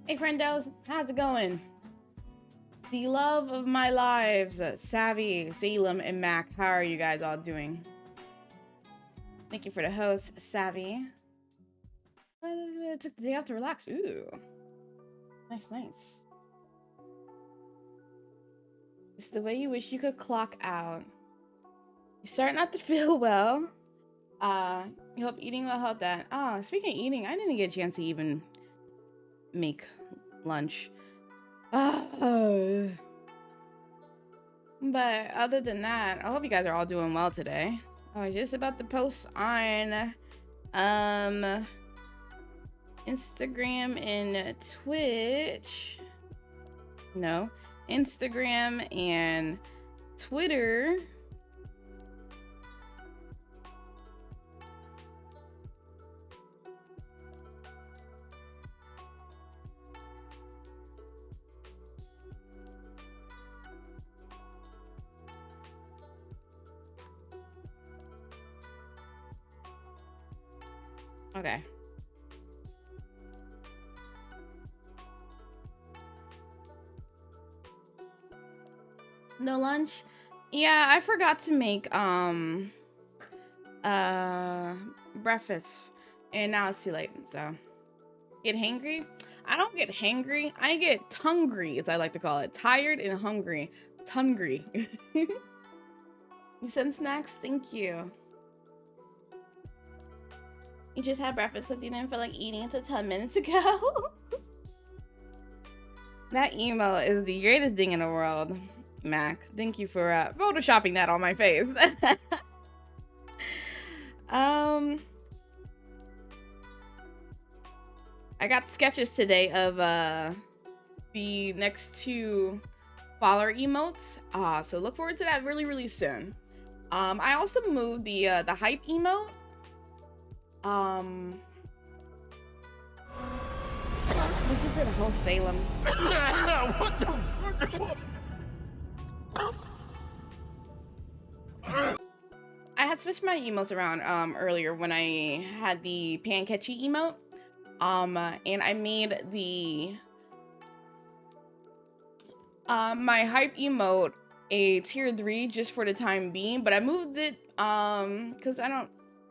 Hey friendos, how's it going? The love of my lives, Savvy, Salem, and Mac. How are you guys all doing? Thank you for the host, Savvy. Took the day off to relax. Ooh. Nice, nice. It's the way you wish you could clock out. You start not to feel well. You hope eating will help that. Speaking of eating, I didn't get a chance to even make lunch. But other than that, I hope you guys are all doing well today. I was just about to post on Instagram and Twitch. No, Instagram and Twitter. Okay. No lunch? Yeah, I forgot to make breakfast. And now it's too late, so get hangry? I don't get hangry, I get tungry, as I like to call it. Tired and hungry. Tungry. You sent snacks? Thank you. You just had breakfast because you didn't feel like eating until 10 minutes ago. That emo is the greatest thing in the world, Mac. Thank you for photoshopping that on my face. I got sketches today of the next two follower emotes. So look forward to that really soon. I also moved the hype emote. Thank you for the whole Salem. What the I had switched my emotes around earlier when I had the panketchi emote. And I made the my hype emote a tier 3 just for the time being, but I moved it because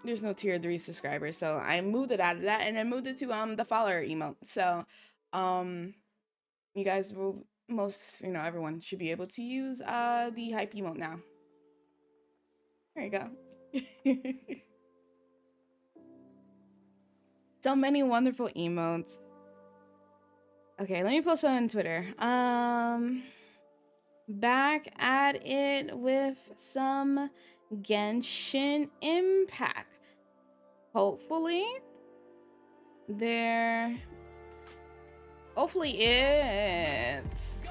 there's no tier 3 subscribers, so I moved it out of that and I moved it to the follower emote. So you guys will everyone should be able to use the hype emote now. There you go. So many wonderful emotes. Okay, let me post on Twitter. Back at it with some Genshin Impact. Hopefully it's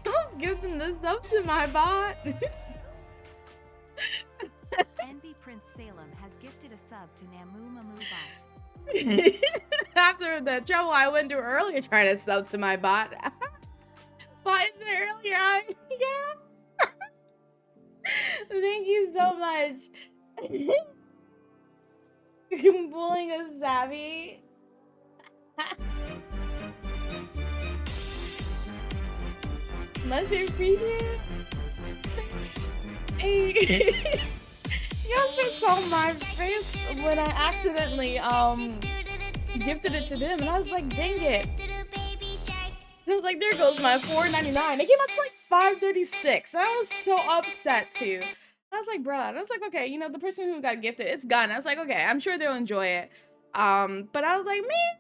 I'm giving this up to my bot. NB Prince Salem has gifted a sub to Namu Mamu Bot. After the trouble I went through earlier trying to sub to my bot. Bot isn't earlier. Yeah. Thank you so much. You're bullying a savvy. Much appreciated. Hey. Y'all just saw my face when I accidentally gifted it to them, and I was like, dang it. And I was like, there goes my $4.99. They came out to like $5.36. And I was so upset too. I was like, bruh. I was like, okay, the person who got gifted, it's gone. I was like, okay, I'm sure they'll enjoy it. But I was like, man.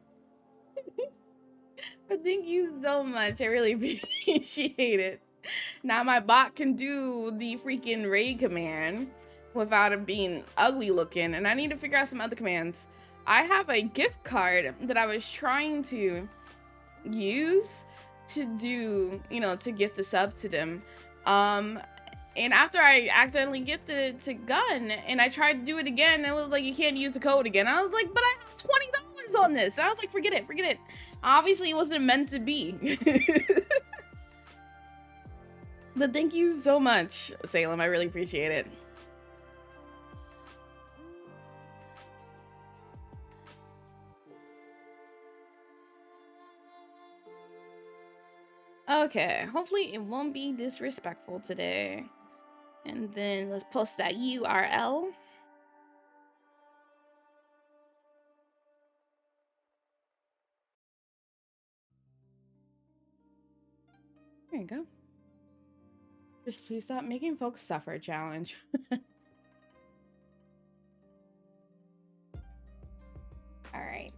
But thank you so much. I really appreciate it. Now my bot can do the freaking raid command without it being ugly looking, and I need to figure out some other commands. I have a gift card that I was trying to use to do, to gift a sub to them. And after I accidentally gifted it to Gun, and I tried to do it again, it was like, you can't use the code again. I was like, but I have $20 on this. And I was like, forget it. Obviously, it wasn't meant to be. But thank you so much, Salem. I really appreciate it. Okay, hopefully it won't be disrespectful today. And then let's post that URL. There you go. Just please stop making folks suffer challenge. All right.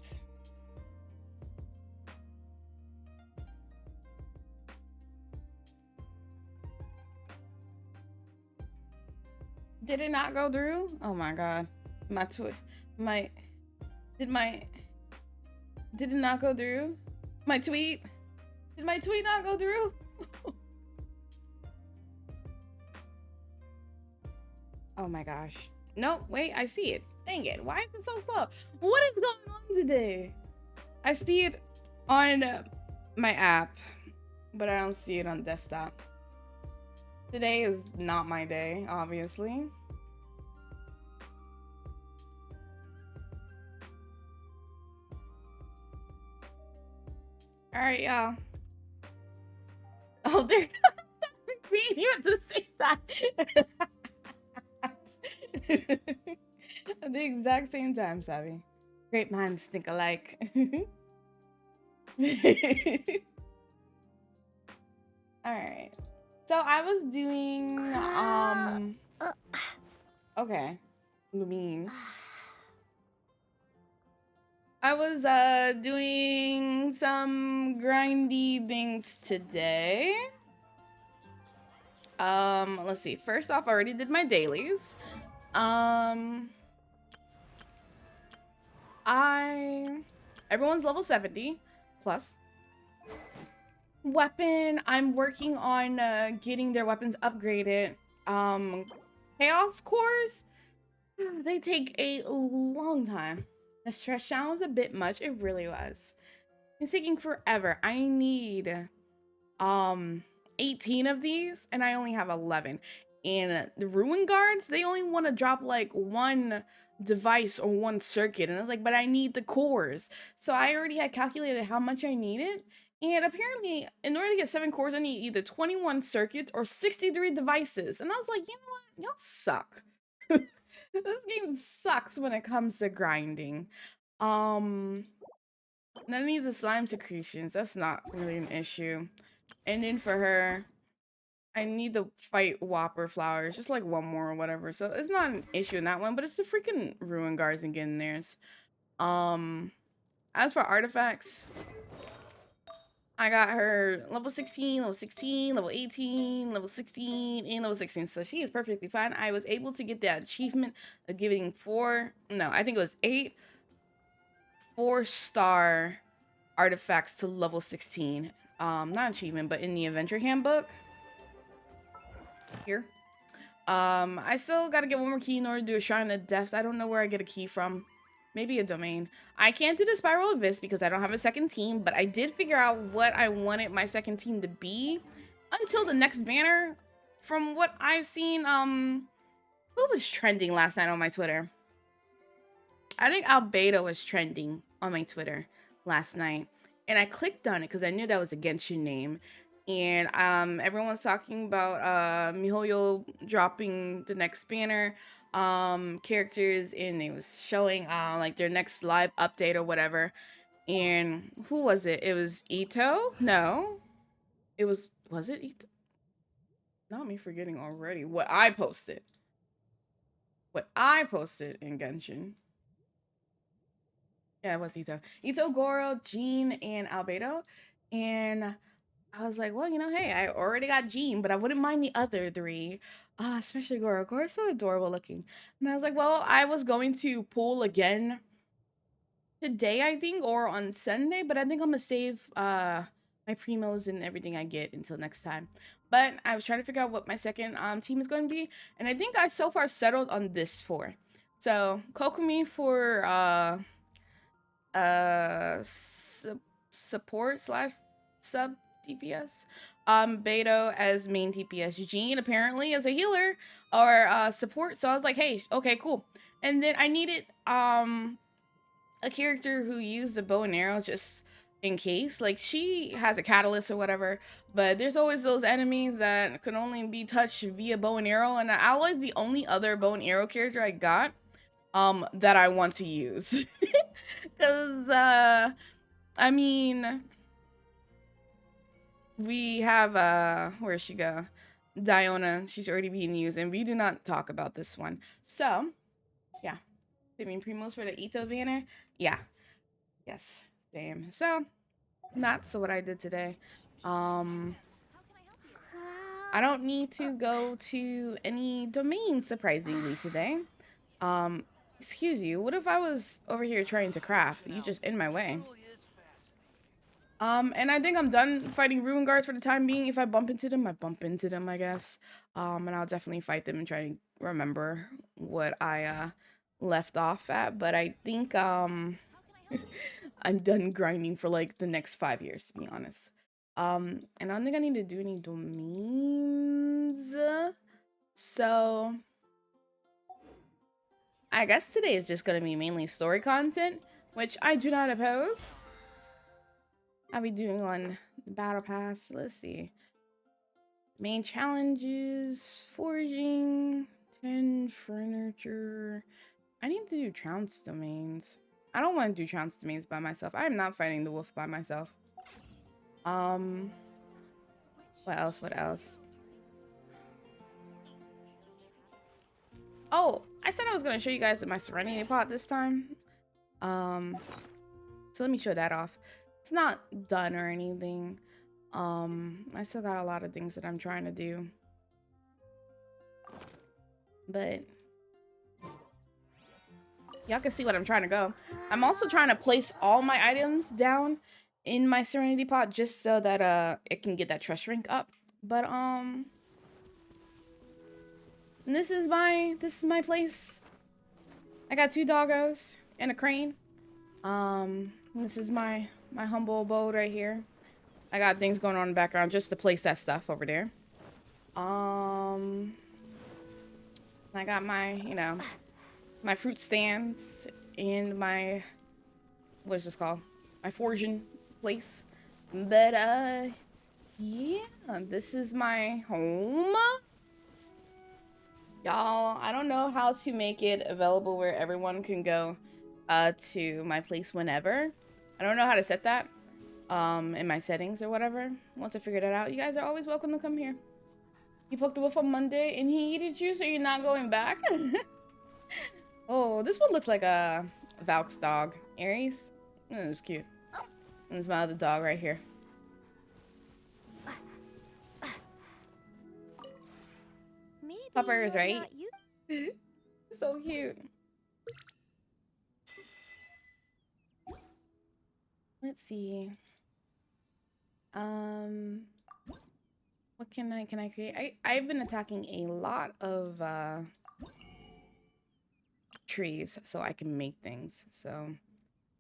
Did it not go through? Oh my god. Did it not go through? My tweet? Did my tweet not go through? Oh my gosh. No, wait, I see it. Dang it. Why is it so slow? What is going on today? I see it on my app, but I don't see it on desktop. Today is not my day, obviously. All right, y'all. Oh, they're reading you at the same time. At the exact same time, Savvy. Great minds think alike. All right. So I was doing okay. Mean. I was doing some grindy things today. Let's see. First off, I already did my dailies. Everyone's level 70 plus. Weapon, I'm working on getting their weapons upgraded. Chaos cores, they take a long time. The stretch down was a bit much. It really was. It's taking forever. I need 18 of these and I only have 11. And the ruin guards, they only want to drop like one device or one circuit, and I was like, but I need the cores. So I already had calculated how much I needed, and apparently in order to get 7 cores I need either 21 circuits or 63 devices. And I was like, you know what, y'all suck. This game sucks when it comes to grinding. Then I need the slime secretions. That's not really an issue. And then for her, I need to fight Whopper flowers, just like one more or whatever. So it's not an issue in that one, but it's the freaking ruin guards and getting theirs. As for artifacts, I got her level 16, level 16, level 18, level 16, and level 16. So she is perfectly fine. I was able to get that achievement of giving 8 4-star artifacts to level 16. Not achievement, but in the adventure handbook. Here. I still gotta get one more key in order to do a Shrine of Depths. I don't know where I get a key from. Maybe a domain. I can't do the Spiral Abyss because I don't have a second team, but I did figure out what I wanted my second team to be until the next banner. From what I've seen, who was trending last night on my Twitter? I think Albedo was trending on my Twitter last night. And I clicked on it because I knew that was a Genshin name. And everyone's talking about MiHoYo dropping the next banner characters, and it was showing like their next live update or whatever. And who was it? It was Ito? No. It was it Ito? Not me forgetting already what I posted. What I posted in Genshin. Yeah, it was Ito. Ito, Goro, Jean, and Albedo. And I was like, well, you know, hey, I already got Jean, but I wouldn't mind the other 3. Especially Goro. Goro's so adorable looking. And I was like, well, I was going to pull again today, I think, or on Sunday, but I think I'm gonna save my primos and everything I get until next time. But I was trying to figure out what my second team is going to be, and I think I so far settled on this 4. So Kokumi for support slash sub DPS, Beto as main DPS, Jean apparently as a healer or support. So I was like, hey, okay, cool. And then I needed a character who used the bow and arrow just in case. Like, she has a catalyst or whatever, but there's always those enemies that can only be touched via bow and arrow, and Aloy's the only other bow and arrow character I got that I want to use. Because I mean, we have where'd she go? Diona, she's already being used, and we do not talk about this one. So yeah, saving primos for the Ito banner. Yeah, yes, same. So that's what I did today. I don't need to go to any domains, surprisingly, today. Um, excuse you, what if I was over here trying to craft? You just in my way. And I think I'm done fighting ruin guards for the time being. If I bump into them, I bump into them, I guess. And I'll definitely fight them and try to remember what I left off at. But I think I'm done grinding for like the next 5 years, to be honest. And I don't think I need to do any domains. So I guess today is just gonna be mainly story content, which I do not oppose. How we doing on the battle pass? Let's see. Main challenges, forging, 10 furniture. I need to do trounce domains. I don't want to do trounce domains by myself. I am not fighting the wolf by myself. What else? What else? Oh, I said I was gonna show you guys my serenity pot this time. So let me show that off. It's not done or anything. I still got a lot of things that I'm trying to do. But y'all can see what I'm trying to go. I'm also trying to place all my items down in my serenity pot just so that it can get that trust rank up. But this is my place. I got 2 doggos and a crane. This is my humble abode right here. I got things going on in the background just to place that stuff over there. I got my, you know, my fruit stands and my, what is this called? My foraging place. But yeah, this is my home. Y'all, I don't know how to make it available where everyone can go to my place whenever. I don't know how to set that in my settings or whatever. Once I figure that out, you guys are always welcome to come here. You poked the wolf on Monday and he eated you, so you're not going back? Oh, this one looks like a Valk's dog. Aries? Oh, it was cute. And it's my other dog right here. Maybe Puppers, you're right? not you. So cute. Let's see. What can I create? I've been attacking a lot of trees so I can make things. So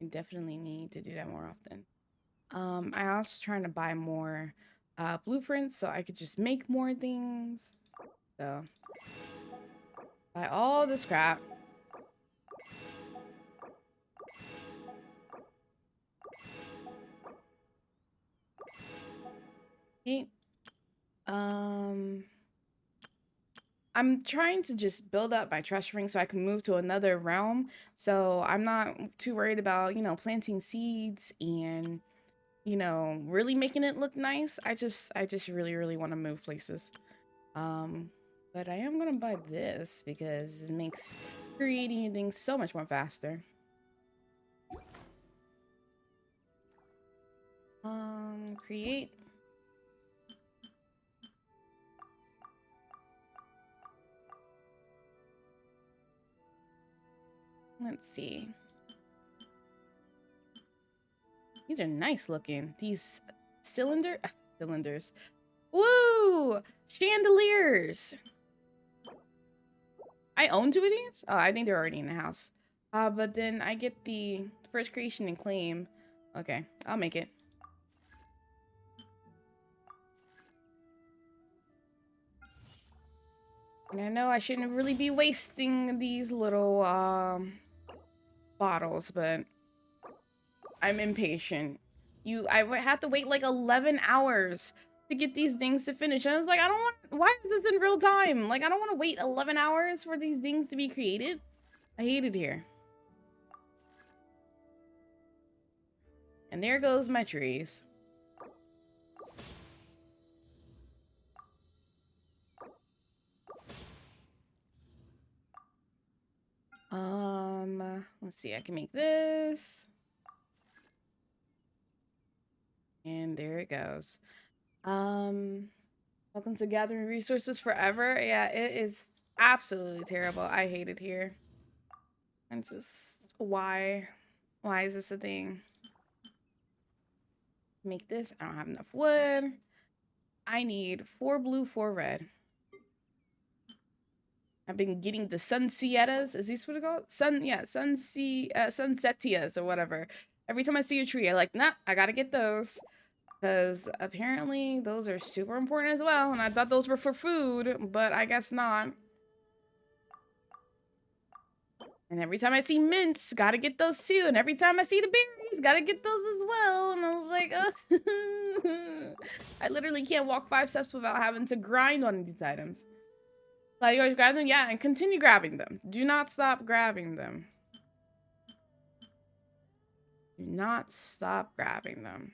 I definitely need to do that more often. I also trying to buy more blueprints so I could just make more things. So buy all this crap. Okay. I'm trying to just build up my trust ring so I can move to another realm. So I'm not too worried about, you know, planting seeds and, you know, really making it look nice. I just really want to move places. But I am gonna buy this because it makes creating things so much more faster. Create. Let's see. These are nice looking. These cylinders. Woo! Chandeliers. I own 2 of these? Oh, I think they're already in the house. But then I get the first creation and claim. Okay, I'll make it. And I know I shouldn't really be wasting these little bottles, but I'm impatient. I had to wait like 11 hours to get these things to finish. And I was like, I don't want, why is this in real time? Like, I don't want to wait 11 hours for these things to be created. I hate it here. And there goes my trees. Let's see, I can make this. And there it goes. Welcome to gathering resources forever. Yeah, it is absolutely terrible. I hate it here. And just why is this a thing? Make this. I don't have enough wood. I need 4 blue, 4 red. I've been getting the sunsietas. Is this what it's called? Sunsetias or whatever. Every time I see a tree, I like, nah, I gotta get those. Because apparently those are super important as well. And I thought those were for food, but I guess not. And every time I see mints, gotta get those too. And every time I see the berries, gotta get those as well. And I was like, oh. I literally can't walk 5 steps without having to grind on these items. Like, you always grab them? Yeah, and continue grabbing them. Do not stop grabbing them. Do not stop grabbing them.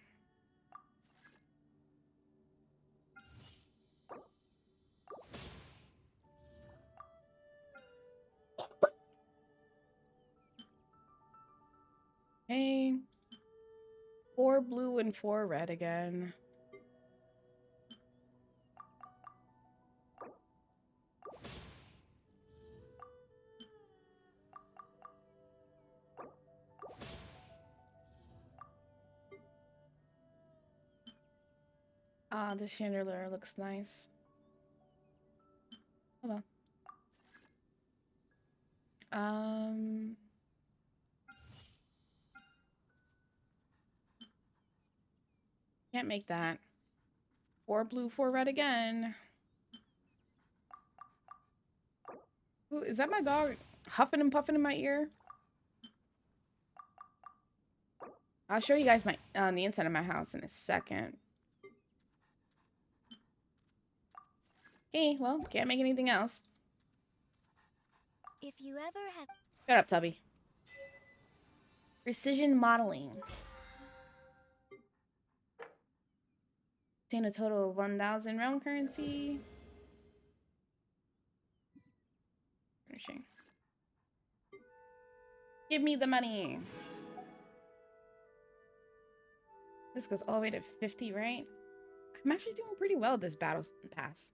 Okay. 4 blue and 4 red again. Ah, the chandelier looks nice. Hold on. Can't make that. 4 blue, 4 red again. Ooh, is that my dog huffing and puffing in my ear? I'll show you guys my the inside of my house in a second. Okay, well, can't make anything else. If you ever have Shut up, Tubby. Precision modeling. Obtain a total of 1,000 realm currency. Finishing. Give me the money. This goes all the way to 50, right? I'm actually doing pretty well this battle pass.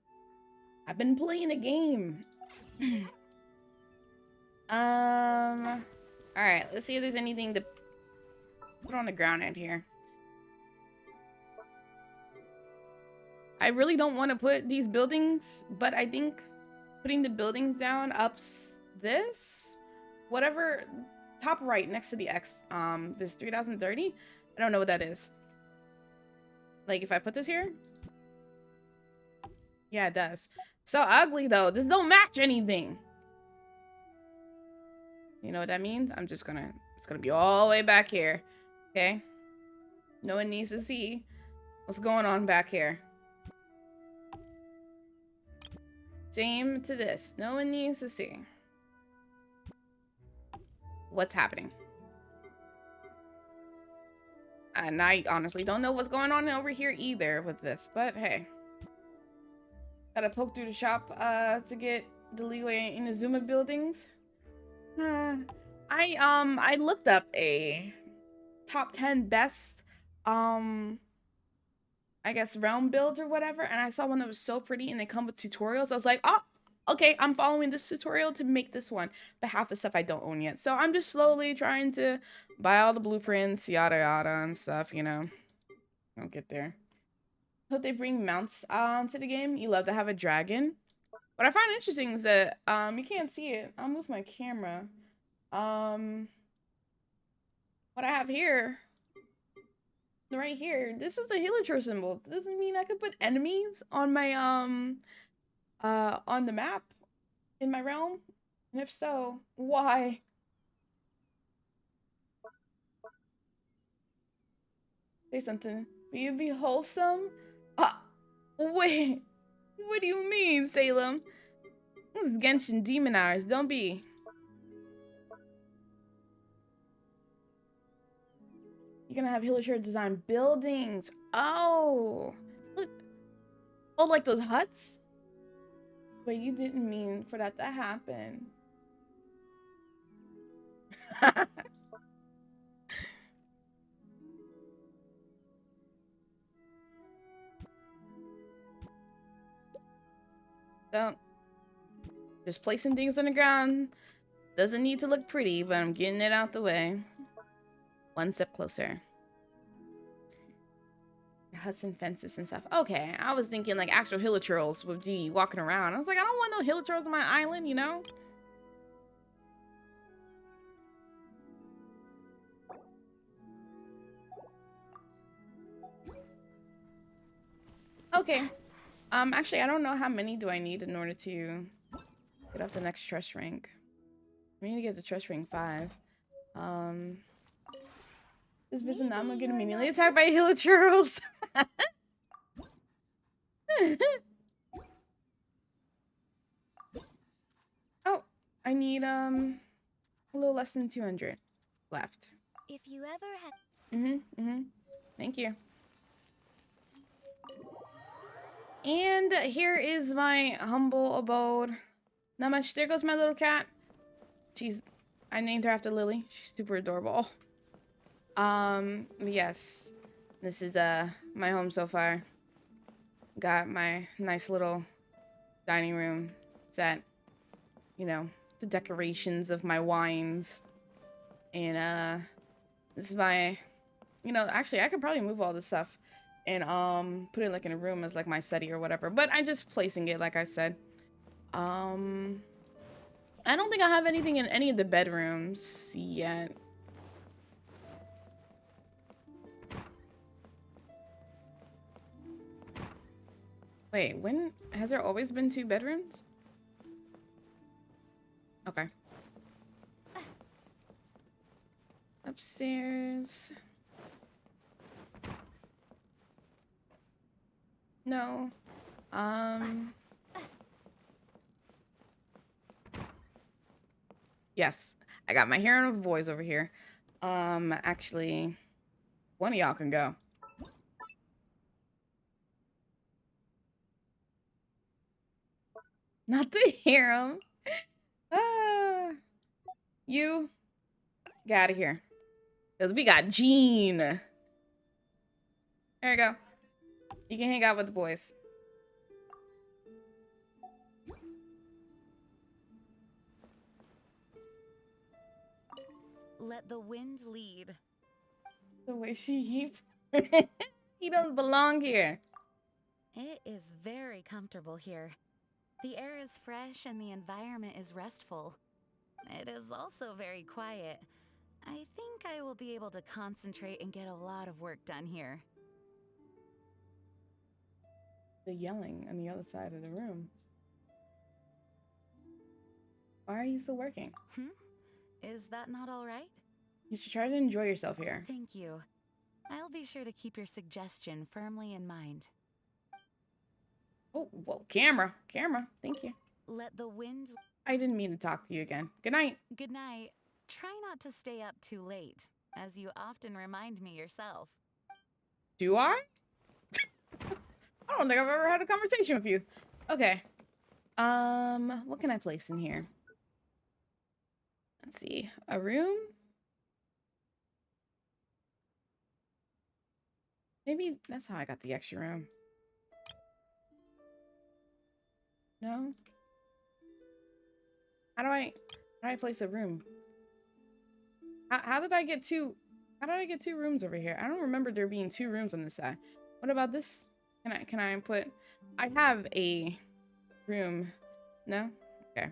I've been playing the game. Alright, let's see if there's anything to put on the ground out here. I really don't want to put these buildings, but I think putting the buildings down ups this. Whatever, top right next to the X, this 3030. I don't know what that is. Like, if I put this here? Yeah, it does. So ugly, though. This don't match anything. You know what that means? It's gonna be all the way back here. Okay? No one needs to see what's going on back here. Same to this. No one needs to see what's happening. And I honestly don't know what's going on over here either with this, but hey. Gotta poke through the shop to get the leeway in the Zuma buildings. I looked up a top 10 best I guess realm builds or whatever, and I saw one that was so pretty and they come with tutorials. I was like, oh, okay, I'm following this tutorial to make this one, but half the stuff I don't own yet. So I'm just slowly trying to buy all the blueprints, yada yada and stuff, you know. I'll get there. Hope they bring mounts to the game. You love to have a dragon. What I find interesting is that you can't see it. I'll move my camera. What I have here, right here, this is the Heliotrope symbol. Does this mean I could put enemies on my on the map in my realm? And if so, why? Say something. Will you be wholesome? Wait. What do you mean, Salem? This is Genshin Demon Hours. Don't be. You're gonna have Hilichurl design buildings. Oh. Look. Oh, like those huts? But you didn't mean for that to happen. Don't. Just placing things on the ground. Doesn't need to look pretty, but I'm getting it out the way. One step closer. Huts and fences and stuff. Okay, I was thinking like actual Hilichurls would be walking around. I was like, I don't want no Hilichurls on my island, you know? Okay. Actually, I don't know how many do I need in order to get up the next trust rank. We need to get the trust rank 5. This visit now I'm gonna get immediately attacked by Hilichurls. Oh, I need a little less than 200 left. If you ever had. Thank you. And here is my humble abode. Not much. There goes my little cat. I named her after Lily. She's super adorable. Yes. This is my home so far. Got my nice little dining room set. You know, the decorations of my wines. And this is my, you know, actually I could probably move all this stuff and put it like in a room as like my study or whatever, but I'm just placing it like I said. I don't think I have anything in any of the bedrooms yet. Wait, when has there always been 2 bedrooms? Okay. Upstairs. No. Yes. I got my hair and a voice over here. Actually, one of y'all can go. Not the harem. You get out of here. Because we got Jean. There you go. You can hang out with the boys. Let the wind lead. The way she he don't belong here. It is very comfortable here. The air is fresh and the environment is restful. It is also very quiet. I think I will be able to concentrate and get a lot of work done here. The yelling on the other side of the room. Why are you still working? Is that not all right? You should try to enjoy yourself here. Thank you. I'll be sure to keep your suggestion firmly in mind. Oh, whoa, camera. Thank you. Let the wind... I didn't mean to talk to you again. Good night. Good night. Try not to stay up too late, as you often remind me yourself. Do I? I don't think I've ever had a conversation with you. Okay. What can I place in here? Let's see. A room? Maybe that's how I got the extra room. No? How do I place a room? How did I get 2 rooms over here? I don't remember there being 2 rooms on this side. What about this? Can I put... I have a room. No? Okay.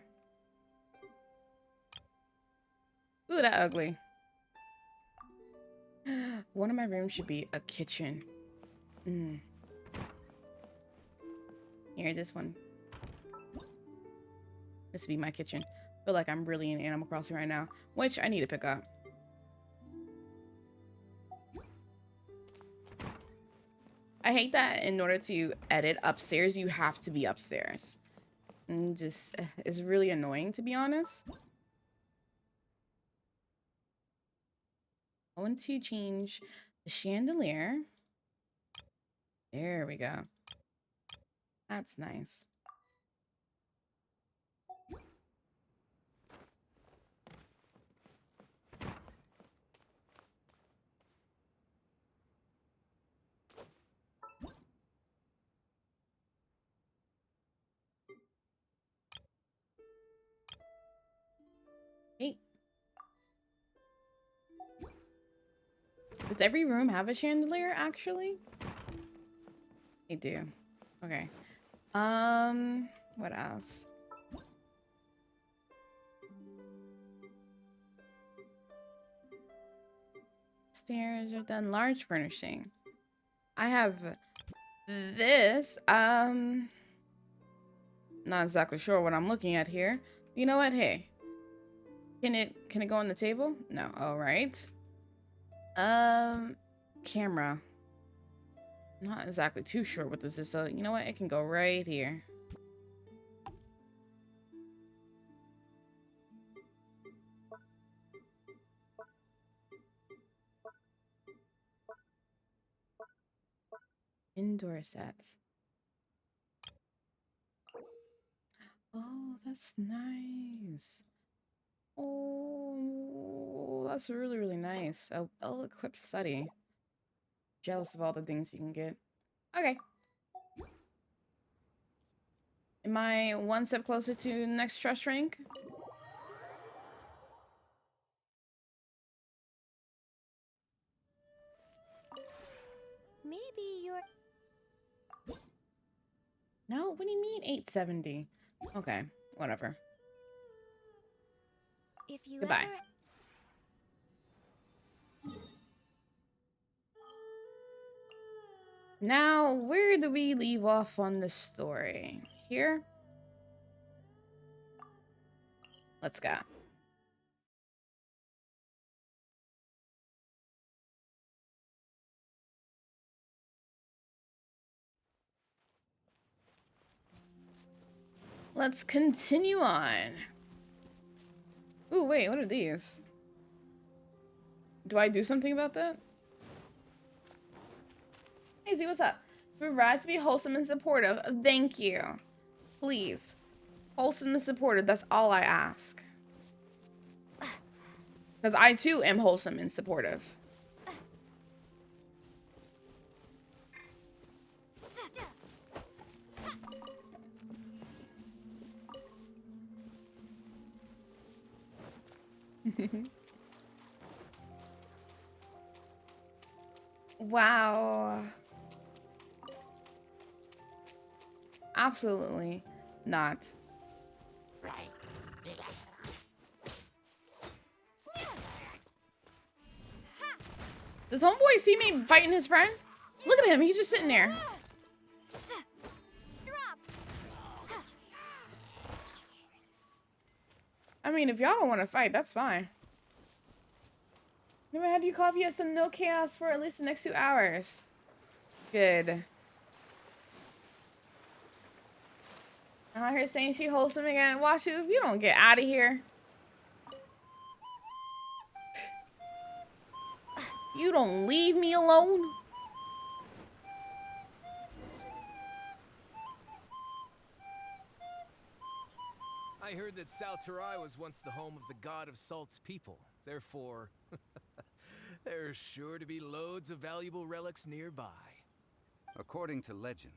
Ooh, that ugly. One of my rooms should be a kitchen. Here, this one. This would be my kitchen. I feel like I'm really in Animal Crossing right now, which I need to pick up. I hate that in order to edit upstairs, you have to be upstairs. And just, it's really annoying, to be honest. I want to change the chandelier. There we go. That's nice. Hey. Does every room have a chandelier, actually? They do. Okay. What else? Stairs are done. Large furnishing. I have this. Not exactly sure what I'm looking at here. You know what? Hey. Can it go on the table? No. All right. Camera. Not exactly too sure what this is, so you know what? It can go right here. Indoor sets. Oh, that's nice. Oh, that's really, really nice. A well-equipped study. Jealous of all the things you can get. Okay. Am I one step closer to next trust rank? Maybe you're. No, what do you mean 870? Okay, whatever. If you Goodbye. ever. Now, where do we leave off on the story? Here? Let's go. Let's continue on. Ooh, wait, what are these? Do I do something about that? Hey, Z, what's up? We're rad to be wholesome and supportive. Thank you. Please. Wholesome and supportive, that's all I ask. Because I, too, am wholesome and supportive. Wow. Absolutely not. Does homeboy see me fighting his friend? Look at him, he's just sitting there. I mean, if y'all don't want to fight, that's fine. Never had you coffee yet, so no chaos for at least the next 2 hours. Good. I heard saying she wholesome again. Watch you if you don't get out of here. You don't leave me alone. I heard that Salterai was once the home of the god of Salt's people. Therefore, there's sure to be loads of valuable relics nearby. According to legend,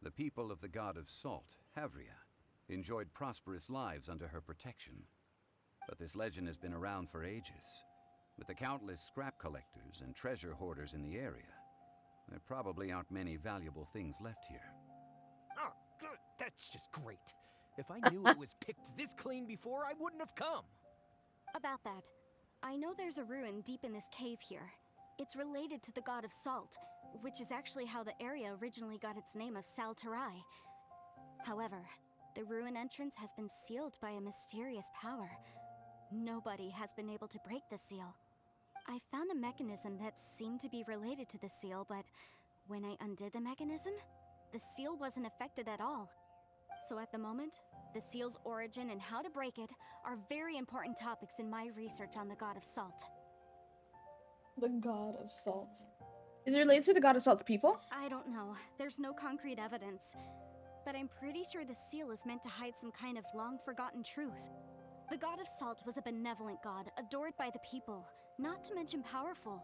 the people of the god of Salt, Havria, enjoyed prosperous lives under her protection. But this legend has been around for ages. With the countless scrap collectors and treasure hoarders in the area, there probably aren't many valuable things left here. Oh, good. That's just great. If I knew it was picked this clean before, I wouldn't have come. About that, I know there's a ruin deep in this cave here. It's related to the god of Salt, which is actually how the area originally got its name of Salterai. However, the ruin entrance has been sealed by a mysterious power. Nobody has been able to break the seal. I found a mechanism that seemed to be related to the seal, but When I undid the mechanism, the seal wasn't affected at all. So at the moment, the seal's origin and how to break it are very important topics in my research on the God of Salt. The God of Salt. Is it related to the God of Salt's people? I don't know. There's no concrete evidence. But I'm pretty sure the seal is meant to hide some kind of long-forgotten truth. The God of Salt was a benevolent god, adored by the people, not to mention powerful.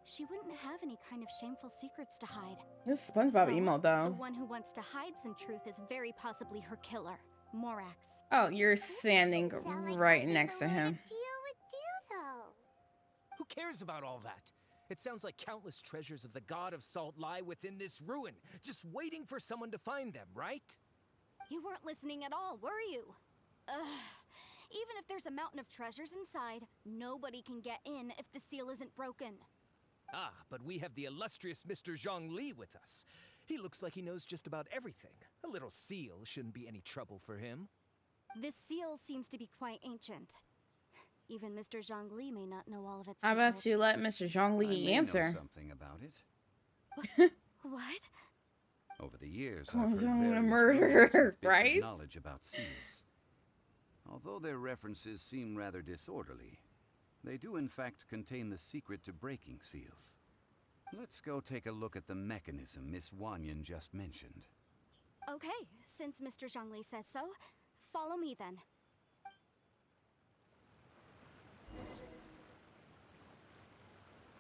She wouldn't have any kind of shameful secrets to hide. This SpongeBob So, emote, the though. one who wants to hide some truth is very possibly her killer, Morax. Oh, you're standing Sound like right something next to Malone him. Geo would do, though. Who cares about all that? It sounds like countless treasures of the God of Salt lie within this ruin, just waiting for someone to find them, right? You weren't listening at all, were you? Ugh. Even if there's a mountain of treasures inside, nobody can get in if the seal isn't broken. Ah, but we have the illustrious Mr. Zhongli with us. He looks like he knows just about everything. A little seal shouldn't be any trouble for him. This seal seems to be quite ancient. Even Mr. Zhongli may not know all of its How about secrets. you let Mr. I Zhongli may answer? know something about it. What? Over the years, Oh, I've heard I'm a various murderer, rumors and bits of right? knowledge about seals. Although their references seem rather disorderly, they do in fact contain the secret to breaking seals. Let's go take a look at the mechanism Miss Wanyan just mentioned. Okay, since Mr. Zhongli says so, follow me then.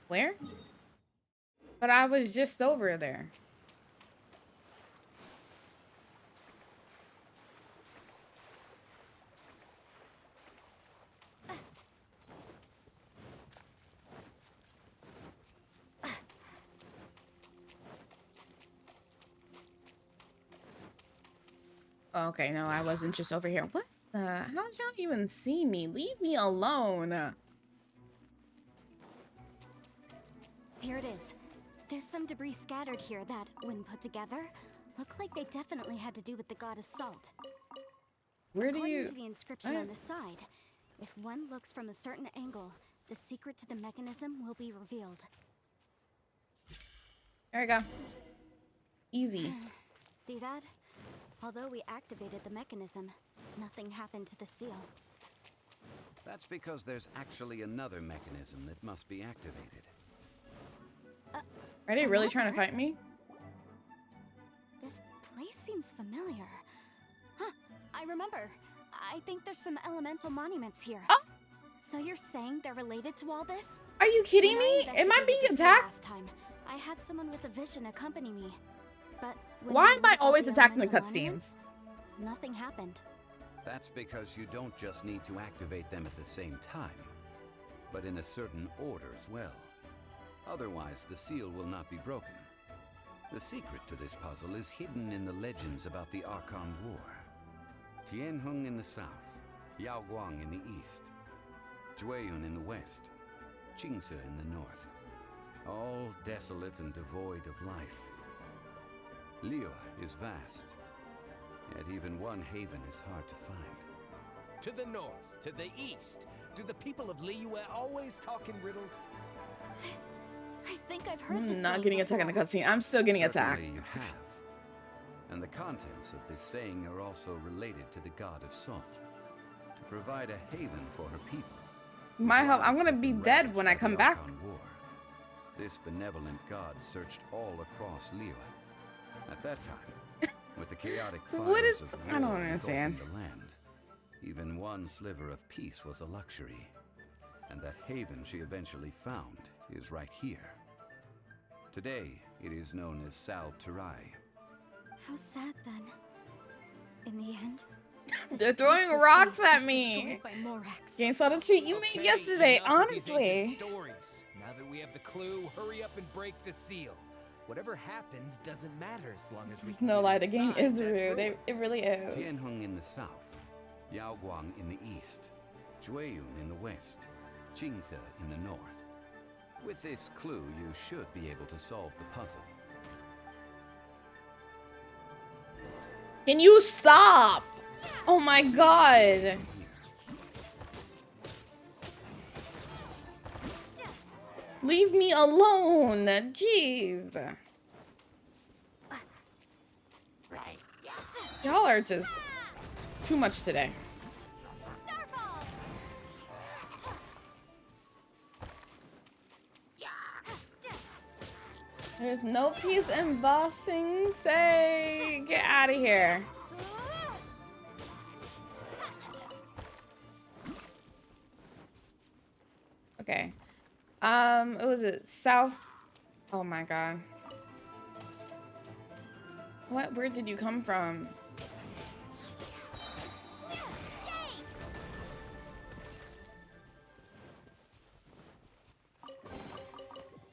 Where? But I was just over there. Okay, no, I wasn't just over here. What the? How'd y'all even see me? Leave me alone. Here it is. There's some debris scattered here that, when put together, look like they definitely had to do with the God of Salt. Where do According you... to the inscription on the side, if one looks from a certain angle, the secret to the mechanism will be revealed. There we go. Easy. See that? Although we activated the mechanism, nothing happened to the seal. That's because there's actually another mechanism that must be activated. Are they really trying to Another? fight me? This place seems familiar. Huh, I remember. I think there's some elemental monuments here. Oh. So you're saying they're related to all this? Are you kidding When me? Am I investigated being the seal attacked? Last time, I had someone with a vision accompany me. But when Why we am I learned about always the attacking the elemental cutscenes? monuments, nothing happened. That's because you don't just need to activate them at the same time, but in a certain order as well. Otherwise, the seal will not be broken. The secret to this puzzle is hidden in the legends about the Archon War. Tianheng in the south, Yaoguang in the east, Jueyun in the west, Qingce in the north. All desolate and devoid of life. Liyue is vast, yet even one haven is hard to find. To the north, to the east. Do the people of Liyue always talk in riddles? I think I've heard this I'm not saying getting attacked in the before. cutscene. I'm still getting attacked. Certainly you have. And the contents of this saying are also related to the God of Salt. To provide a haven for her people. My help. I'm Lives gonna have be been dead ravaged when I by come the back. Archon War. This benevolent god searched all across Liyue. At that time, with the chaotic fires What is- of I don't war understand. engulfing the land, even one sliver of peace was a luxury. And that haven she eventually found is right here. Today, it is known as Sal Turai. How sad then. In the end, They're this throwing peaceful rocks place at was me. destroyed by Morax. Gang saw the tweet you made yesterday, enough of these honestly. ancient stories. Now that we have the clue, hurry up and break the seal. Whatever happened doesn't matter as long as we There's can no get lie, the game inside is that rude. ruin. It really is. Tianheng in the south, Yaoguang in the east, Jueyun in the west, Qingce in the north. With this clue, you should be able to solve the puzzle. Can you stop? Oh my god. Here. Leave me alone. Jeez. Y'all are just too much today. Starfall! There's no peace in bossing. Say, get out of here. Okay. What was it? South. Oh my god. What? Where did you come from?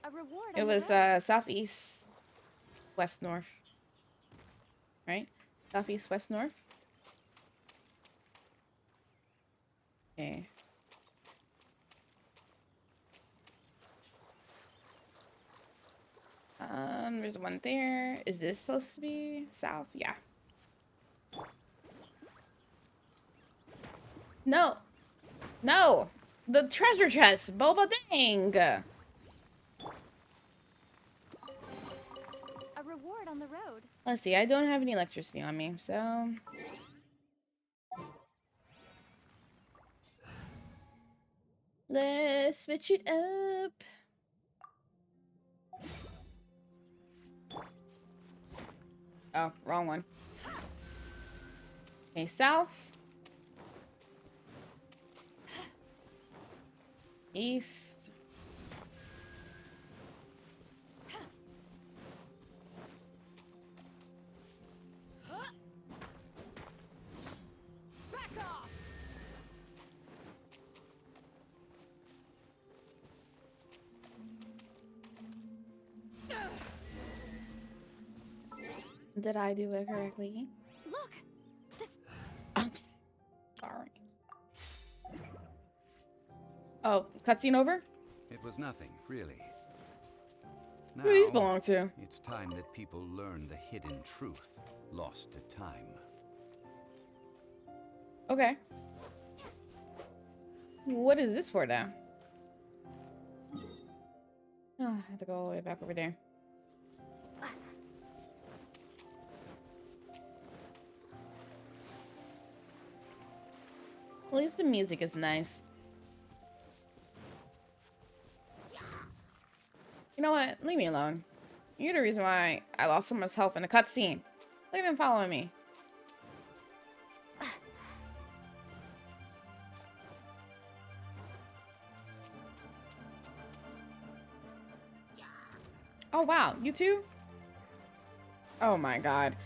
A reward It on the was road. southeast, west, north. Right? Southeast, west, north. Okay. There's one there. Is this supposed to be south? Yeah. No. No. The treasure chest. Boba dang. A reward on the road. Let's see. I don't have any electricity on me, so. Let's switch it up. Oh, wrong one. Okay, south. East. Back off! Did I do it correctly? Look! This Sorry. Oh, cutscene over? It was nothing, really. Now, Who do these belong to? it's time that people learn the hidden truth lost to time. Okay. What is this for now? Oh, I have to go all the way back over there. At least the music is nice. You know what? Leave me alone. You're the reason why I lost so much health in a cutscene. Look at him following me. Oh wow, you too? Oh my god.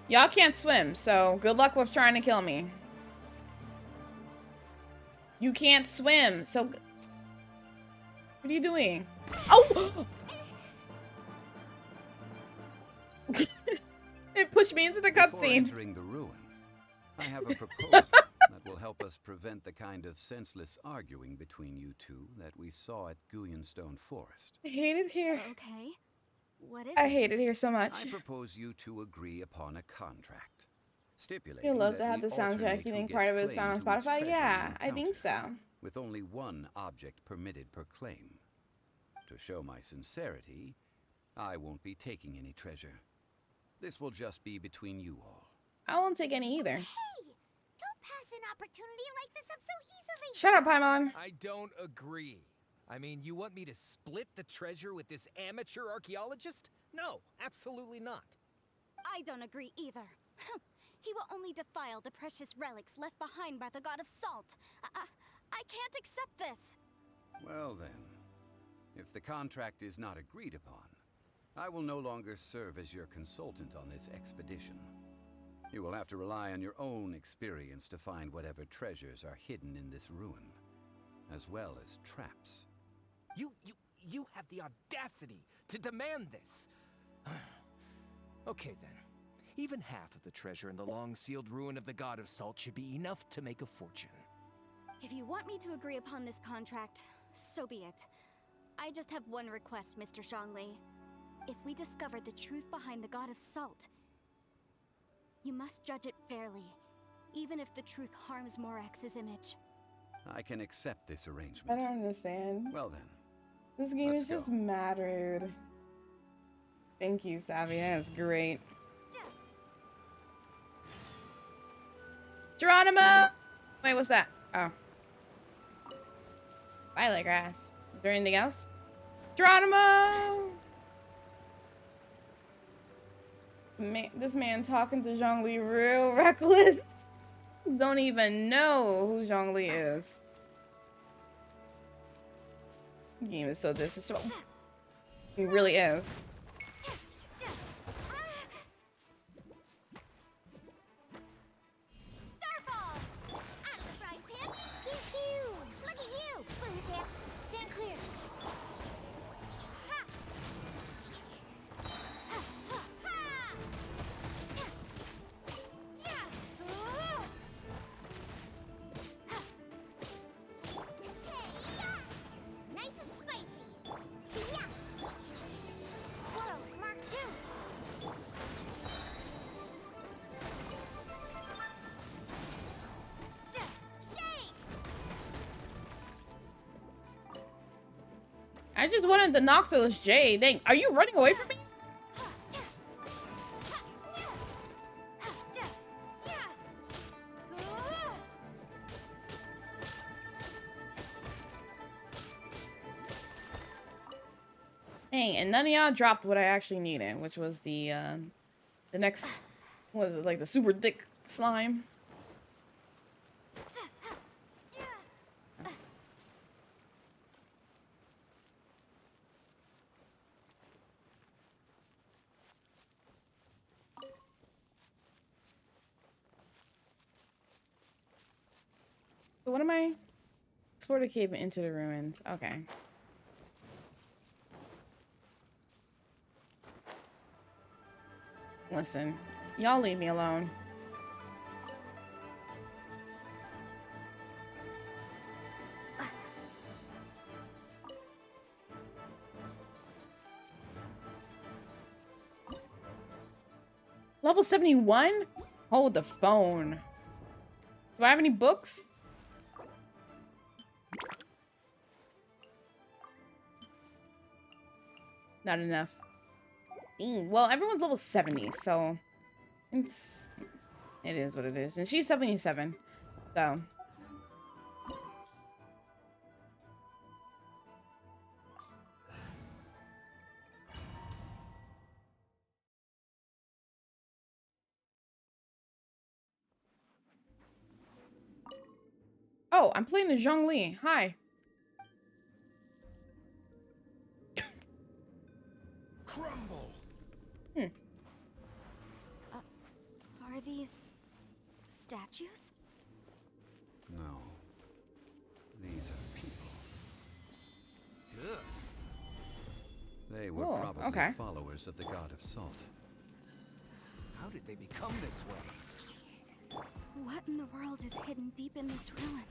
Y'all can't swim, so good luck with trying to kill me. You can't swim, so... What are you doing? Oh! It pushed me into the Before cutscene. entering the ruin, I have a proposal that will help us prevent the kind of senseless arguing between you two that we saw at Guyonstone Forest. I hate it here. Okay. What is I it? hate it here so much. I propose you two agree upon a contract, stipulating You'd love that to have we the soundtrack. alternate You who think gets part of it is claim found on to each Spotify? treasure Yeah, we I think encounter, so. with only one object permitted per claim. To show my sincerity, I won't be taking any treasure. This will just be between you all. I won't take any either. Hey! Don't pass an opportunity like this up so easily! Shut up, Paimon. I don't agree. I mean, you want me to split the treasure with this amateur archaeologist? No, absolutely not. I don't agree either. He will only defile the precious relics left behind by the god of salt. I can't accept this. Well then, if the contract is not agreed upon, I will no longer serve as your consultant on this expedition. You will have to rely on your own experience to find whatever treasures are hidden in this ruin, as well as traps. You have the audacity to demand this. Okay then. Even half of the treasure in the long-sealed ruin of the God of Salt should be enough to make a fortune. If you want me to agree upon this contract, so be it. I just have one request, Mr. Zhongli. If we discover the truth behind the god of salt, you must judge it fairly, even if the truth harms Morax's image. I can accept this I arrangement. don't understand. Well then, This game Let's is just go. mad rude. Thank you, Savvy. That's great. Geronimo! Wait, what's that? Oh. Violet grass. Is there anything else? Geronimo! This man talking to Zhongli real reckless. Don't even know who Zhongli is. The game is so disrespectful. He really is. Starfall! Out of the frying pan! Pew-pew! Look at you! Clear there! Stand clear! Ha! Ha! Ha! Ha! Yeah! Oh! Ha! Hey-ya! Nice and spicy! Yeah! Swallow, Mark 2! Shake! I just wanted the Noxus J. Dang, are you running away from me? Dang, and none of y'all dropped what I actually needed, which was the next, what was it, like the super thick slime? So what am I? Explore the cave and into the ruins. Okay. Listen, y'all leave me alone. Level 71? Hold the phone. Do I have any books? Not enough. Well, everyone's level 70, so it is what it is. And she's 77, so. Oh, I'm playing the Zhongli. Hi. Crumble. Are these statues? No. These are people. Ugh. They were Oh, probably okay. followers of the god of salt. How did they become this way? What in the world is hidden deep in this ruin?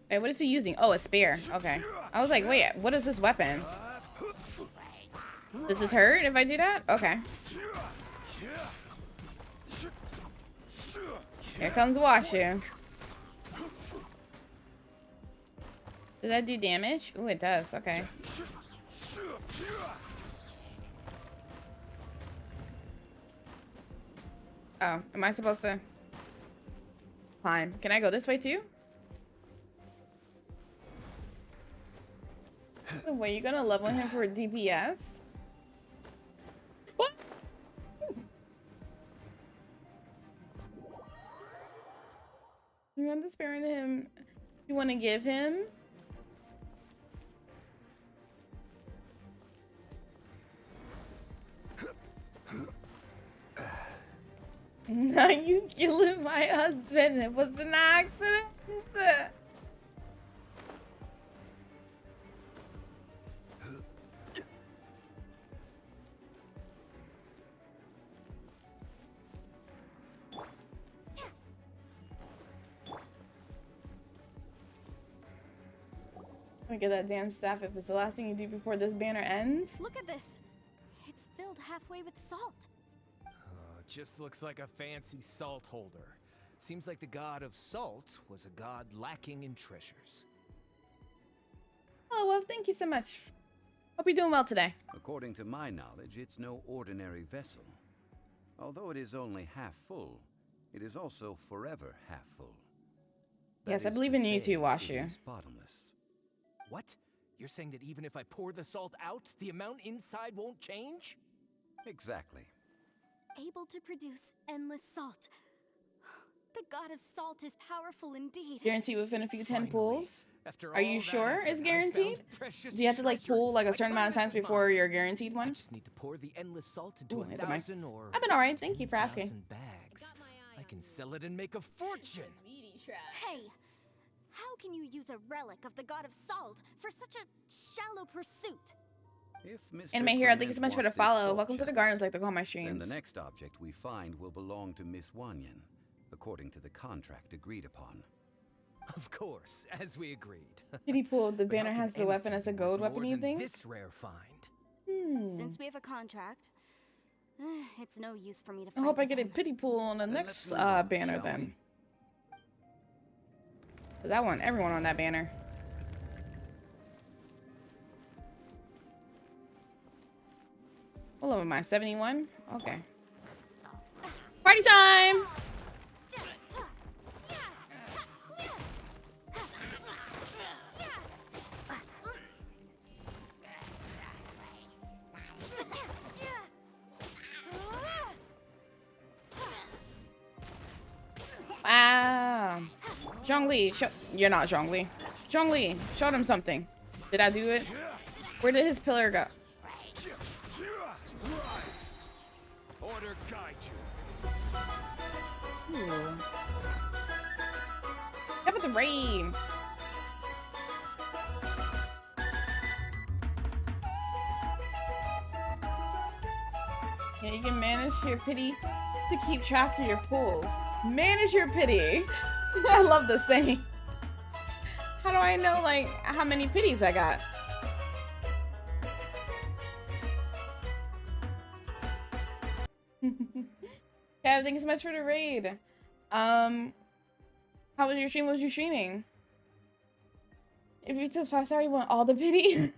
Wait, what is he using? Oh, a spear. Okay. I was like, wait, what is this weapon? Does this hurt if I do that? Okay. Here comes Washu. Does that do damage? Ooh, it does. Okay. Oh, am I supposed to climb? Can I go this way too? Wait, you gonna level him for DPS? What? You want the spear in him? You want to give him? Now you killing my husband. It was an accident. I'm gonna get that damn staff if it's the last thing you do before this banner ends. Look at this. It's filled halfway with salt. Just looks like a fancy salt holder. Seems like the god of salt was a god lacking in treasures. Oh, well, thank you so much. Hope you're doing well today. According to my knowledge, it's no ordinary vessel. Although it is only half full, it is also forever half full. Yes, That I is believe to in you say, too, Washu. it is bottomless. What? You're saying that even if I pour the salt out, the amount inside won't change? Exactly. Able to produce endless salt. The god of salt is powerful indeed. Guaranteed within a few 10 Finally. pulls. After Are you all that sure effort, it's I guaranteed? found precious Do you have to like treasure. pull like a I certain claim amount of this times as before mine. you're guaranteed I one? just need to pour the endless salt into Ooh, a hit the mic. 1,000 or I've been alright, thank you for asking. 10,000 bags. I can sell it and make a fortune. Hey! How can you use a relic of the god of salt for such a shallow pursuit? If Mr. Anime Hero, thank you Clement so much for the wants this follow. salt Welcome to the chalice, gardens, like to call my then streams. the next object we find will belong to Miss Wanyan, according to the contract agreed upon. Of course, as we agreed. Pity pool. The But how banner can has the weapon anything as a be worth gold weapon, more you than think? This rare find. Since we have a contract, it's no use for me to I fight hope I with get a him. pity pool on the Then next let's move on, banner shall then. we? Because I want everyone on that banner. What level am I? 71? Okay. Party time! Wow. Zhongli, you're not Zhongli. Zhongli, show them something. Did I do it? Where did his pillar go? Order guide you. Ooh. How about the rain? Yeah, you can manage your pity to keep track of your pulls. Manage your pity. I love this saying. How do I know, like, how many pities I got? Kev, thank you so much for the raid. How was your stream? What was you streaming? If you says 5-star, you want all the pity?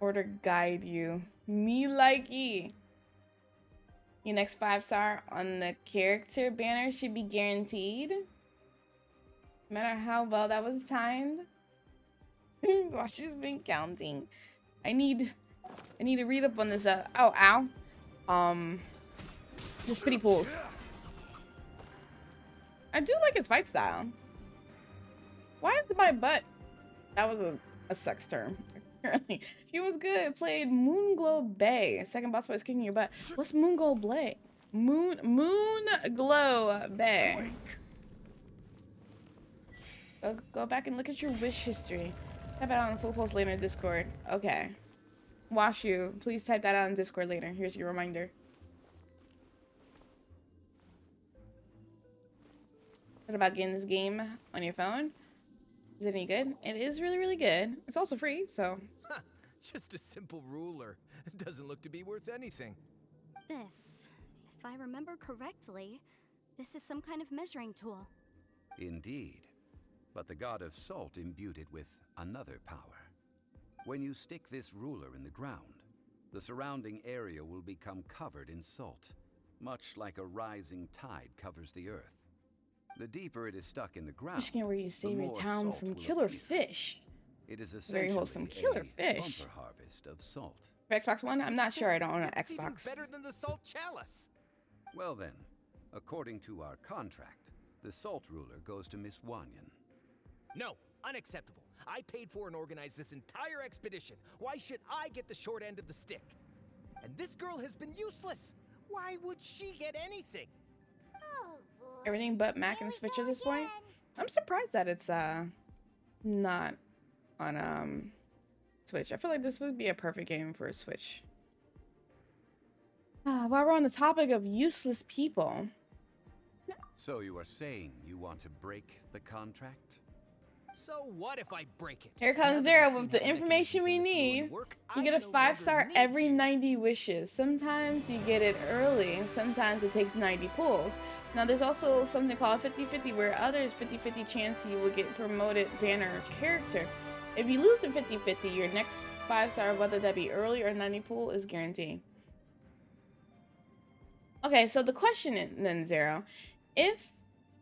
Order guide you. Me likey. Your next 5-star on the character banner should be guaranteed. No matter how well that was timed. Gosh, she's been counting. I need to read up on this. Oh, ow. This pity pools. I do like his fight style. Why is my butt? That was a sex term. Apparently, she was good. Played Moonglow Bay. Second boss fight is kicking your butt. What's Moonglow Bay? Moonglow Bay. Go back and look at your wish history. Type it out on full post later in Discord. Okay. Washu, please type that out in Discord later. Here's your reminder. What about getting this game on your phone? Is it any good? It is really, really good. It's also free, so. Huh, just a simple ruler. It doesn't look to be worth anything. This, if I remember correctly, this is some kind of measuring tool. Indeed. But the god of salt imbued it with another power. When you stick this ruler in the ground, the surrounding area will become covered in salt, much like a rising tide covers the earth. The deeper it is stuck in the ground, Michigan, where you save your more town salt from will killer appear. fish. It is Very essentially wholesome. Killer a fish. bumper harvest of salt. For Xbox One? I'm not sure. I don't own an It's even Xbox. better than the salt chalice. Well then, according to our contract, the salt ruler goes to Miss Wanyan. No, unacceptable. I paid for and organized this entire expedition. Why should I get the short end of the stick? And this girl has been useless. Why would she get anything? Oh, boy. Everything but Mac and Switch at this point. I'm surprised that it's not on Switch. I feel like this would be a perfect game for a Switch. While we're on the topic of useless people, So you are saying you want to break the contract? So what if I break it? here comes Now that Daryl I've with seen the how information we mechanisms in this ruin need. work, You I get a no 5-star longer need every you. 90 wishes. Sometimes you get it early, sometimes it takes 90 pulls. Now there's also something called 50-50 where others 50-50 chance you will get promoted banner character. If you lose the 50-50, your next 5-star, whether that be early or 90 pull, is guaranteed. Okay, so the question then, Zero. If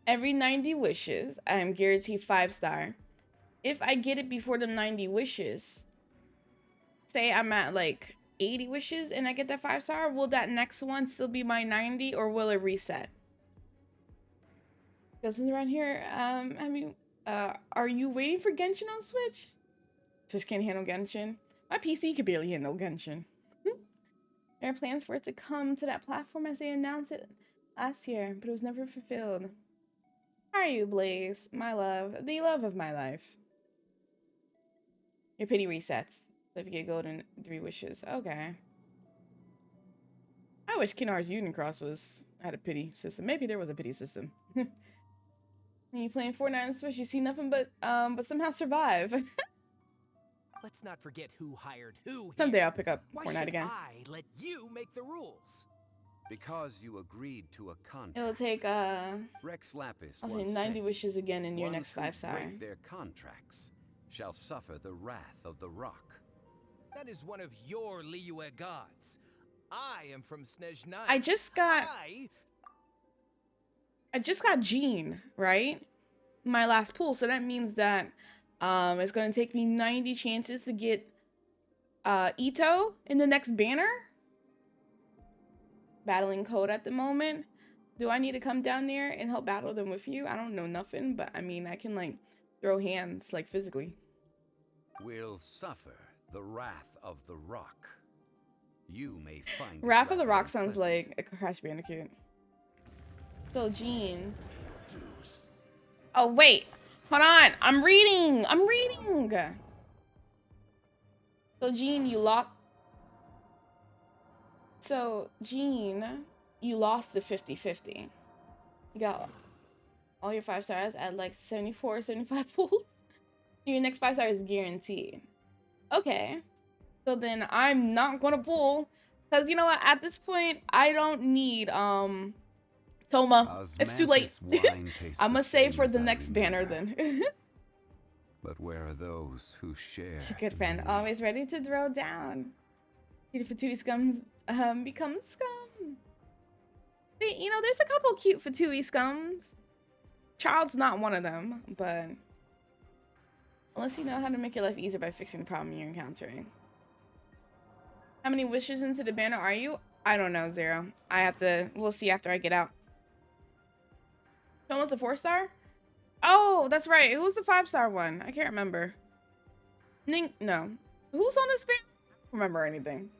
every 90 wishes, I am guaranteed 5-star. If I get it before the 90 wishes, say I'm at like 80 wishes and I get that 5-star, will that next one still be my 90 or will it reset? Because around here, I mean, are you waiting for Genshin on Switch? Switch can't handle Genshin. My PC could barely handle Genshin. There are plans for it to come to that platform as they announced it last year, but it was never fulfilled. How are you, Blaze? My love. The love of my life. Your pity resets. So if you get golden 3 wishes. Okay. I wish Kinar's Unicross had a pity system. Maybe there was a pity system. When you playing Fortnite on Switch, you see nothing but somehow survive. Let's not forget who hired who. Someday here. I'll pick up Why Fortnite should again. I let you make the rules? Because you agreed to a contract. It'll take Rex Lapis I'll say once 90 said, wishes again in your "Ones next who 5-star. break their contracts shall suffer the wrath of the rock." That is one of your Liyue gods. I am from Snezhnaya. I just got Jean, right? My last pull, so that means that it's gonna take me 90 chances to get Ito in the next banner. Battling code at the moment. Do I need to come down there and help battle them with you? I don't know nothing, but I mean I can like throw hands like physically. Will suffer the wrath of the rock. You may find it Wrath of the rather Rock sounds unpleasant. like a Crash Bandicoot. So Jean. Oh wait, hold on. I'm reading. So Jean, you lost. So Jean, you lost the 50-50. You got all your 5 stars at like 74, 75 pulls. Your next 5-star is guaranteed. Okay. So then I'm not gonna pull. Because you know what? At this point, I don't need Toma. It's too late. I'm gonna save for the next banner then. But where are those who share? Good the friend, memory? always ready to throw down. Fatui scums become scum. See, you know, there's a couple cute Fatui scums. Child's not one of them, but unless you know how to make your life easier by fixing the problem you're encountering. How many wishes into the banner are you? I don't know, Zero. We'll see after I get out. Almost a 4-star? Oh, that's right. Who's the 5-star one? I can't remember. No. Who's on this banner? I don't remember anything.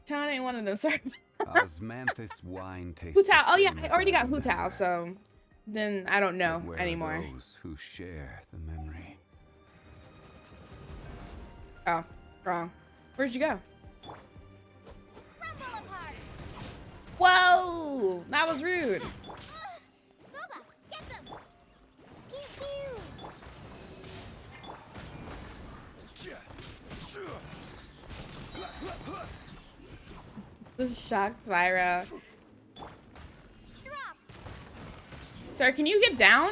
Town ain't one of them, sorry. Osmanthus wine tastes Hu Tao. the Oh yeah, same I as already got Hu remember. Tao, so then I don't know But where anymore. Are those who share the memory? Oh, wrong. Where'd you go? Crumble apart. Whoa! That was rude. Boba, get them. Pew pew. The shock Spyro. Drop. Sir, can you get down?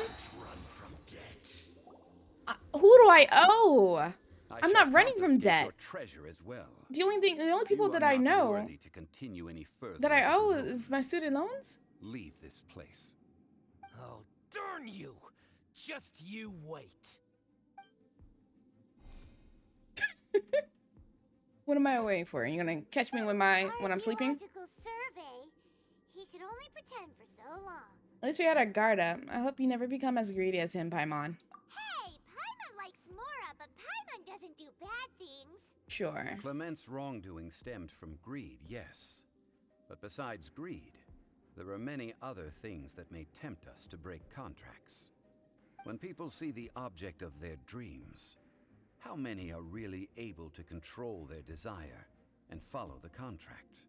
Who do I owe? I'm shall not running from confiscate debt. your treasure as well. The only people You that are I not know worthy to continue any further that I into the owe ruin. is my student loans. Leave this place. Oh, darn you! Just you wait. What am I waiting for? Are you gonna catch me when I'm sleeping? Archaeological survey. He could only pretend for so long. At least we had our guard up. I hope you never become as greedy as him, Paimon. Hey, Paimon likes Mora, but Paimon doesn't do bad things. Sure. Clement's wrongdoing stemmed from greed, yes. But besides greed, there are many other things that may tempt us to break contracts. When people see the object of their dreams, how many are really able to control their desire and follow the contract?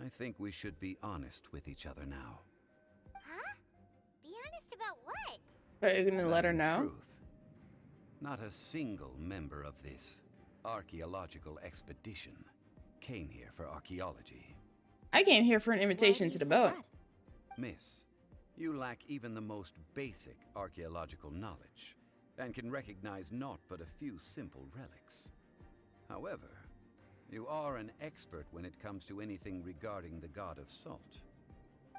I think we should be honest with each other now. Huh? Be honest about what? Are you gonna let her In know? truth, not a single member of this archaeological expedition came here for archaeology. I came here for an Why invitation do to you the say boat. that? Miss, you lack even the most basic archaeological knowledge, and can recognize naught but a few simple relics. However, you are an expert when it comes to anything regarding the god of salt.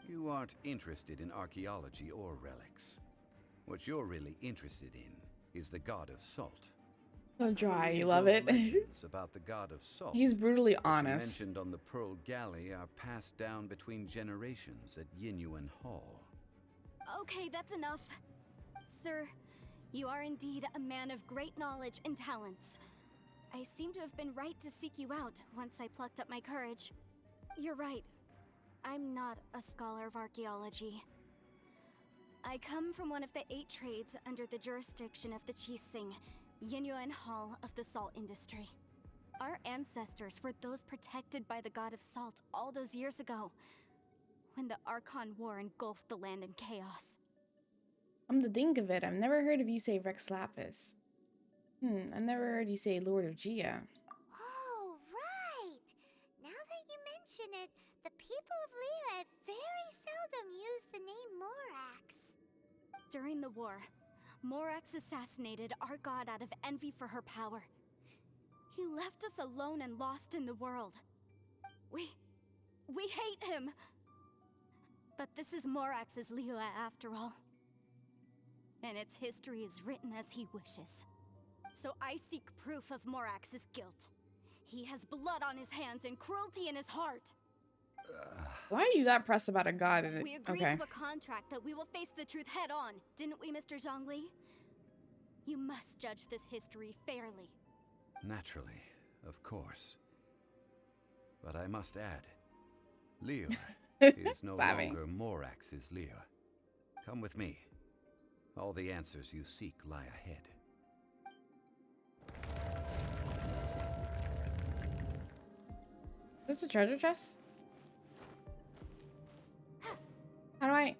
You aren't interested in archaeology or relics. What you're really interested in is the god of salt. So dry, you Believe love those it. legends about the god of salt He's brutally that you honest. mentioned on the Pearl Galley are passed down between generations at Yinyuan Hall. Okay, that's enough. Sir, you are indeed a man of great knowledge and talents. I seem to have been right to seek you out once I plucked up my courage. You're right. I'm not a scholar of archaeology. I come from one of the 8 trades under the jurisdiction of the Qixing, Yinyuan Hall of the salt industry. Our ancestors were those protected by the god of salt all those years ago, when the Archon War engulfed the land in chaos. I'm the think of it. I've never heard of you say Rex Lapis. I never heard you say Lord of Gia. Oh, right. Now that you mention it, the people of Liyue very seldom use the name Morax. During the war, Morax assassinated our god out of envy for her power. He left us alone and lost in the world. We hate him. But this is Morax's Liyue after all. And its history is written as he wishes. So I seek proof of Morax's guilt. He has blood on his hands and cruelty in his heart. Why are you that pressed about a god? We agreed to a contract that we will face the truth head on, didn't we, Mr. Zhongli? You must judge this history fairly. Naturally, of course. But I must add, Liyue is no Savvy. longer Morax's Liyue. Come with me. All the answers you seek lie ahead. Is this a treasure chest? How do I?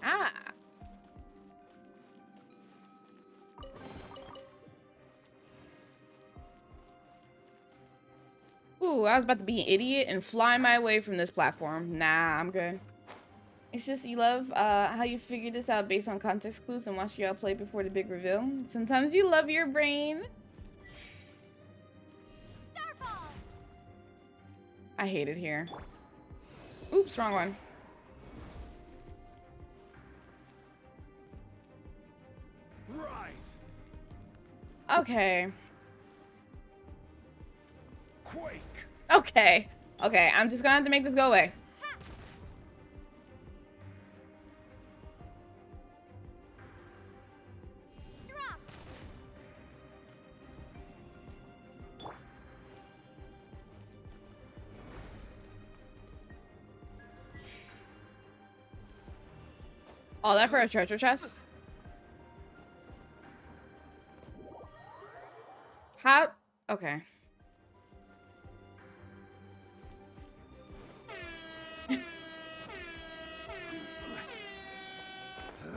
Ah. Ooh, I was about to be an idiot and fly my way from this platform. Nah, I'm good. It's just you love how you figured this out based on context clues and watch y'all play before the big reveal. Sometimes you love your brain. Starfall! I hate it here. Oops, wrong one. Rise! Okay. Quake! Okay. Okay, I'm just gonna have to make this go away. Drop! All that for a treasure chest? How? Okay.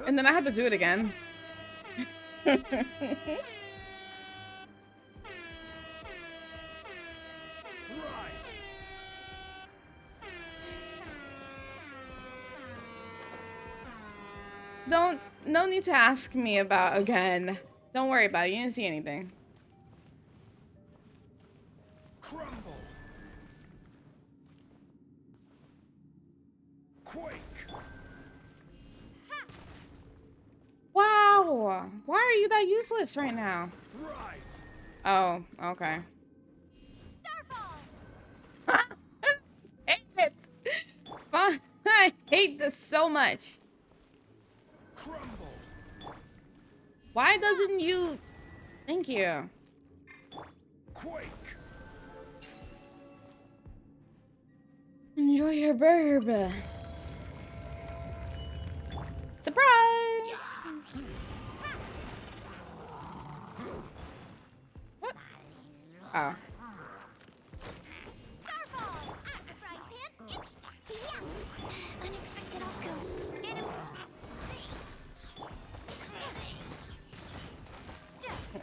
And then I had to do it again. Rise! No need to ask me about again. Don't worry about it. You didn't see anything. Crumble! Quake! Wow. Why are you that useless right now? Rise! Oh, okay. Starfall! Hate it. Fine. I hate this so much. Crumble! Why doesn't you? Thank you. Quake! Enjoy your burger. Surprise! What? Oh. Starfall! At the frying pan, it's... Yeah! Unexpected outcome.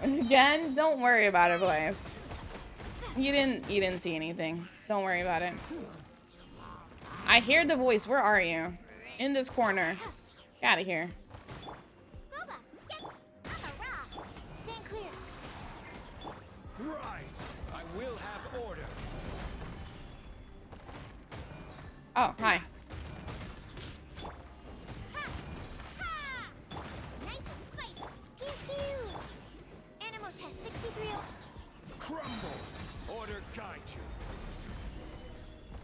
Again, don't worry about it, Blaze. You didn't see anything. Don't worry about it. I hear the voice. Where are you? In this corner. Get out of here. Gooba, get on the rock! Stand clear. Rise! I will have order! Oh, hi. Nice and spicy. Pew pew. Animal test 63. Crumble! Order guide you.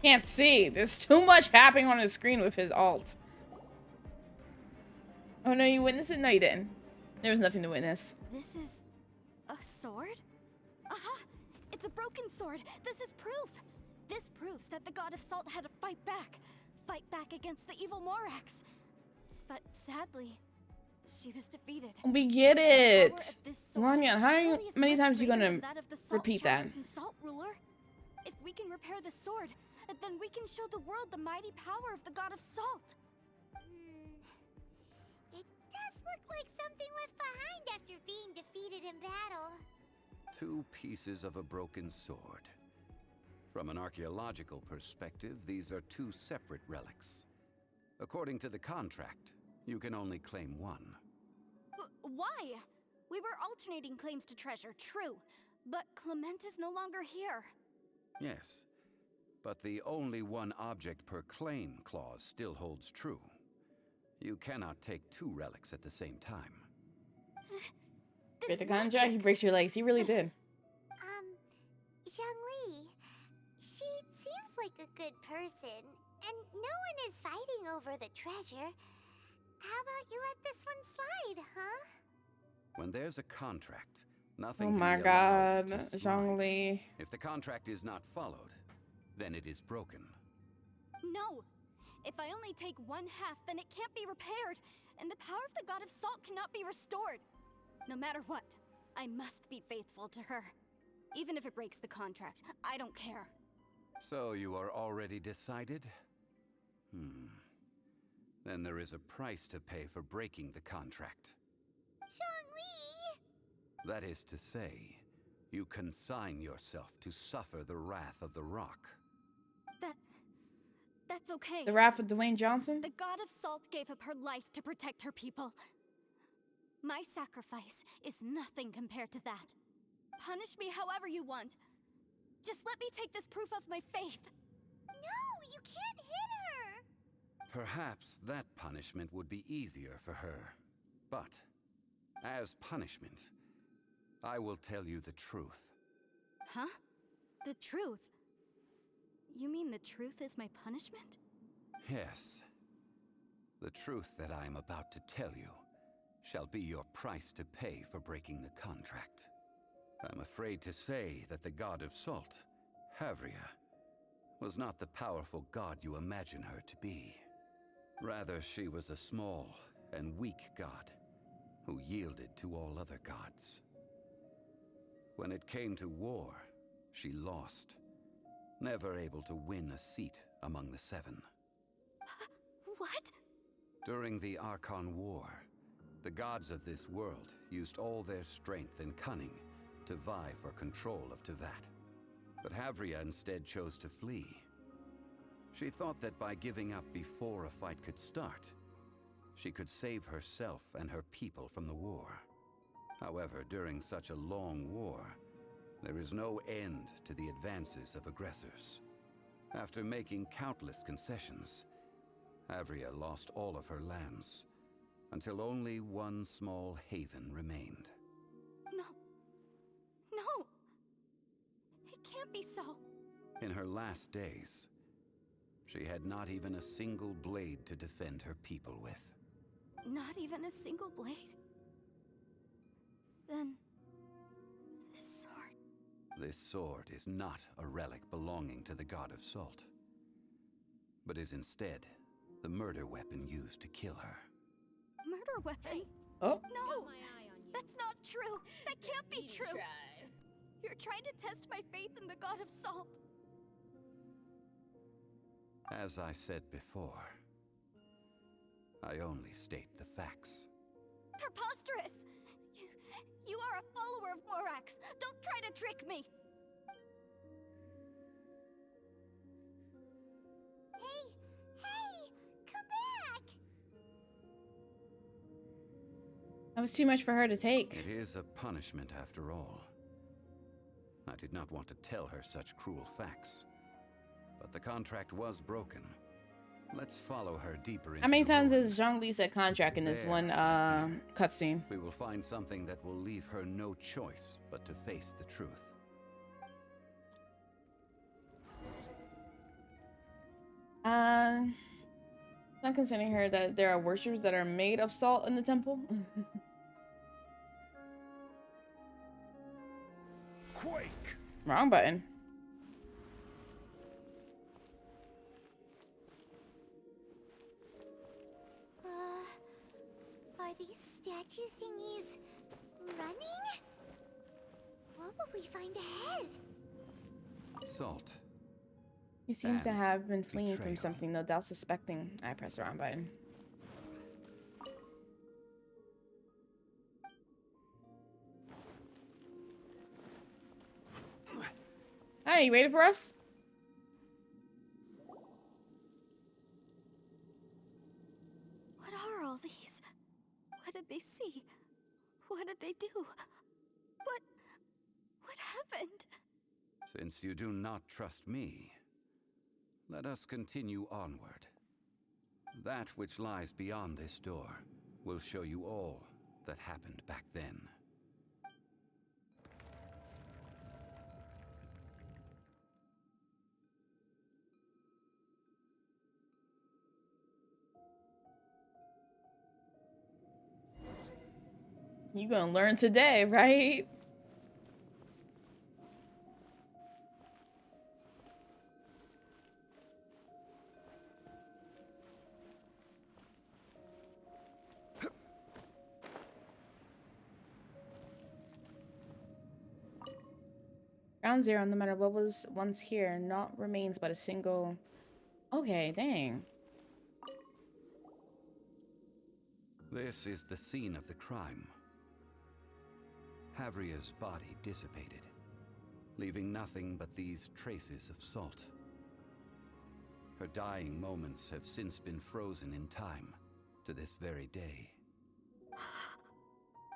Can't see. There's too much happening on his screen with his alt. Oh no, you witnessed it? No, you didn't. There was nothing to witness. This is a sword? Aha! It's a broken sword. This is proof. This proves that the god of salt had to fight back. Fight back against the evil Morax. But sadly, she was defeated. We get The power it. of this sword Lanya, how surely is many much times are you greater gonna than that of the Salt repeat that? Chalice and Salt Ruler. If we can repair this sword, then we can show the world the mighty power of the god of salt. It does look like something left behind after being defeated in battle. 2 pieces of a broken sword. From an archaeological perspective, these are 2 separate relics. According to the contract, you can only claim one. Why? We were alternating claims to treasure, true. But Clement is no longer here. Yes, but the only one object per claim clause still holds true. You cannot take 2 relics at the same time. Break the contract, he breaks your legs. He really did. Zhongli, she seems like a good person, and no one is fighting over the treasure. How about you let this one slide, huh? When there's a contract, nothing Oh can my be allowed god, to slide. Zhongli. If the contract is not followed, then it is broken. No! If I only take 1/2, then it can't be repaired, and the power of the god of salt cannot be restored. No matter what, I must be faithful to her. Even if it breaks the contract, I don't care. So you are already decided? Then there is a price to pay for breaking the contract. Zhongli! That is to say, you consign yourself to suffer the wrath of the rock. That's okay. The wrath of Dwayne Johnson? The god of salt gave up her life to protect her people. My sacrifice is nothing compared to that. Punish me however you want. Just let me take this proof of my faith. No, you can't hit her! Perhaps that punishment would be easier for her. But, as punishment, I will tell you the truth. Huh? The truth? You mean the truth is my punishment? Yes. The truth that I am about to tell you shall be your price to pay for breaking the contract. I'm afraid to say that the god of salt, Havria, was not the powerful god you imagine her to be. Rather, she was a small and weak god who yielded to all other gods. When it came to war, she lost, never able to win a seat among the 7. What? During the Archon War, the gods of this world used all their strength and cunning to vie for control of Tevat. But Havria instead chose to flee. She thought that by giving up before a fight could start, she could save herself and her people from the war. However, during such a long war, there is no end to the advances of aggressors. After making countless concessions, Havria lost all of her lands, until only one small haven remained. No! It can't be so. In her last days, she had not even a single blade to defend her people with. Not even a single blade? Then... this sword... This sword is not a relic belonging to the god of salt, but is instead the murder weapon used to kill her. Murder weapon? Oh. No! That's not true! That can't be true! You're trying to test my faith in the god of salt. As I said before, I only state the facts. Preposterous! You are a follower of Morax! Don't try to trick me! Hey! Come back! That was too much for her to take. It is a punishment after all. I did not want to tell her such cruel facts, but the contract was broken, Let's follow her deeper into How many the times ruins. has Zhongli said contract in this There, one I fear, cutscene? we will find something that will leave her no choice but to face the truth. Not concerning her that there are worshippers that are made of salt in the temple. Quake! Wrong button. Are these statue thingies running? What will we find ahead? Salt. He seems to And have been fleeing from betrayal. something, no doubt suspecting. I pressed the wrong button. Hi, you ready for us? What are all these? What did they see? What did they do? What happened? Since you do not trust me, let us continue onward. That which lies beyond this door will show you all that happened back then. You gonna learn today, right? Ground zero, no matter what was once here, naught remains but a single... Okay, dang. This is the scene of the crime. Havria's body dissipated, leaving nothing but these traces of salt. Her dying moments have since been frozen in time to this very day.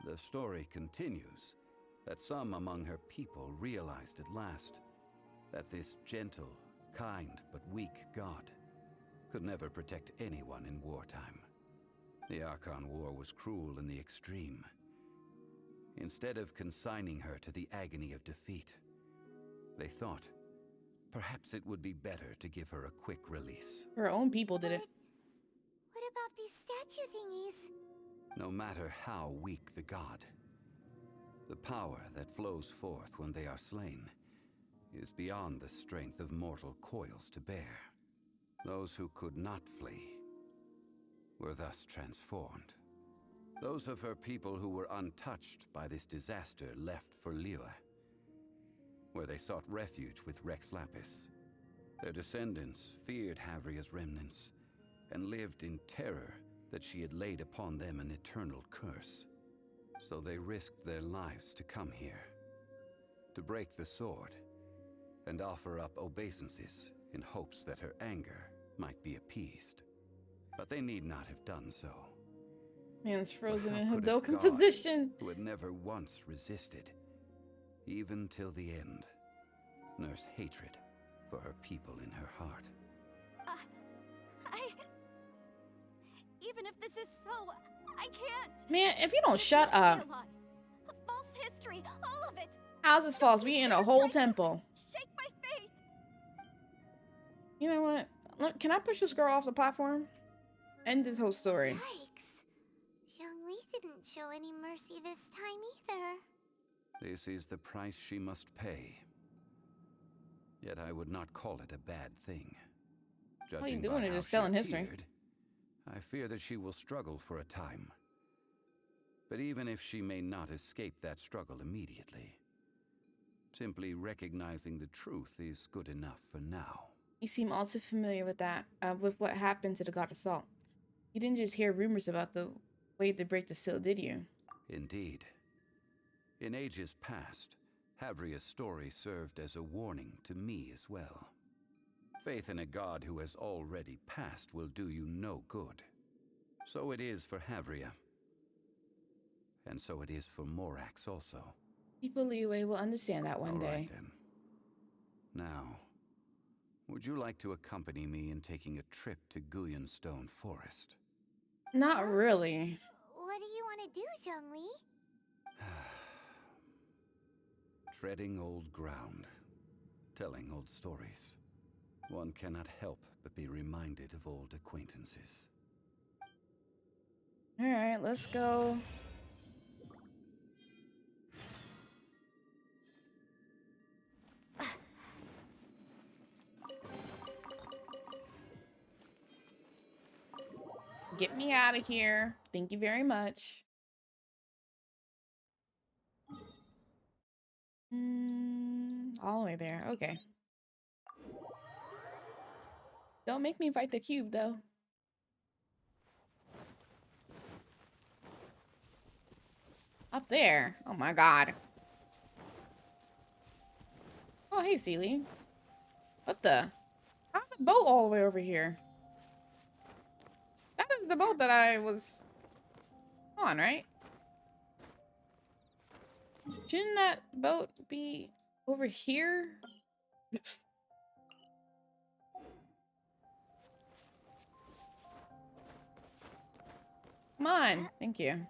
The story continues that some among her people realized at last that this gentle, kind, but weak god could never protect anyone in wartime. The Archon War was cruel in the extreme. Instead of consigning her to the agony of defeat, they thought perhaps it would be better to give her a quick release. Her own people did it. What about these statue thingies? No matter how weak the god, the power that flows forth when they are slain is beyond the strength of mortal coils to bear. Those who could not flee were thus transformed. Those of her people who were untouched by this disaster left for Liyue, where they sought refuge with Rex Lapis. Their descendants feared Havria's remnants and lived in terror that she had laid upon them an eternal curse. So they risked their lives to come here, to break the sword and offer up obeisances in hopes that her anger might be appeased. But they need not have done so. Man's frozen For in how could a Hadoken god position. who had never once resisted, even till the end, nurse hatred for her people in her heart? Even if this is so, I can't. Man, if you don't This shut must be up. a lie. A false history, all of it. How's this false? We in a whole Try to temple. Shake my faith. You know what? Look, can I push this girl off the platform? End this whole story. Yikes. Zhongli didn't show any mercy this time either. This is the price she must pay. Yet I would not call it a bad thing. All you Judging doing by is how just she selling history. appeared, I fear that she will struggle for a time. But even if she may not escape that struggle immediately, simply recognizing the truth is good enough for now. You seem all too familiar with that, with what happened to the god of salt. You didn't just hear rumors about the way to break the seal, did you? Indeed. In ages past, Havria's story served as a warning to me as well. Faith in a god who has already passed will do you no good. So it is for Havria. And so it is for Morax also. People Liyue will understand that one All day. right then. Now, Would you like to accompany me in taking a trip to Stone Forest? Not really. What do you want to do, Zhongli? Treading old ground, telling old stories. One cannot help but be reminded of old acquaintances. All right, let's go. Get me out of here. Thank you very much. All the way there. Okay. Don't make me fight the cube, though. Up there. Oh my god. Oh, hey, Sealy. What the? How's the boat all the way over here? That is the boat that I was on, right? Shouldn't that boat be over here? Come on. Thank you.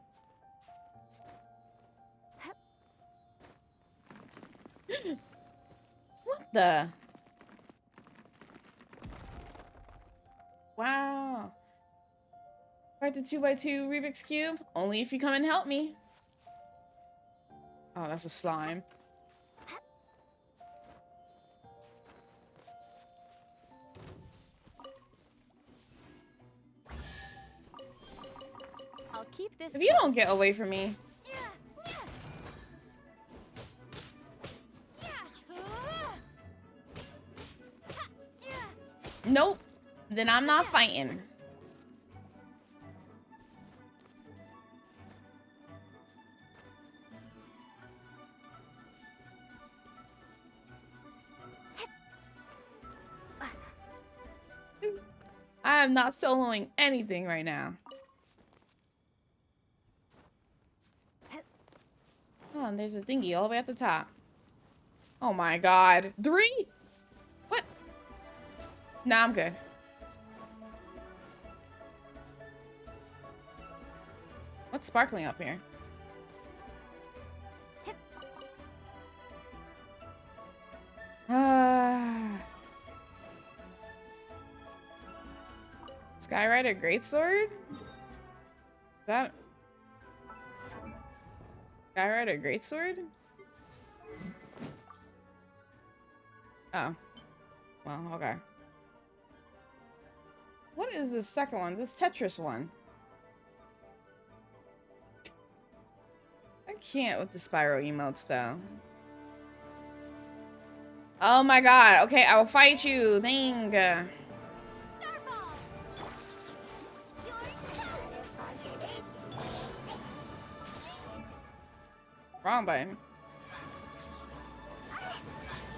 What the? Wow. Fight the 2x2 Rubik's Cube? Only if you come and help me. Oh, that's a slime. I'll keep this. If you don't get away from me. Nope. Then I'm not fighting. I am not soloing anything right now. Oh, and there's a thingy all the way at the top. Oh my god. 3? What? Nah, I'm good. What's sparkling up here? Skyrider Greatsword? Is that Skyrider Greatsword? Oh. Well, okay. What is this second one? This Tetris one. I can't with the Spyro emotes though. Oh my god. Okay, I will fight you. Thing. Wrong button.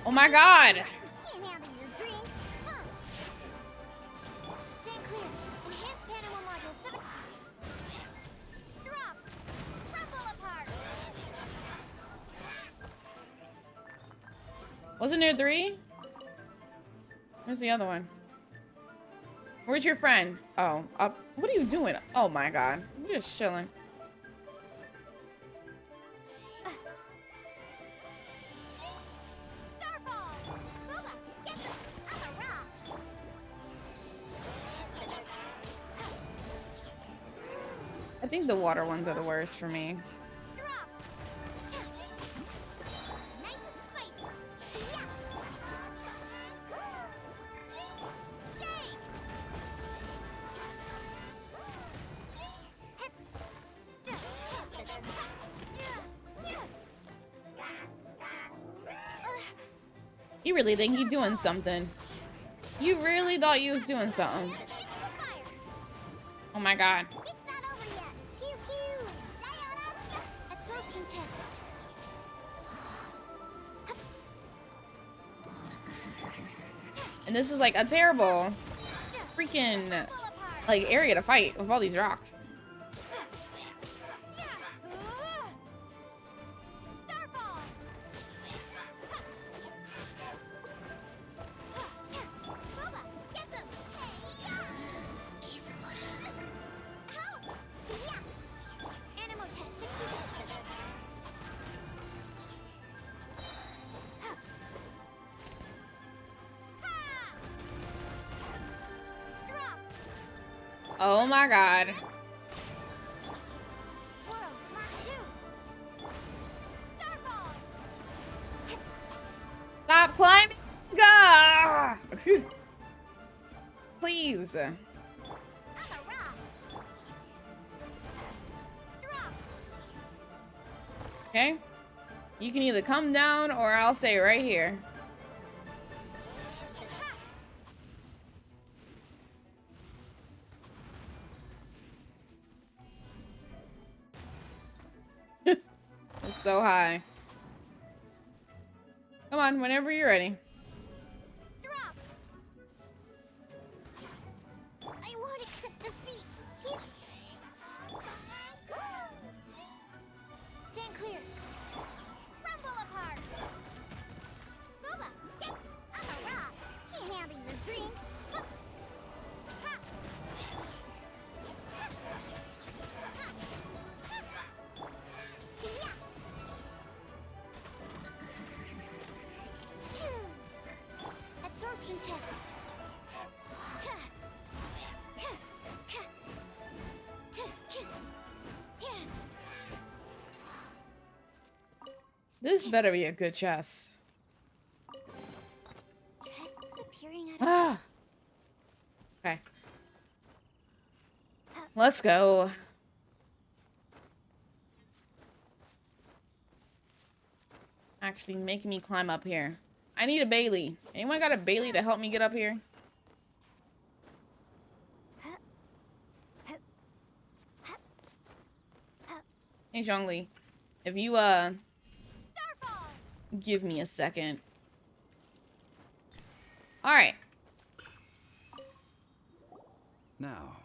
Oh my god. Can't handle your dreams, huh? Stand clear. Enhanced Panama Module 7. Drop. Crumble apart. Wasn't there 3? Where's the other one? Where's your friend? Oh, up. What are you doing? Oh my god. I'm just chilling. I think the water ones are the worst for me. Nice and spicy. Yeah. Shake. You really think you're doing something? You really thought you was doing something? Oh my god. It's not over yet. Pew pew. Sayonara. Absorption test. And this is like a terrible freaking like area to fight with all these rocks. Oh my god. Swirl, Mach 2. Starball. Stop climbing! Gah! Please. I'm a rock. Drop. Okay? You can either come down or I'll stay right here. It's so high. Come on, whenever you're ready. Drop. I won't accept defeat. Stand clear. Crumble apart. Booba, get. I'm a rock. Can't handle your drink. Ha. Yeah. Absorption test. Ta. Ta. Ka. Ta. Ki. Yeah. This better be a good chess. Chests appearing out of Ah. Okay. Let's go. Actually, make me climb up here. I need a Bailey. Anyone got a Bailey to help me get up here? Hey, Zhongli. If you, Starball. give me a second. Alright. Now,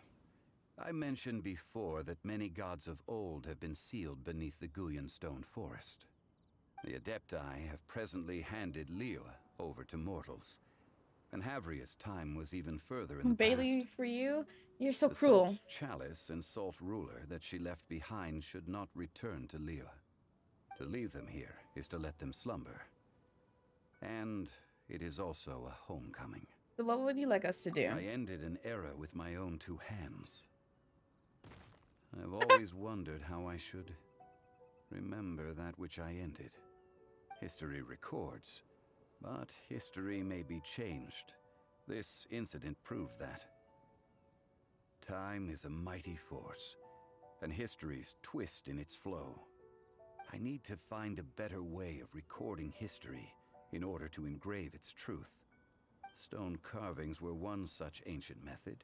I mentioned before that many gods of old have been sealed beneath the Guyan stone forest. The Adepti have presently handed Liyue over to mortals, and Havria's time was even further in the Bailey past. for you? You're so The cruel. Salt's chalice and Salt ruler that she left behind should not return to Liyue. To leave them here is to let them slumber. And it is also a homecoming. So what would you like us to do? I ended an era with my own two hands. I've always wondered how I should remember that which I ended. History records, but history may be changed. This incident proved that. Time is a mighty force, and history's twist in its flow. I need to find a better way of recording history in order to engrave its truth. Stone carvings were one such ancient method,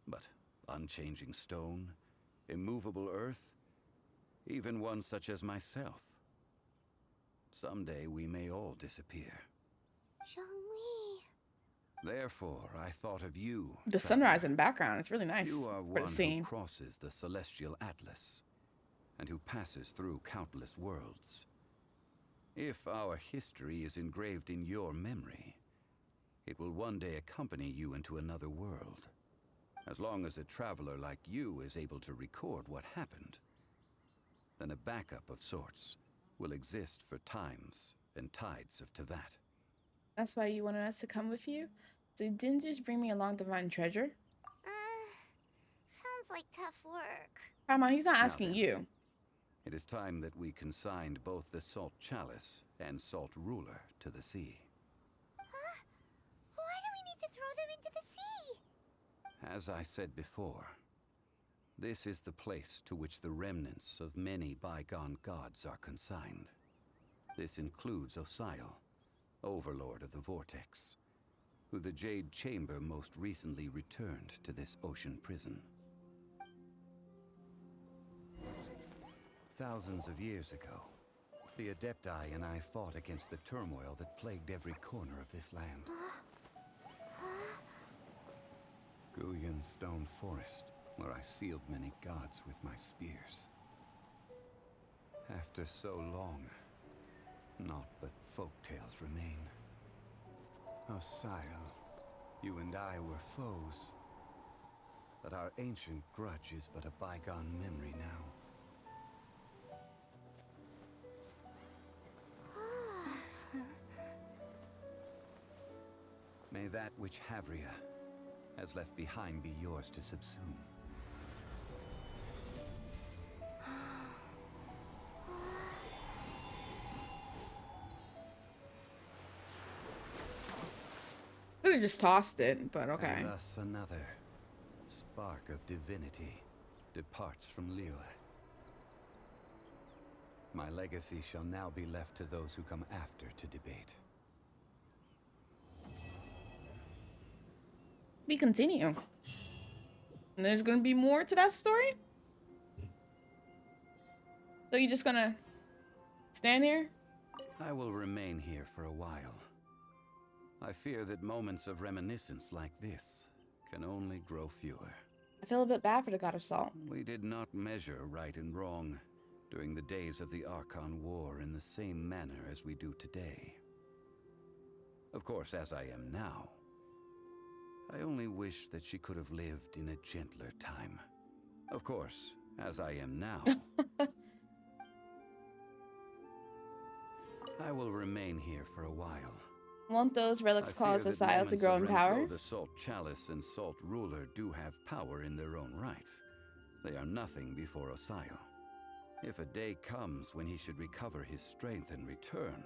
but unchanging stone, immovable earth, even one such as myself. Someday we may all disappear. Zhongli. Therefore, I thought of you. The traveler. sunrise in background is really nice You are for one the who scene. crosses the celestial atlas, and who passes through countless worlds. If our history is engraved in your memory, it will one day accompany you into another world. As long as a traveler like you is able to record what happened, then a backup of sorts will exist for times and tides of Tevat. That's why you wanted us to come with you? So you didn't just bring me along to find treasure? Sounds like tough work. Come on, he's not Now asking then. you. It is time that we consigned both the Salt Chalice and Salt Ruler to the sea. Why do we need to throw them into the sea? As I said before, this is the place to which the remnants of many bygone gods are consigned. This includes Osial, Overlord of the Vortex, who the Jade Chamber most recently returned to this ocean prison. Thousands of years ago, the Adepti and I fought against the turmoil that plagued every corner of this land. Guyan Stone Forest, where I sealed many gods with my spears. After so long, naught but folktales remain. Osial, you and I were foes, but our ancient grudge is but a bygone memory now. May that which Havria has left behind be yours to subsume. Could have just tossed it, but okay. And thus another spark of divinity departs from Liyue. My legacy shall now be left to those who come after to debate. We continue. And there's gonna be more to that story? So you just gonna stand here? I will remain here for a while. I fear that moments of reminiscence like this can only grow fewer. I feel a bit bad for the God of Salt. We did not measure right and wrong during the days of the Archon War in the same manner as we do today. Of course, as I am now, I only wish that she could have lived in a gentler time. Of course, as I am now, I will remain here for a while. Won't those relics I fear cause that Asile to moments grow of in Remco, power? The Salt Chalice and Salt Ruler do have power in their own right. They are nothing before Asile. If a day comes when he should recover his strength and return,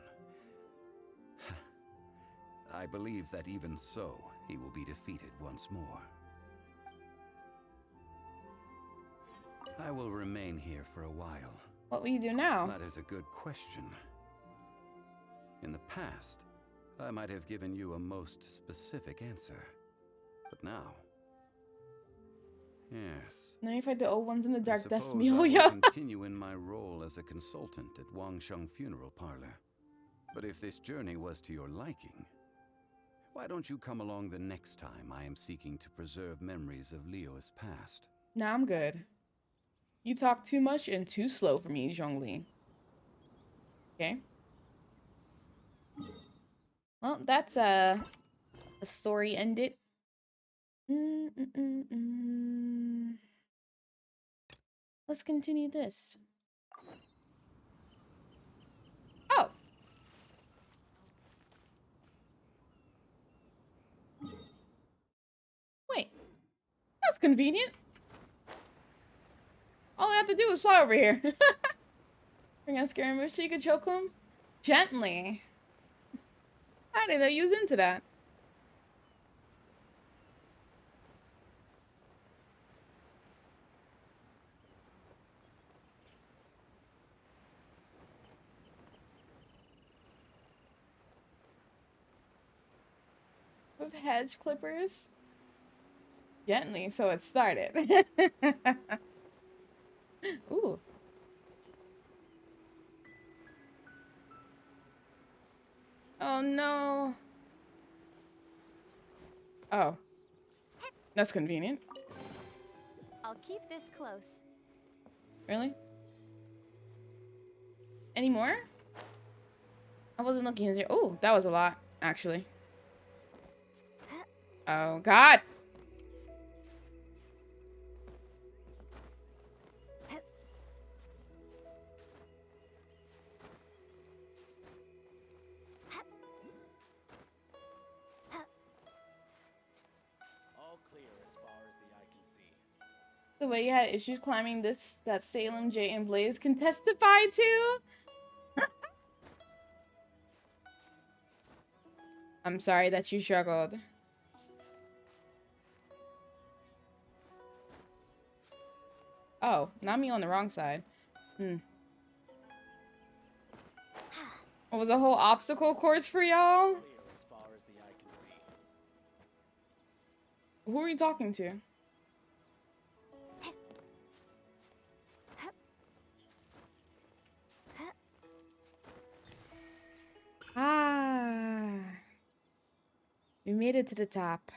I believe that even so, he will be defeated once more. I will remain here for a while. What will you do now? That is a good question. In the past, I might have given you a most specific answer. But now... Yes. Now you fight the old ones in the I dark depths, suppose I will Mihoyo. continue in my role as a consultant at Wangsheng Funeral Parlor. But if this journey was to your liking, why don't you come along the next time I am seeking to preserve memories of Liyue's past? Nah, I'm good. You talk too much and too slow for me, Zhongli. Okay. Well, that's the story ended. Let's continue this. Oh. Wait. That's convenient. All I have to do is fly over here. Bring out Scary Moose so you could choke him? Gently. I didn't know you was into that. With hedge clippers? Gently, so it started. Ooh. Oh no. Oh. That's convenient. I'll keep this close. Really? Any more? I wasn't looking at it. Oh, that was a lot, actually. Oh, God. All clear as far as the eye can see. The way you had issues climbing this, that Salem, Jay, and Blaze can testify to. I'm sorry that you struggled. Oh, not me on the wrong side. It was a whole obstacle course for y'all? Clear as far as the eye can see. Who are you talking to? Ah. We made it to the top.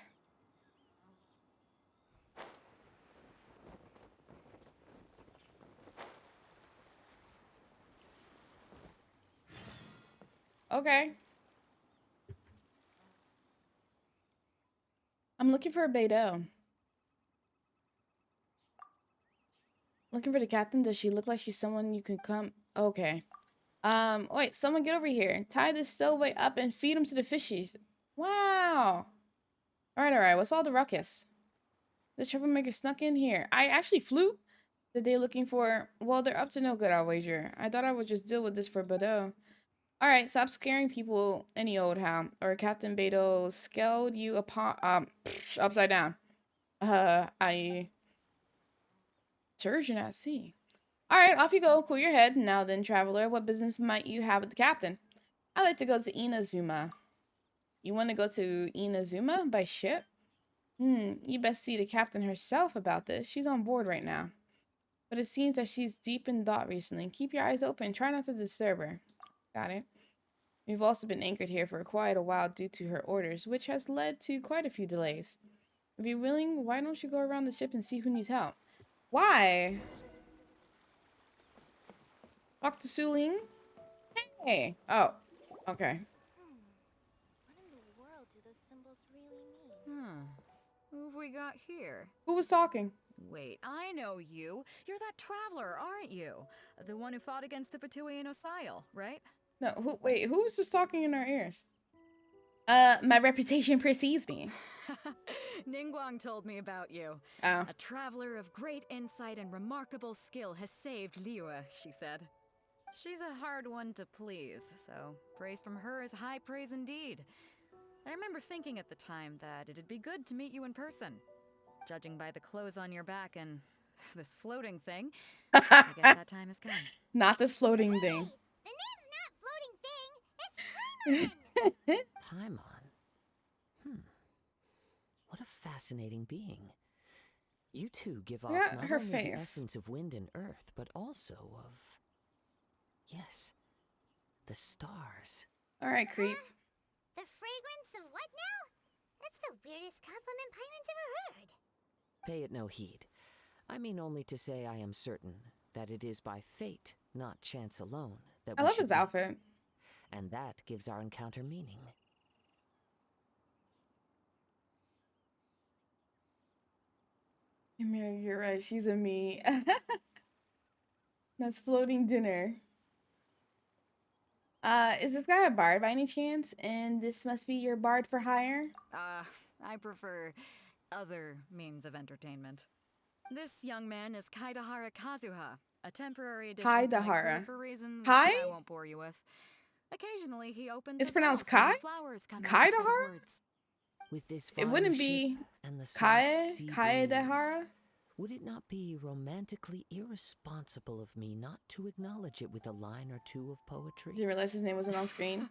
Okay. I'm looking for a Beidou. Looking for the captain. Does she look like she's someone you can come? Okay. Wait, someone get over here. Tie this stowaway up and feed him to the fishies. Wow. Alright. What's all the ruckus? The troublemaker snuck in here. I actually flew? That they're looking for... Well, they're up to no good, I'll wager. I thought I would just deal with this for Beidou. All right, stop scaring people any old how. Or Captain Beto scaled you upon upside down. I surgeon at sea. All right, off you go. Cool your head. Now then, traveler, what business might you have with the captain? I'd like to go to Inazuma. You want to go to Inazuma by ship? You best see the captain herself about this. She's on board right now. But it seems that she's deep in thought recently. Keep your eyes open. Try not to disturb her. Got it. We've also been anchored here for quite a while due to her orders, which has led to quite a few delays. If you're willing, why don't you go around the ship and see who needs help? Why? Talk to Suling? Hey. Oh. Okay. What in the world do those symbols really mean? Who have we got here? Who was talking? Wait, I know you. You're that traveler, aren't you? The one who fought against the Fatui and Osile, right? No, wait, who was just talking in our ears? My reputation precedes me. Ningguang told me about you. Oh. A traveler of great insight and remarkable skill has saved Liyue, she said. She's a hard one to please, so praise from her is high praise indeed. I remember thinking at the time that it'd be good to meet you in person. Judging by the clothes on your back and this floating thing, I guess that time has come. Not this floating thing. The name's not floating thing. It's Paimon. Paimon? What a fascinating being. You two give off Yeah, not her only face. the essence of wind and earth, but also of... Yes, the stars. All right, creep. The fragrance of what now? That's the weirdest compliment Paimon's ever heard. Pay it no heed. I mean only to say I am certain that it is by fate, not chance alone, that I we love should his meet. outfit. And that gives our encounter meaning. Mary, you're right. She's a me. That's floating dinner. Is this guy a bard by any chance? And this must be your bard for hire? I prefer other means of entertainment. This young man is Kaidahara Kazuha, a temporary addition to my crew Kaidahara. for reasons Kai? I won't bore you with. Occasionally, he opens. It's his pronounced mouth and Kai? flowers come out instead of Kaidahara? words. With this It fine wouldn't ship be and the soft Kae? sea breeze, Kaedahara? would it not be romantically irresponsible of me not to acknowledge it with a line or two of poetry? Didn't realize his name wasn't on screen.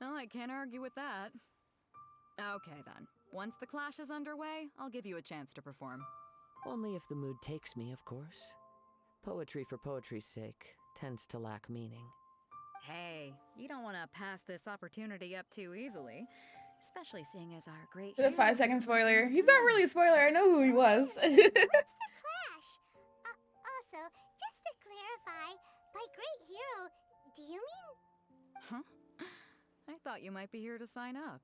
Well, I can't argue with that. Okay then. Once the clash is underway, I'll give you a chance to perform. Only if the mood takes me, of course. Poetry for poetry's sake tends to lack meaning. Hey, you don't want to pass this opportunity up too easily. Especially seeing as our great Did a hero 5-second is spoiler. losing He's not really a times. spoiler. I know who he was. What's the clash? Also, just to clarify, by great hero, do you mean... Huh? I thought you might be here to sign up.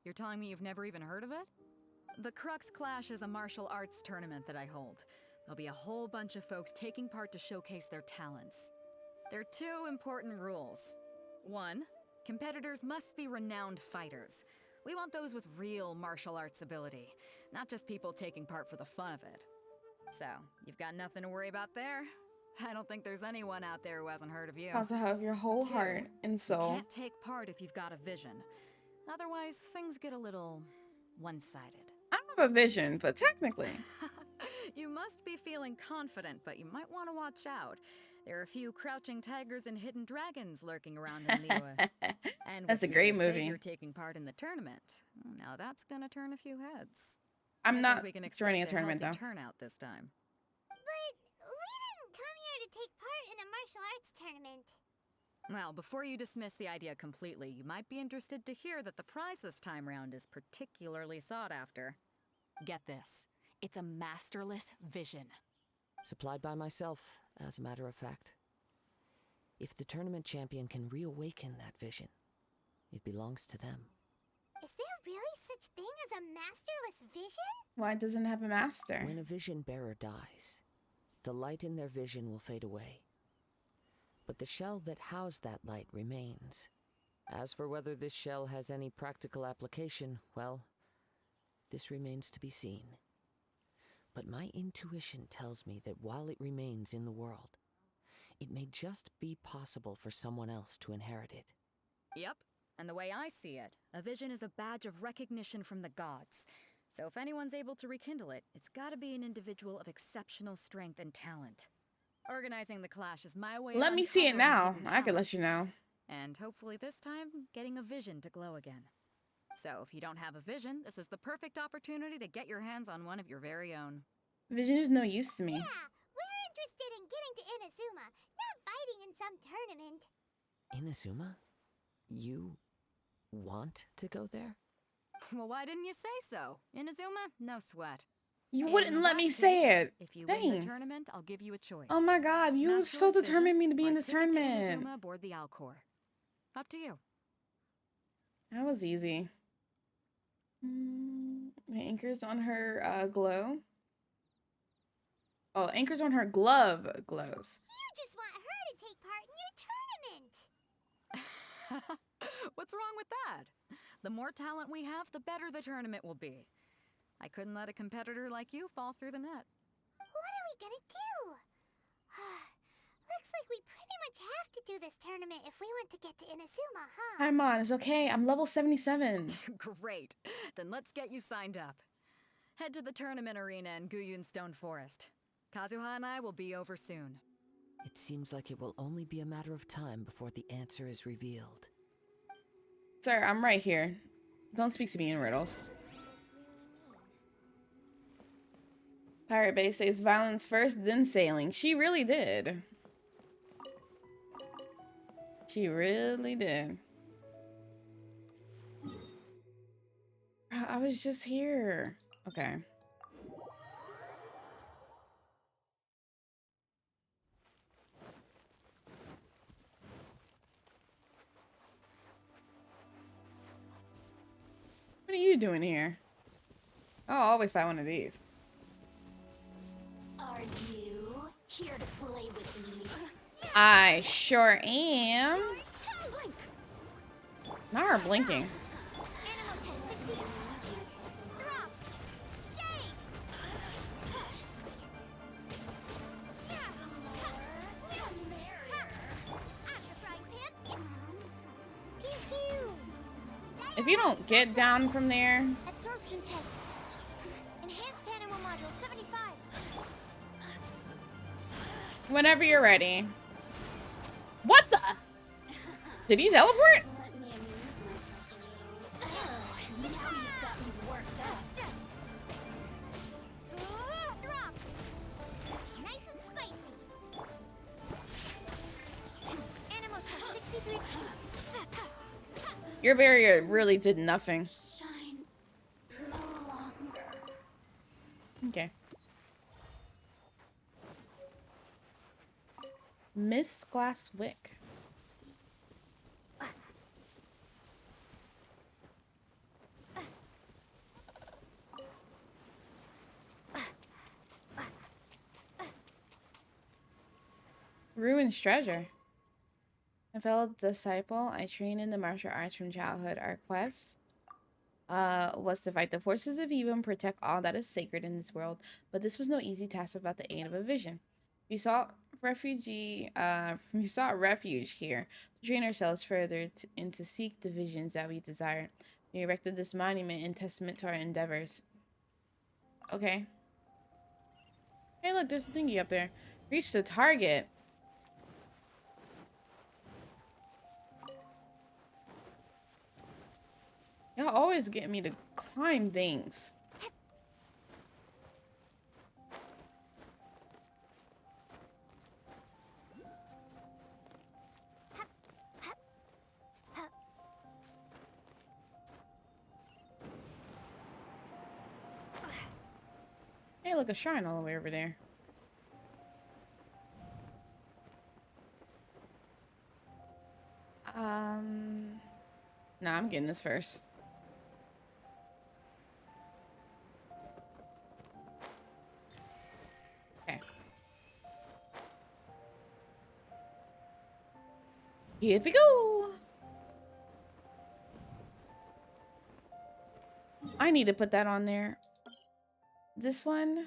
You're telling me you've never even heard of it? The Crux Clash is a martial arts tournament that I hold. There'll be a whole bunch of folks taking part to showcase their talents. There are two important rules. One, competitors must be renowned fighters. We want those with real martial arts ability, not just people taking part for the fun of it. So, you've got nothing to worry about there. I don't think there's anyone out there who hasn't heard of you. Also have your whole Two, heart and You soul. can't take part if you've got a vision. Otherwise, things get a little one-sided. I don't have a vision, but technically. You must be feeling confident, but you might want to watch out. There are a few crouching tigers and hidden dragons lurking around in Liyue. And That's with a great your movie. savior taking part in the tournament. Now that's gonna turn a few heads. I'm I not think we can joining a expect tournament, healthy though. turnout this time. But we didn't come here to take part in a martial arts tournament. Well, before you dismiss the idea completely, you might be interested to hear that the prize this time round is particularly sought after. Get this. It's a masterless vision. Supplied by myself, as a matter of fact. If the tournament champion can reawaken that vision, it belongs to them. Is there really such thing as a masterless vision? Why doesn't it have a master? When a vision bearer dies, the light in their vision will fade away. But the shell that housed that light remains. As for whether this shell has any practical application, well, this remains to be seen. But my intuition tells me that while it remains in the world, it may just be possible for someone else to inherit it. Yep. And the way I see it, a vision is a badge of recognition from the gods. So if anyone's able to rekindle it, it's gotta be an individual of exceptional strength and talent. Organizing the clash is my way of Let me see it uncovering now. hidden I can let you talents. know. And hopefully this time, getting a vision to glow again. So if you don't have a vision, this is the perfect opportunity to get your hands on one of your very own. Vision is no use to me. Yeah, we're interested in getting to Inazuma, not fighting in some tournament. Inazuma? You want to go there? Well, why didn't you say so? Inazuma, no sweat. You In wouldn't let that me say case, it. If you win the Dang. tournament, I'll give you a choice. Oh my god, you Naturalist so vision determined me to be or in a this ticket to tournament. Inazuma aboard the Alcor. Up to you. That was easy. The anchors on her glow. Oh, anchors on her glove glows. You just want her to take part in your tournament. What's wrong with that? The more talent we have, the better the tournament will be. I couldn't let a competitor like you fall through the net. What are we gonna do? Looks like we pretty much have to do this tournament if we want to get to Inazuma, huh? Hi, Mon. It's okay. I'm level 77. Great. Then let's get you signed up. Head to the tournament arena in Guyun Stone Forest. Kazuha and I will be over soon. It seems like it will only be a matter of time before the answer is revealed. Sir, I'm right here. Don't speak to me in riddles. Pirate Bay says violence first, then sailing. She really did. She really did. I was just here. Okay. What are you doing here? Oh, I'll always find one of these. Are you here to play with me? I sure am. Now we're blinking. Animal test 60. Drop. Shake. If you don't get down from there, Absorption test. Enhanced animal module 75. whenever you're ready. What the? Did he teleport? Let me amuse myself a little. Now you've got me worked up. Drop. Nice and spicy. Animal test 63. Your barrier really did nothing. Shine no longer. Okay. Miss Glass Wick. Ruin's treasure. A fellow disciple, I trained in the martial arts from childhood. Our quest was to fight the forces of evil and protect all that is sacred in this world. But this was no easy task without the aid of a vision. We sought refuge here to train ourselves further and to seek the visions that we desired. We erected this monument in testament to our endeavors. Okay. Hey, look, there's a thingy up there. Reach the target. Y'all always get me to climb things. Hey, look, a shrine all the way over there. No, I'm getting this first. Okay. Here we go. I need to put that on there. This one,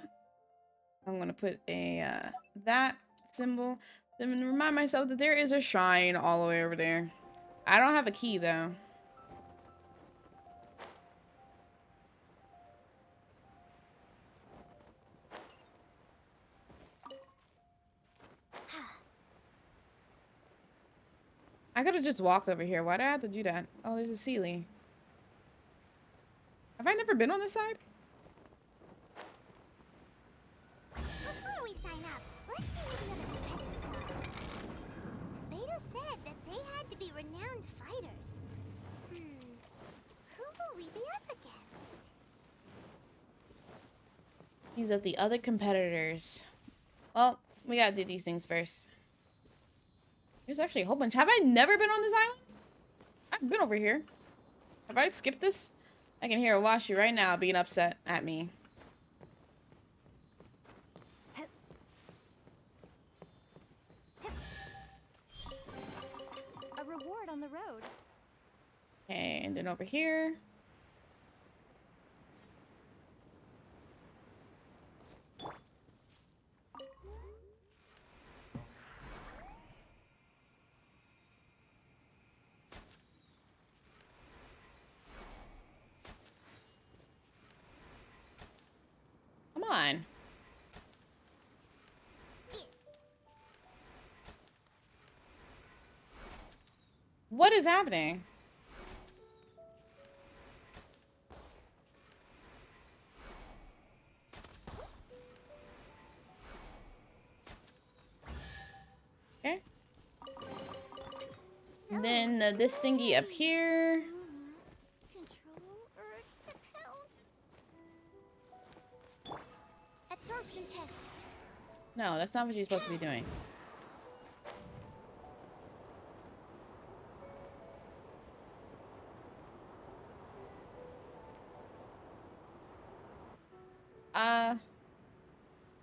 I'm gonna put a that symbol. Then remind myself that there is a shrine all the way over there. I don't have a key though. I could have just walked over here. Why did I have to do that? Oh, there's a Sealy. Have I never been on this side? Before we sign up, let's see who the other competitors are. Beto said that they had to be renowned fighters. Who will we be up against? These are the other competitors. Well, we gotta do these things first. There's actually a whole bunch. Have I never been on this island? I've been over here. Have I skipped this? I can hear Washi right now being upset at me. A reward on the road. Okay, and then over here. Come on. What is happening? Okay. And then this thingy up here. Control urge to pounce. Absorption test. No, that's not what you're supposed to be doing.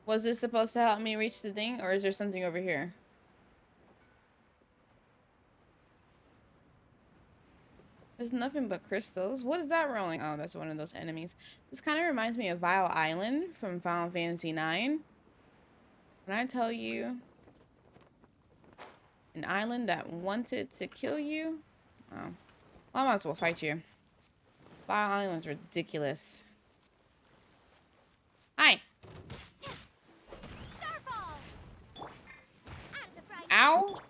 Was this supposed to help me reach the thing, or is there something over here? There's nothing but crystals. What is that rolling? Oh, that's one of those enemies. This kind of reminds me of Vile Island from Final Fantasy IX. When I tell you, an island that wanted to kill you. Oh, well, I might as well fight you. Vile Island's ridiculous. Hi. Starball. Out of the frying Ow. pan.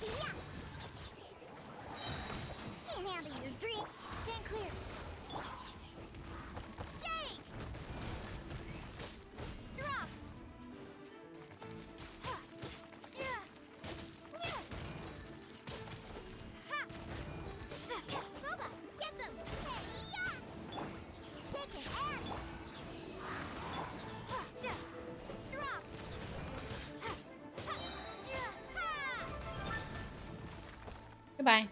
Yeah. Can't handle your drink. Stand clear. Shake. Drop. Ha. Yeah. Yeah. Ha. Boba, get them. Hey, yeah. Shake it and. Ha. Yeah. Drop. Ha. Ha. Yeah. Ha. Goodbye.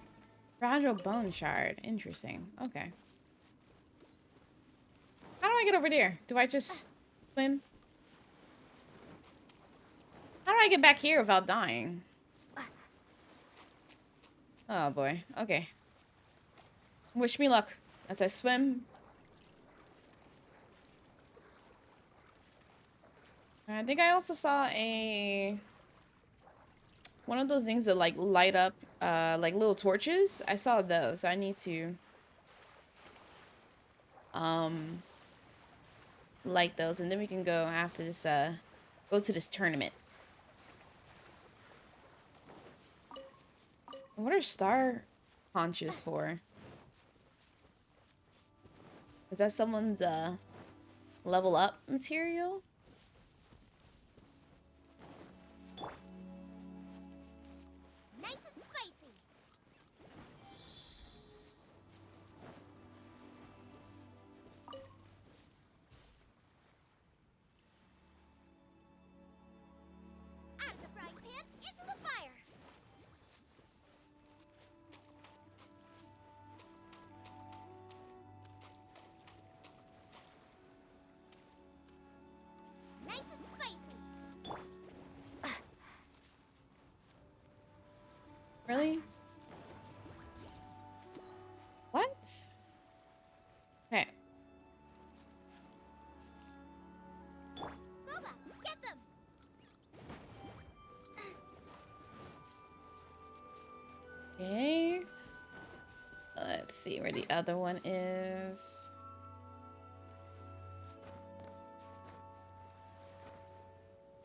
Fragile bone shard. Interesting. Okay. How do I get over there? Do I just swim? How do I get back here without dying? Oh boy. Okay. Wish me luck as I swim. I think I also saw one of those things that like light up like little torches. I saw those. I need to light those, and then we can go after this go to this tournament. What are star conches for? Is that someone's level up material? Nice and spicy. Out of the frying pan, into the fire. Nice and spicy. Really? What? Okay. Boba, get them. Let's see where the other one is.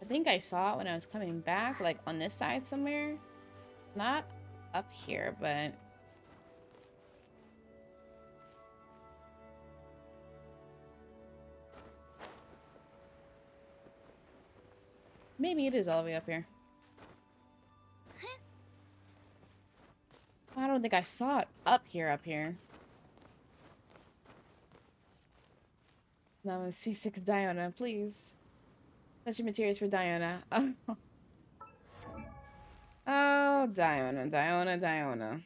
I think I saw it when I was coming back, like on this side somewhere. Not up here, but maybe it is all the way up here. I don't think I saw it up here. That was C6 Diona, please. Such materials for Diona. Oh. Oh, Diona. Diona. Diona.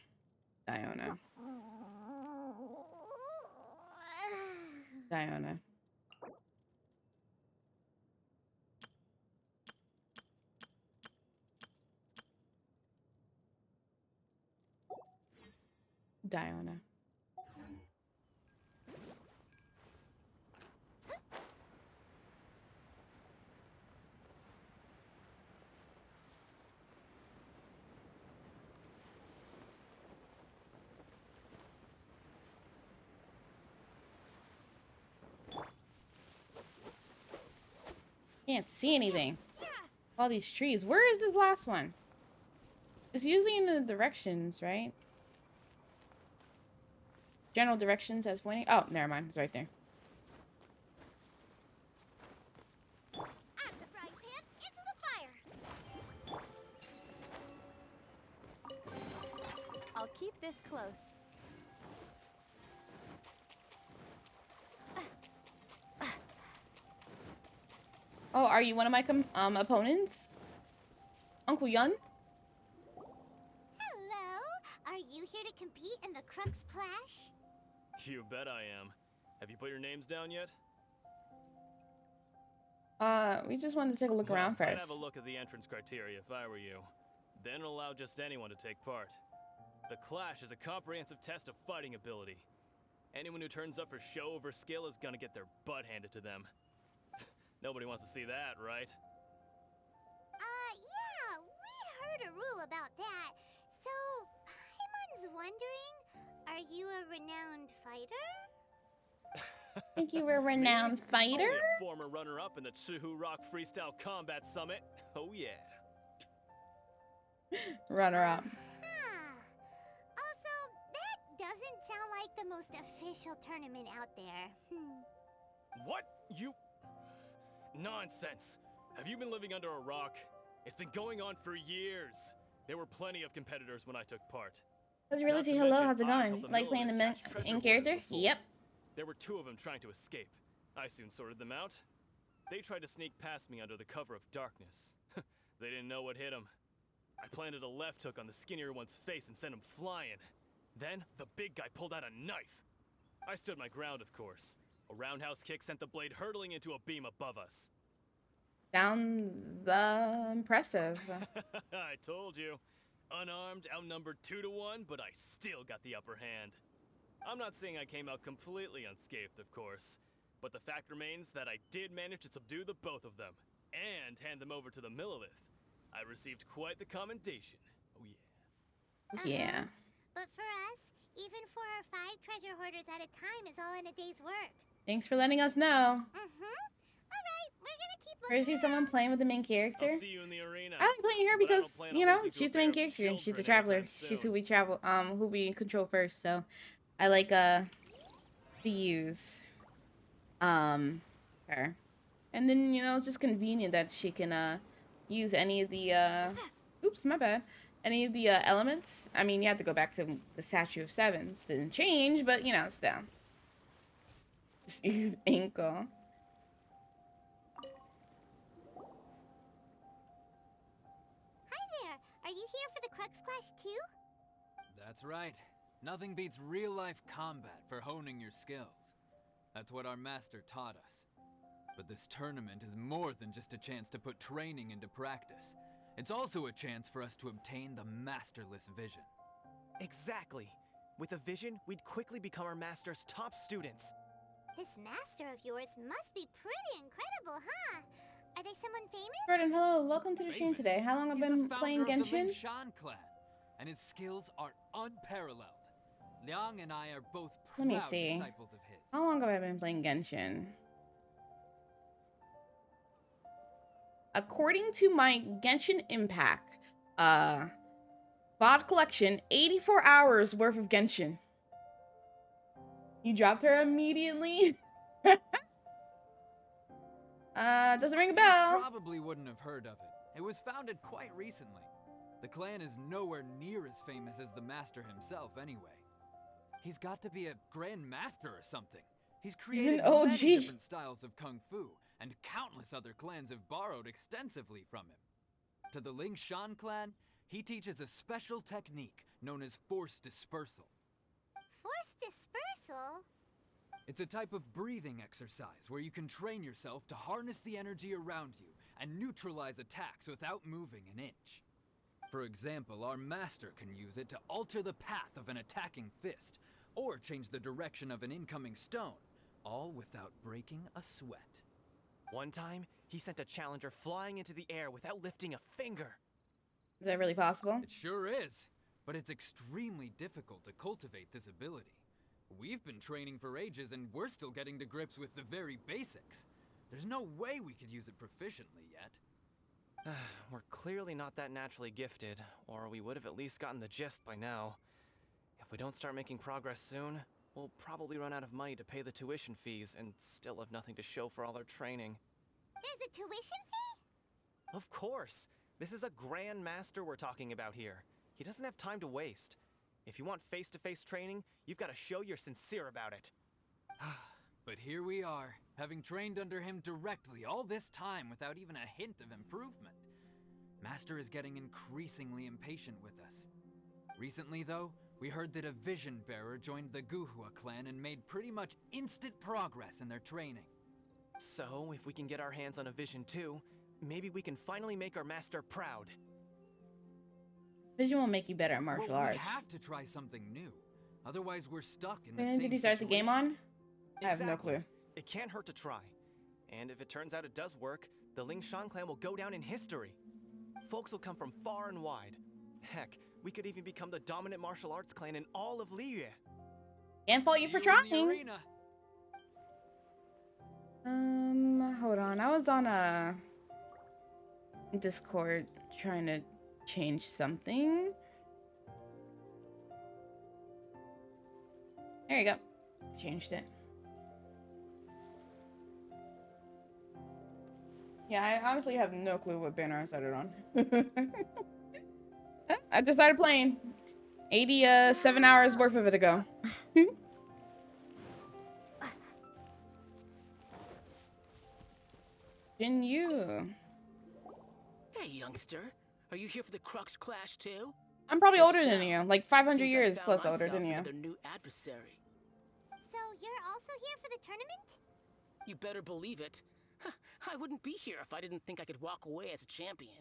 Can't see anything. All these trees. Where is this last one? It's usually in the directions, right? General directions as pointing. Oh, never mind. It's right there. Out of the frying pan, into the fire. I'll keep this close. Oh, are you one of my opponents? Uncle Yun? Hello. Are you here to compete in the Crux Clash? You bet I am. Have you put your names down yet? We just wanted to take a look around I'd first. have a look at the entrance criteria if I were you. Then allow just anyone to take part. The Clash is a comprehensive test of fighting ability. Anyone who turns up for show over skill is gonna get their butt handed to them. Nobody wants to see that, right? Yeah, we heard a rule about that. So, Paimon's wondering, are you a renowned fighter? Think you were a renowned fighter? Only a former runner-up in the Chihu Rock Freestyle Combat Summit. Oh yeah. Runner up. Also, that doesn't sound like the most official tournament out there. What? You... Nonsense. Have you been living under a rock? It's been going on for years. There were plenty of competitors when I took part. How's your relative? Not to Hello, mention, how's it I going? helped the Like playing the Millers catch treasure in hoarders character? before. Yep. There were 2 of them trying to escape. I soon sorted them out. They tried to sneak past me under the cover of darkness. They didn't know what hit them. I planted a left hook on the skinnier one's face and sent him flying. Then, the big guy pulled out a knife. I stood my ground, of course. A roundhouse kick sent the blade hurtling into a beam above us. Sounds impressive. I told you. Unarmed, outnumbered 2 to 1, but I still got the upper hand. I'm not saying I came out completely unscathed, of course, but the fact remains that I did manage to subdue the both of them, and hand them over to the Millilith. I received quite the commendation. Oh yeah. Yeah. But for us, even 4 or 5 treasure hoarders at a time is all in a day's work. Thanks for letting us know. Alright, we're gonna keep Or is looking he someone playing with the main character? I'll see you in the arena. I like playing her But I don't because, plan you on know, losing to she's a the main pair of character and she's the children traveler. anytime She's soon. who we control first, so I like to use her. And then, you know, it's just convenient that she can use any of the oops, my bad. Any of the elements. I mean, you have to go back to the Statue of Sevens. Didn't change, but you know, still. Just use ankle. Hi there! Are you here for the Crux Clash too? That's right. Nothing beats real-life combat for honing your skills. That's what our master taught us. But this tournament is more than just a chance to put training into practice. It's also a chance for us to obtain the masterless vision. Exactly. With a vision, we'd quickly become our master's top students. This master of yours must be pretty incredible, huh? Are they someone famous? Jordan, hello. Welcome to the stream Famous. today. How long have He's you been the playing founder of the Genshin? Lingshan clan, and his skills are unparalleled. Liang and I are both Let me proud see. disciples of his. How long have I been playing Genshin? According to my Genshin Impact, bot collection, 84 hours worth of Genshin. You dropped her immediately? Doesn't ring a You bell. probably wouldn't have heard of it. It was founded quite recently. The clan is nowhere near as famous as the master himself anyway. He's got to be a grand master or something. He's created an OG. many different styles of kung fu, and countless other clans have borrowed extensively from him. To the Ling Shan clan, he teaches a special technique known as force dispersal. Force dispersal? It's a type of breathing exercise where you can train yourself to harness the energy around you and neutralize attacks without moving an inch. For example, our master can use it to alter the path of an attacking fist, or change the direction of an incoming stone, all without breaking a sweat. One time, he sent a challenger flying into the air without lifting a finger. Is that really possible? It sure is, but it's extremely difficult to cultivate this ability. We've been training for ages and we're still getting to grips with the very basics. There's no way we could use it proficiently yet. We're clearly not that naturally gifted, or we would have at least gotten the gist by now. If we don't start making progress soon, we'll probably run out of money to pay the tuition fees and still have nothing to show for all our training. There's a tuition fee? Of course! This is a Grand Master we're talking about here. He doesn't have time to waste. If you want face-to-face training, you've got to show you're sincere about it. But here we are, having trained under him directly all this time without even a hint of improvement. Master is getting increasingly impatient with us. Recently, though, we heard that a Vision Bearer joined the Guhua clan and made pretty much instant progress in their training. So, if we can get our hands on a Vision too, maybe we can finally make our master proud. Vision will make you better at martial arts. We have to try something new. Otherwise, we're stuck in the And same did you start the game on? I have no Exactly. clue. It can't hurt to try. And if it turns out it does work, the Ling Shan clan will go down in history. Folks will come from far and wide. Heck, we could even become the dominant martial arts clan in all of Liyue. Can't fault you for See in the trying. arena. Hold on. I was on a Discord trying to change something. There you go. Changed it. Yeah, I honestly have no clue what banner I started on. I just started playing. 87 hours worth of it ago. Jin Yu. Hey, youngster. Are you here for the Crux Clash too? I'm probably If older than so, you. Like 500 seems I years found plus older myself than you. another new adversary. So you're also here for the tournament? You better believe it. I wouldn't be here if I didn't think I could walk away as a champion.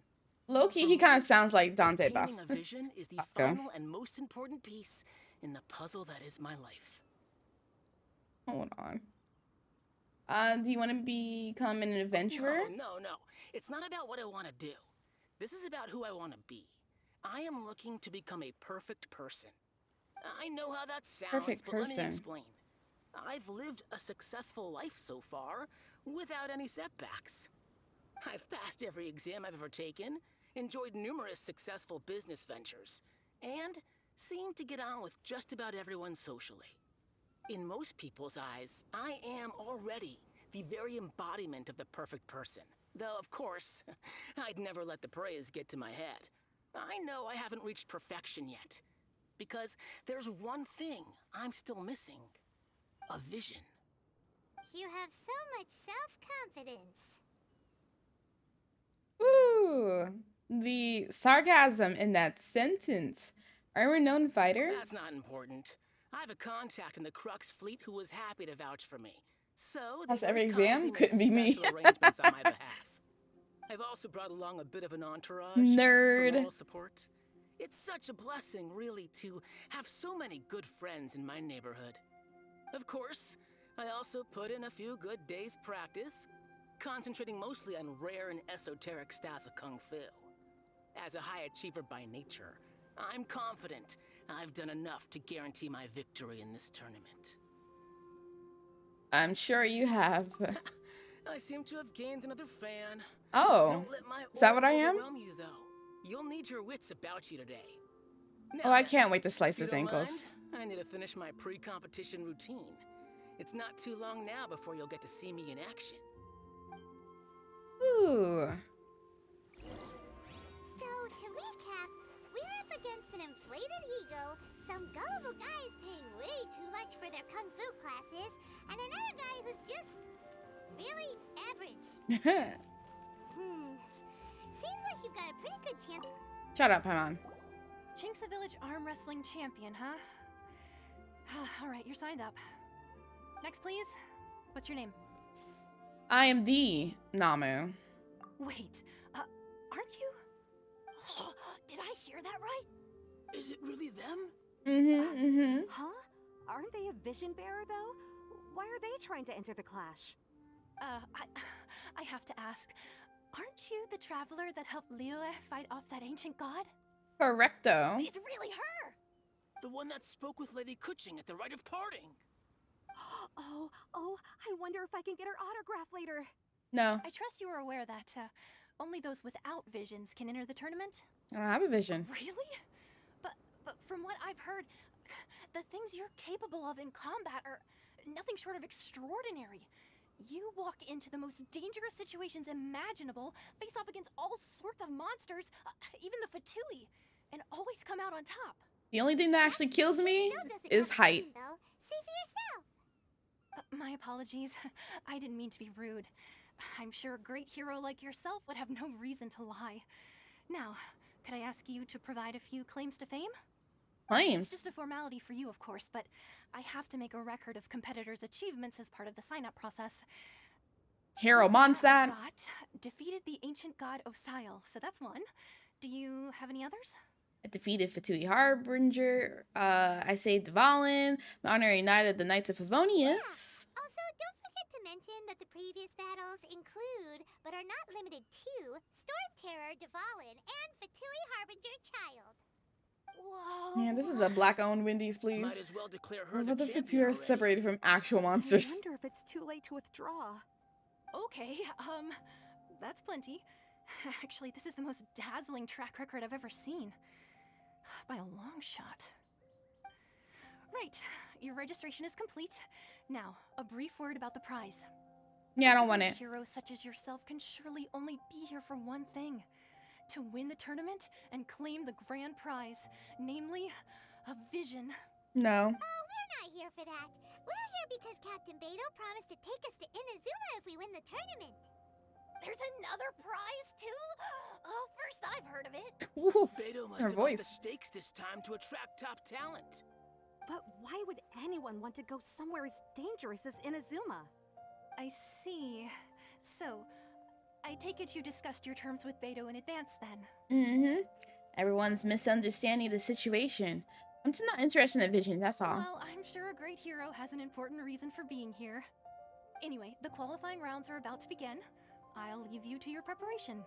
Low-key, he kind of sounds like Dante Obtaining Boss. a vision is the Okay. final and most important piece in the puzzle that is my life. Hold on. Do you want to become an adventurer? No. It's not about what I want to do. This is about who I want to be. I am looking to become a perfect person. I know how that sounds, Perfect but let me person. explain. I've lived a successful life so far, without any setbacks. I've passed every exam I've ever taken, enjoyed numerous successful business ventures, and seem to get on with just about everyone socially. In most people's eyes, I am already the very embodiment of the perfect person. Though, of course, I'd never let the praise get to my head. I know I haven't reached perfection yet, because there's one thing I'm still missing. A vision. You have so much self-confidence. Ooh, the sarcasm in that sentence. Are you a renowned fighter? That's not important. I have a contact in the Crux fleet who was happy to vouch for me. So Pass they every very exam? kindly Couldn't made be me. special arrangements on my behalf. I've also brought along a bit of an entourage Nerd. for moral support. It's such a blessing, really, to have so many good friends in my neighborhood. Of course, I also put in a few good days' practice, concentrating mostly on rare and esoteric styles of Kung Fu. As a high achiever by nature, I'm confident I've done enough to guarantee my victory in this tournament. I'm sure you have. I seem to have gained another fan. Oh, Don't let my is that what I aura am? overwhelm you, though. You'll need your wits about you today. Now Oh, I then, can't wait to slice if you his don't ankles. mind, I need to finish my pre-competition routine. It's not too long now before you'll get to see me in action. Ooh. So, to recap, we're up against an inflated ego, some gullible guys paying way too much for their kung fu classes, and another guy who's just really average. Seems like you've got a pretty good chance. Shut up, Paimon. Chink's a village arm wrestling champion, huh? Alright, you're signed up. Next, please. What's your name? I am the Namu. Wait, aren't you? Did I hear that right? Is it really them? Huh? Aren't they a vision bearer, though? Why are they trying to enter the clash? I have to ask, aren't you the traveler that helped Liyue fight off that ancient god? Correcto. It's really her! The one that spoke with Lady Kuching at the rite of parting. Oh, I wonder if I can get her autograph later. No, I trust you are aware that only those without visions can enter the tournament. I don't have a vision. Really? But from what I've heard, the things you're capable of in combat are nothing short of extraordinary. You walk into the most dangerous situations imaginable, face off against all sorts of monsters, even the Fatui, and always come out on top. The only thing that actually kills me is height. See for yourself. My apologies. I didn't mean to be rude. I'm sure a great hero like yourself would have no reason to lie. Now, could I ask you to provide a few claims to fame? Claims? It's just a formality for you, of course, but I have to make a record of competitors' achievements as part of the sign-up process. Hero Mondstadt. Got defeated the ancient god Osile, so that's one. Do you have any others? I defeated Fatui Harbinger. I saved Valen. My honorary knight of the Knights of Favonius. Also, don't forget to mention that the previous battles include, but are not limited to, Storm Terror, Dvalin, and Fatui Harbinger Child. Whoa. Yeah, this is the black-owned Wendy's, please. Might as well declare her What the the champion Fatui are already. separated from actual monsters? I wonder if it's too late to withdraw. Okay, that's plenty. Actually, this is the most dazzling track record I've ever seen. By a long shot. Right, your registration is complete. Now, a brief word about the prize. Yeah, I don't want Great it. Heroes such as yourself can surely only be here for one thing. To win the tournament and claim the grand prize, namely, a vision. No. Oh, we're not here for that. We're here because Captain Beto promised to take us to Inazuma if we win the tournament. There's another prize, too? Oh, first I've heard of it. Beto must Her have voice. upped the stakes this time to attract top talent. But why would anyone want to go somewhere as dangerous as Inazuma? I see. So, I take it you discussed your terms with Beto in advance, then? Everyone's misunderstanding the situation. I'm just not interested in vision, that's all. Well, I'm sure a great hero has an important reason for being here. Anyway, the qualifying rounds are about to begin. I'll leave you to your preparation.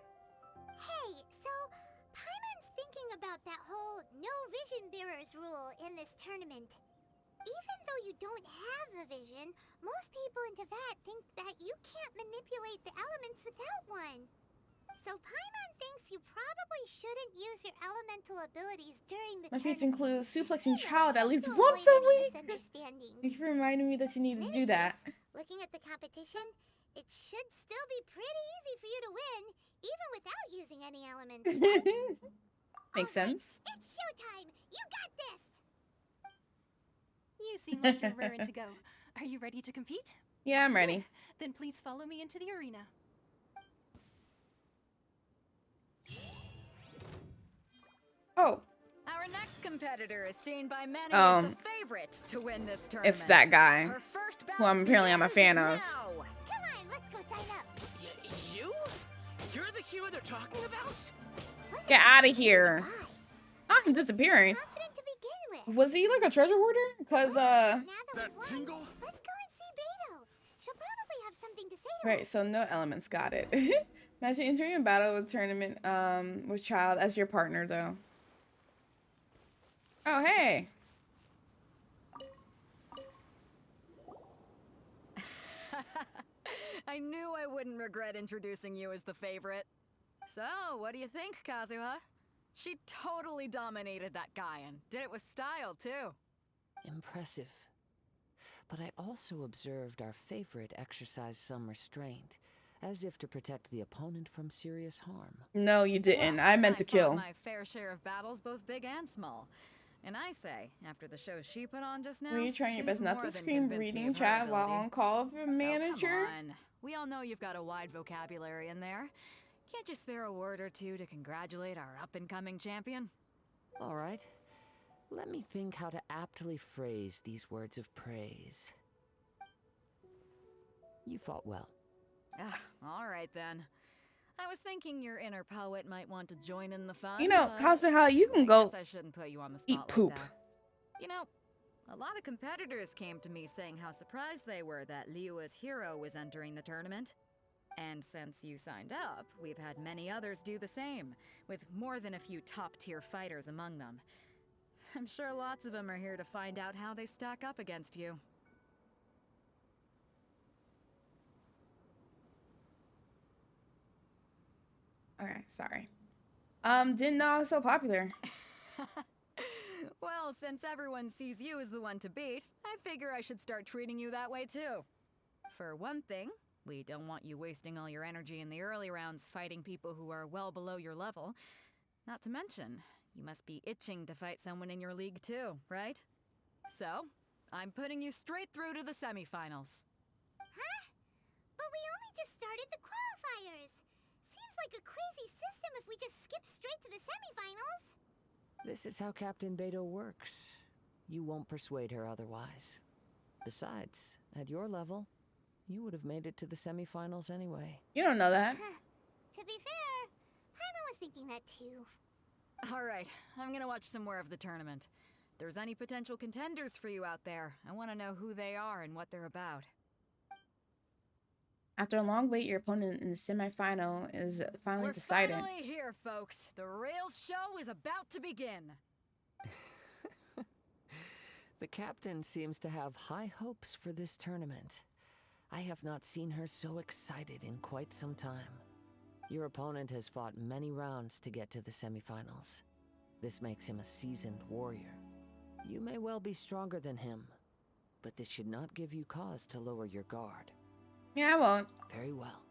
Hey, so Paimon's thinking about that whole no vision bearers rule in this tournament. Even though you don't have a vision, most people in Teyvat think that you can't manipulate the elements without one. So Paimon thinks you probably shouldn't use your elemental abilities during the My feats tournament. include suplexing Child at least To once avoid a any week. misunderstandings. Thank you for reminding me that you need to do that. Looking at the competition, it should still be pretty easy for you to win, even without using any elements, right? Makes sense. It's showtime! You got this! You seem like you're raring to go. Are you ready to compete? Yeah, I'm ready. Then please follow me into the arena. Oh. Our next competitor is seen by many Oh. as the favorite to win this tournament. It's that guy, Her first who I'm apparently I'm a fan of. now. Come on, let's go sign up. You? You're the hero they're talking about? Get out of here. I'm disappearing. Confident to begin with. Was he like a treasure hoarder? Because, Now that we've won, let's go and see Beto. She'll probably have something to say to Right, us. so no elements, got it. Imagine entering a battle with tournament with Child as your partner, though. Oh, hey. I knew I wouldn't regret introducing you as the favorite. So, what do you think, Kazuha? She totally dominated that guy and did it with style, too. Impressive. But I also observed our favorite exercise some restraint, as if to protect the opponent from serious harm. No, you didn't. I meant to I kill. fought my fair share of battles, both big and small. And I say, after the show she put on just now, Were you trying your she's best not more to than scream convinced me reading of her chat while ability. on call for manager? So come on. We all know you've got a wide vocabulary in there. Can't you spare a word or two to congratulate our up-and-coming champion? All right. Let me think how to aptly phrase these words of praise. You fought well. All right then. I was thinking your inner poet might want to join in the fun. You know, but Kazuha, you can I go guess I shouldn't put you on the spot eat like poop. that. You know, a lot of competitors came to me saying how surprised they were that Liyue's hero was entering the tournament. And since you signed up, we've had many others do the same, with more than a few top-tier fighters among them. I'm sure lots of them are here to find out how they stack up against you. Okay, sorry. Didn't know I was so popular. Well, since everyone sees you as the one to beat, I figure I should start treating you that way too. For one thing, we don't want you wasting all your energy in the early rounds fighting people who are well below your level. Not to mention, you must be itching to fight someone in your league too, right? So, I'm putting you straight through to the semifinals. Huh? But we only just started the qualifiers. Seems like a crazy system if we just skip straight to the semifinals. This is how Captain Beto works. You won't persuade her otherwise. Besides, at your level, you would have made it to the semifinals anyway. You don't know that. To be fair, Paimon was thinking that too. Alright, I'm gonna watch some more of the tournament. If there's any potential contenders for you out there, I want to know who they are and what they're about. After a long wait, your opponent in the semifinal is finally We're decided. finally here, folks. The real show is about to begin. The captain seems to have high hopes for this tournament. I have not seen her so excited in quite some time. Your opponent has fought many rounds to get to the semifinals. This makes him a seasoned warrior. You may well be stronger than him, but this should not give you cause to lower your guard. Yeah, I won't. Very well.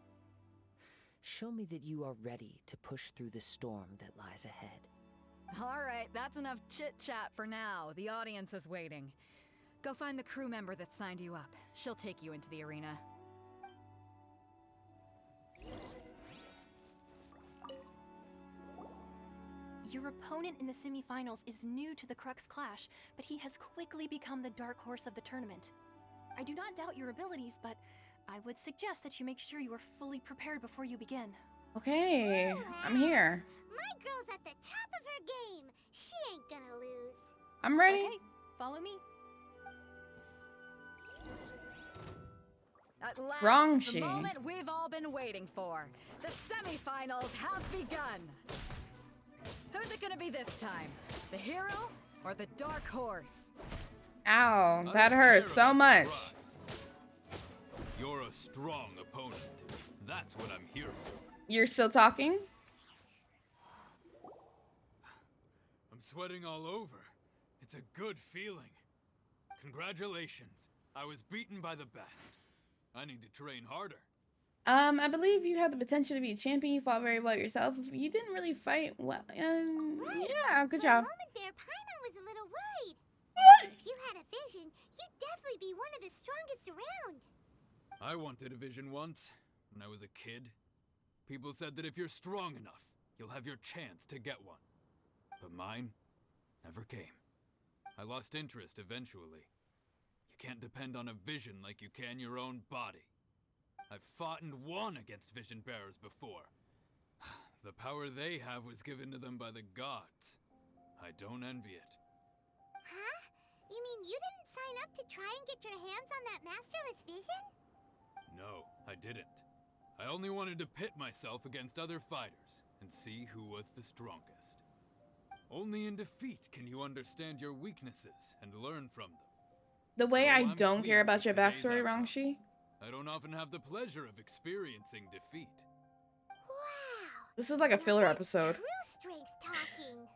Show me that you are ready to push through the storm that lies ahead. Alright, that's enough chit-chat for now. The audience is waiting. Go find the crew member that signed you up. She'll take you into the arena. Your opponent in the semifinals is new to the Crux Clash, but he has quickly become the dark horse of the tournament. I do not doubt your abilities, but I would suggest that you make sure you are fully prepared before you begin. Okay, I'm here. My girl's at the top of her game. She ain't gonna lose. I'm ready. Okay, follow me. At last, Wrong the she. moment we've all been waiting for. The semifinals have begun. Who's it gonna be this time? The hero or the dark horse? Ow, that hurt so much. You're a strong opponent. That's what I'm here for. You're still talking? I'm sweating all over. It's a good feeling. Congratulations. I was beaten by the best. I need to train harder. I believe you have the potential to be a champion. You fought very well yourself. You didn't really fight well. Yeah, good job. For a moment there, Paimon was a little worried. What? If you had a vision, you'd definitely be one of the strongest around. I wanted a vision once, when I was a kid. People said that if you're strong enough, you'll have your chance to get one. But mine never came. I lost interest eventually. You can't depend on a vision like you can your own body. I've fought and won against vision bearers before. The power they have was given to them by the gods. I don't envy it. Huh? You mean you didn't sign up to try and get your hands on that masterless vision? No, I didn't. I only wanted to pit myself against other fighters and see who was the strongest. Only in defeat can you understand your weaknesses and learn from them. The way I I'm don't care pleased about with your today's backstory, outcome. Rangshi. I don't often have the pleasure of experiencing defeat. Wow. This is like a Now filler that's episode. true strength talking.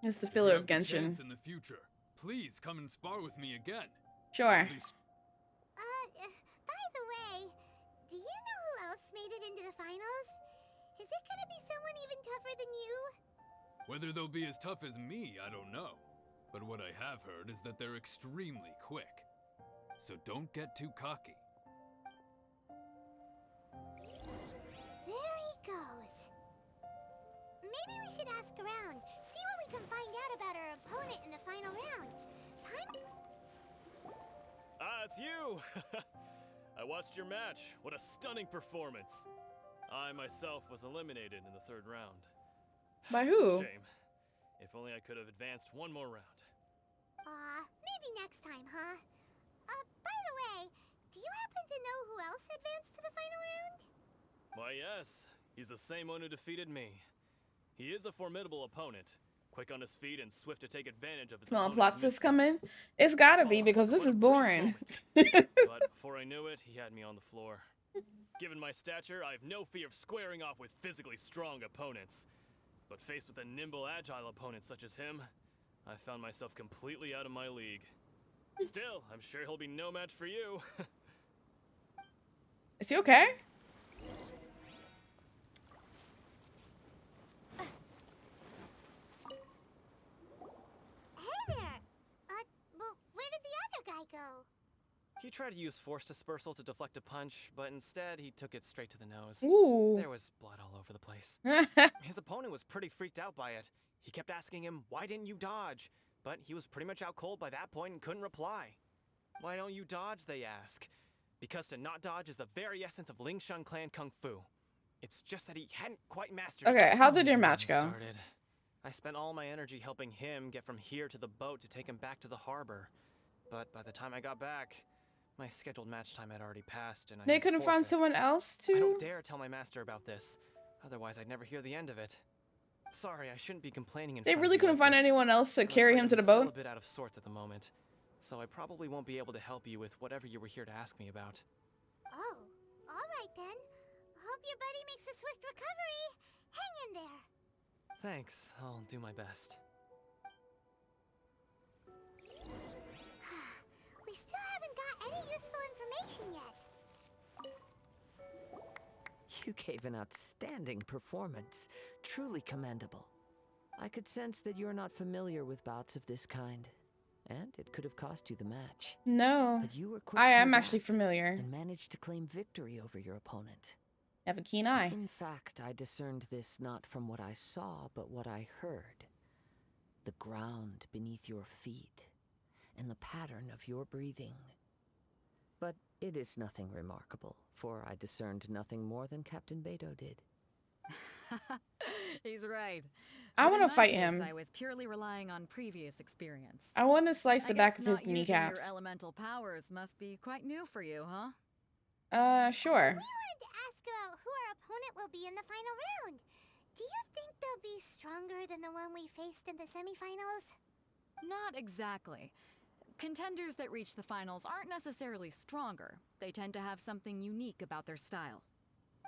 It's the If filler you of have the chance Genshin. in the future, please come and spar with me again. Sure. At least By the way, do you know who else made it into the finals? Is it gonna be someone even tougher than you? whether they'll be as tough as me, I don't know. But what I have heard is that they're extremely quick. So don't get too cocky. There he goes. Maybe we should ask around, see what we can find out about our opponent in the final round. Ah, it's you! I watched your match. What a stunning performance. I myself was eliminated in the third round. By who? Shame. If only I could have advanced one more round. Maybe next time, huh? By the way, do you happen to know who else advanced to the final round? Why, yes. He's the same one who defeated me. He is a formidable opponent. Quick on his feet and swift to take advantage of his Small opponent's plot twist coming. missteps. It's gotta be because this What a is brief boring. But before I knew it, he had me on the floor. Given my stature, I have no fear of squaring off with physically strong opponents. But faced with a nimble, agile opponent such as him, I found myself completely out of my league. Still, I'm sure he'll be no match for you. Is he okay? Hey there! Well, where did the other guy go? He tried to use force dispersal to deflect a punch, but instead he took it straight to the nose. Ooh. There was blood all over the place. His opponent was pretty freaked out by it. He kept asking him, "Why didn't you dodge?" But he was pretty much out cold by that point and couldn't reply. "Why don't you dodge?" they ask. Because to not dodge is the very essence of Lingshan clan kung fu. It's just that he hadn't quite mastered it. Okay, how did your match go? Started. I spent all my energy helping him get from here to the boat to take him back to the harbor. But by the time I got back, my scheduled match time had already passed, and I They had couldn't find forfeit. someone else I to? don't dare tell my master about this. Otherwise, I'd never hear the end of it. Sorry, I shouldn't be complaining in They front of really you couldn't like find this. anyone else to I'm carry afraid him to I'm the still boat? a bit out of sorts at the moment, so I probably won't be able to help you with whatever you were here to ask me about. Oh, alright then. Hope your buddy makes a swift recovery. Hang in there. Thanks, I'll do my best. We still haven't got any useful information yet. You gave an outstanding performance. Truly commendable. I could sense that you're not familiar with bouts of this kind, and it could have cost you the match. No. But you were quick I to am actually adapt familiar. and managed to claim victory over your opponent. Have a keen eye. In fact, I discerned this not from what I saw, but what I heard. The ground beneath your feet, and the pattern of your breathing. But it is nothing remarkable, for I discerned nothing more than Captain Beto did. He's right. I But want in to my fight case, him. I was purely relying on previous experience. I want to slice I the back guess of his not using kneecaps. Your elemental powers must be quite new for you, huh? Sure. We wanted to ask about who our opponent will be in the final round. Do you think they'll be stronger than the one we faced in the semifinals? Not exactly. Contenders that reach the finals aren't necessarily stronger. They tend to have something unique about their style.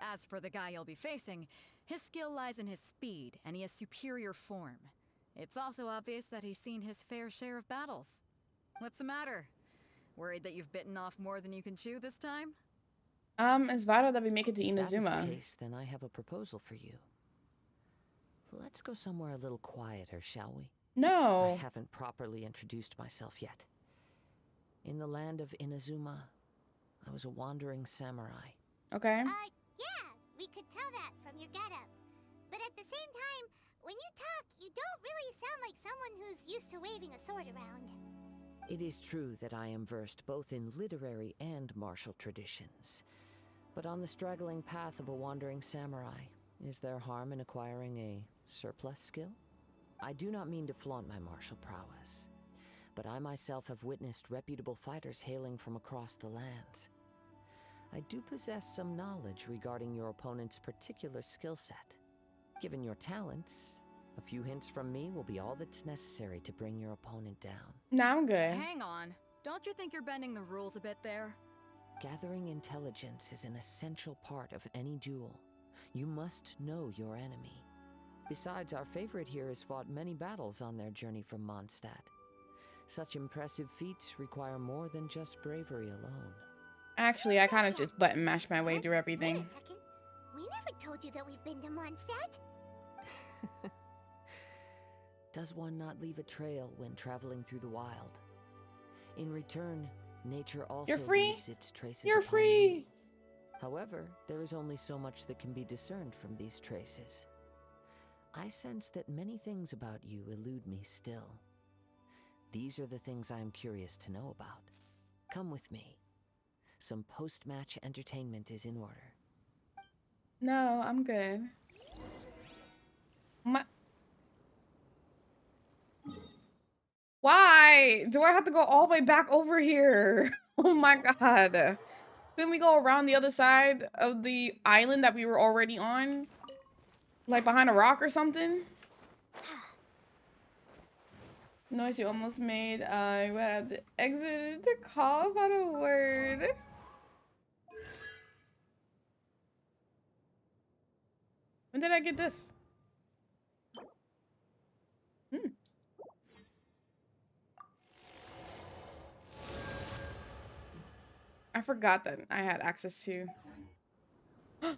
As for the guy you'll be facing, his skill lies in his speed, and he has superior form. It's also obvious that he's seen his fair share of battles. What's the matter? Worried that you've bitten off more than you can chew this time? It's vital that we make it to If that is Inazuma. the case, then I have a proposal for you. Let's go somewhere a little quieter, shall we? No. I haven't properly introduced myself yet. In the land of Inazuma, I was a wandering samurai. Okay. Yeah, we could tell that from your getup. But at the same time, when you talk, you don't really sound like someone who's used to waving a sword around. It is true that I am versed both in literary and martial traditions. But on the straggling path of a wandering samurai, is there harm in acquiring a surplus skill? I do not mean to flaunt my martial prowess, but I myself have witnessed reputable fighters hailing from across the lands. I do possess some knowledge regarding your opponent's particular skill set. Given your talents, A few hints from me will be all that's necessary to bring your opponent down. Nah, I'm good. Hang on. Don't you think you're bending the rules a bit there? Gathering intelligence is an essential part of any duel. You must know your enemy. Besides, our favorite here has fought many battles on their journey from Mondstadt. Such impressive feats require more than just bravery alone. Actually, I kind of just button mashed my way through Wait everything. a second. We never told you that we've been to Mondstadt. Does one not leave a trail when traveling through the wild? In return, nature also You're free. leaves its traces You're upon free. you. However, there is only so much that can be discerned from these traces. I sense that many things about you elude me still. These are the things I am curious to know about. Come with me. Some post-match entertainment is in order. No, I'm good. Why do I have to go all the way back over here? Oh my god. Couldn't we go around the other side of the island that we were already on? Like behind a rock or something? Noise you almost made. You would have to exit to cough out a word. When did I get this? I forgot that I had access to. Wait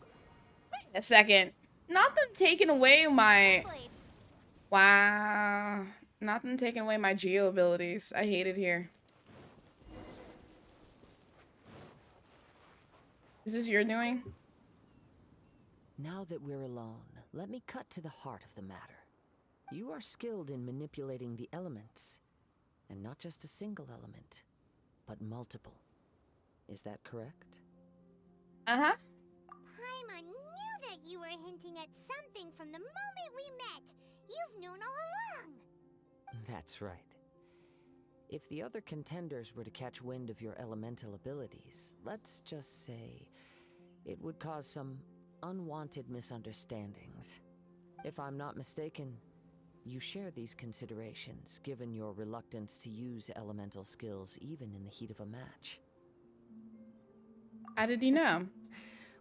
a second. Not them taking away my. Wow. Not them taking away my geo abilities. I hate it here. Is this your doing? Now that we're alone, let me cut to the heart of the matter. You are skilled in manipulating the elements. And not just a single element, but multiple. Is that correct? Uh-huh. Paimon knew that you were hinting at something from the moment we met. You've known all along. That's right. If the other contenders were to catch wind of your elemental abilities, let's just say it would cause some unwanted misunderstandings. If I'm not mistaken, you share these considerations, given your reluctance to use elemental skills even in the heat of a match. How did you know?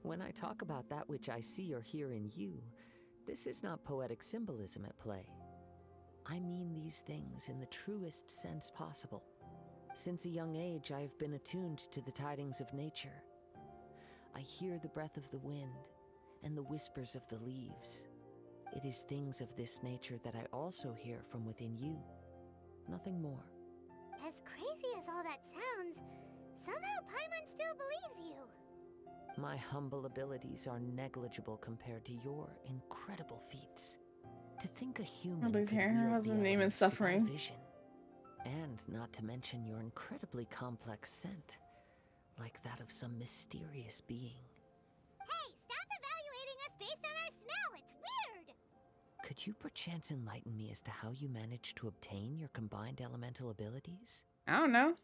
When I talk about that which I see or hear in you, this is not poetic symbolism at play. I mean these things in the truest sense possible. Since a young age, I have been attuned to the tidings of nature. I hear the breath of the wind and the whispers of the leaves. It is things of this nature that I also hear from within you. Nothing more. As crazy as all that sounds, somehow Paimon still believes you. My humble abilities are negligible compared to your incredible feats. To think a human Nobody's could hearing her wield husband's the name is elements without suffering. vision. And not to mention your incredibly complex scent, like that of some mysterious being. Hey, stop evaluating us based on our smell. It's weird. Could you perchance enlighten me as to how you managed to obtain your combined elemental abilities? I don't know.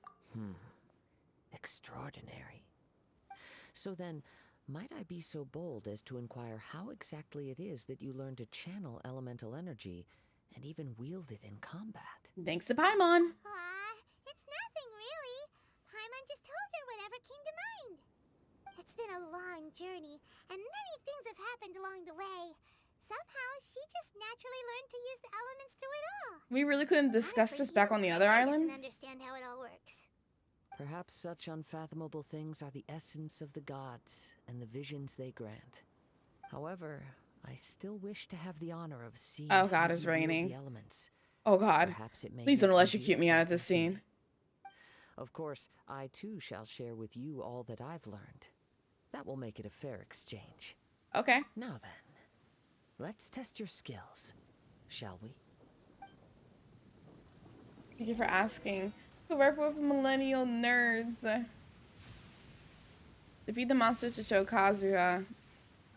Extraordinary. So then, might I be so bold as to inquire how exactly it is that you learned to channel elemental energy and even wield it in combat? Thanks to Paimon. Aw, it's nothing really. Paimon just told her whatever came to mind. It's been a long journey, and many things have happened along the way. Somehow, she just naturally learned to use the elements through it all. We really couldn't discuss Honestly, this back on the other Paimon island? doesn't understand how it all works. Perhaps such unfathomable things are the essence of the gods and the visions they grant. However, I still wish to have the honor of seeing Oh god, how it's you wield raining. the elements. Oh god. Perhaps it may Please yet don't electrocute reveal me out of this something to scene. me. Of course, I too shall share with you all that I've learned. That will make it a fair exchange. Okay. Now then, let's test your skills, shall we? Thank you for asking. To work with millennial nerds. Defeat the monsters to show Kazuha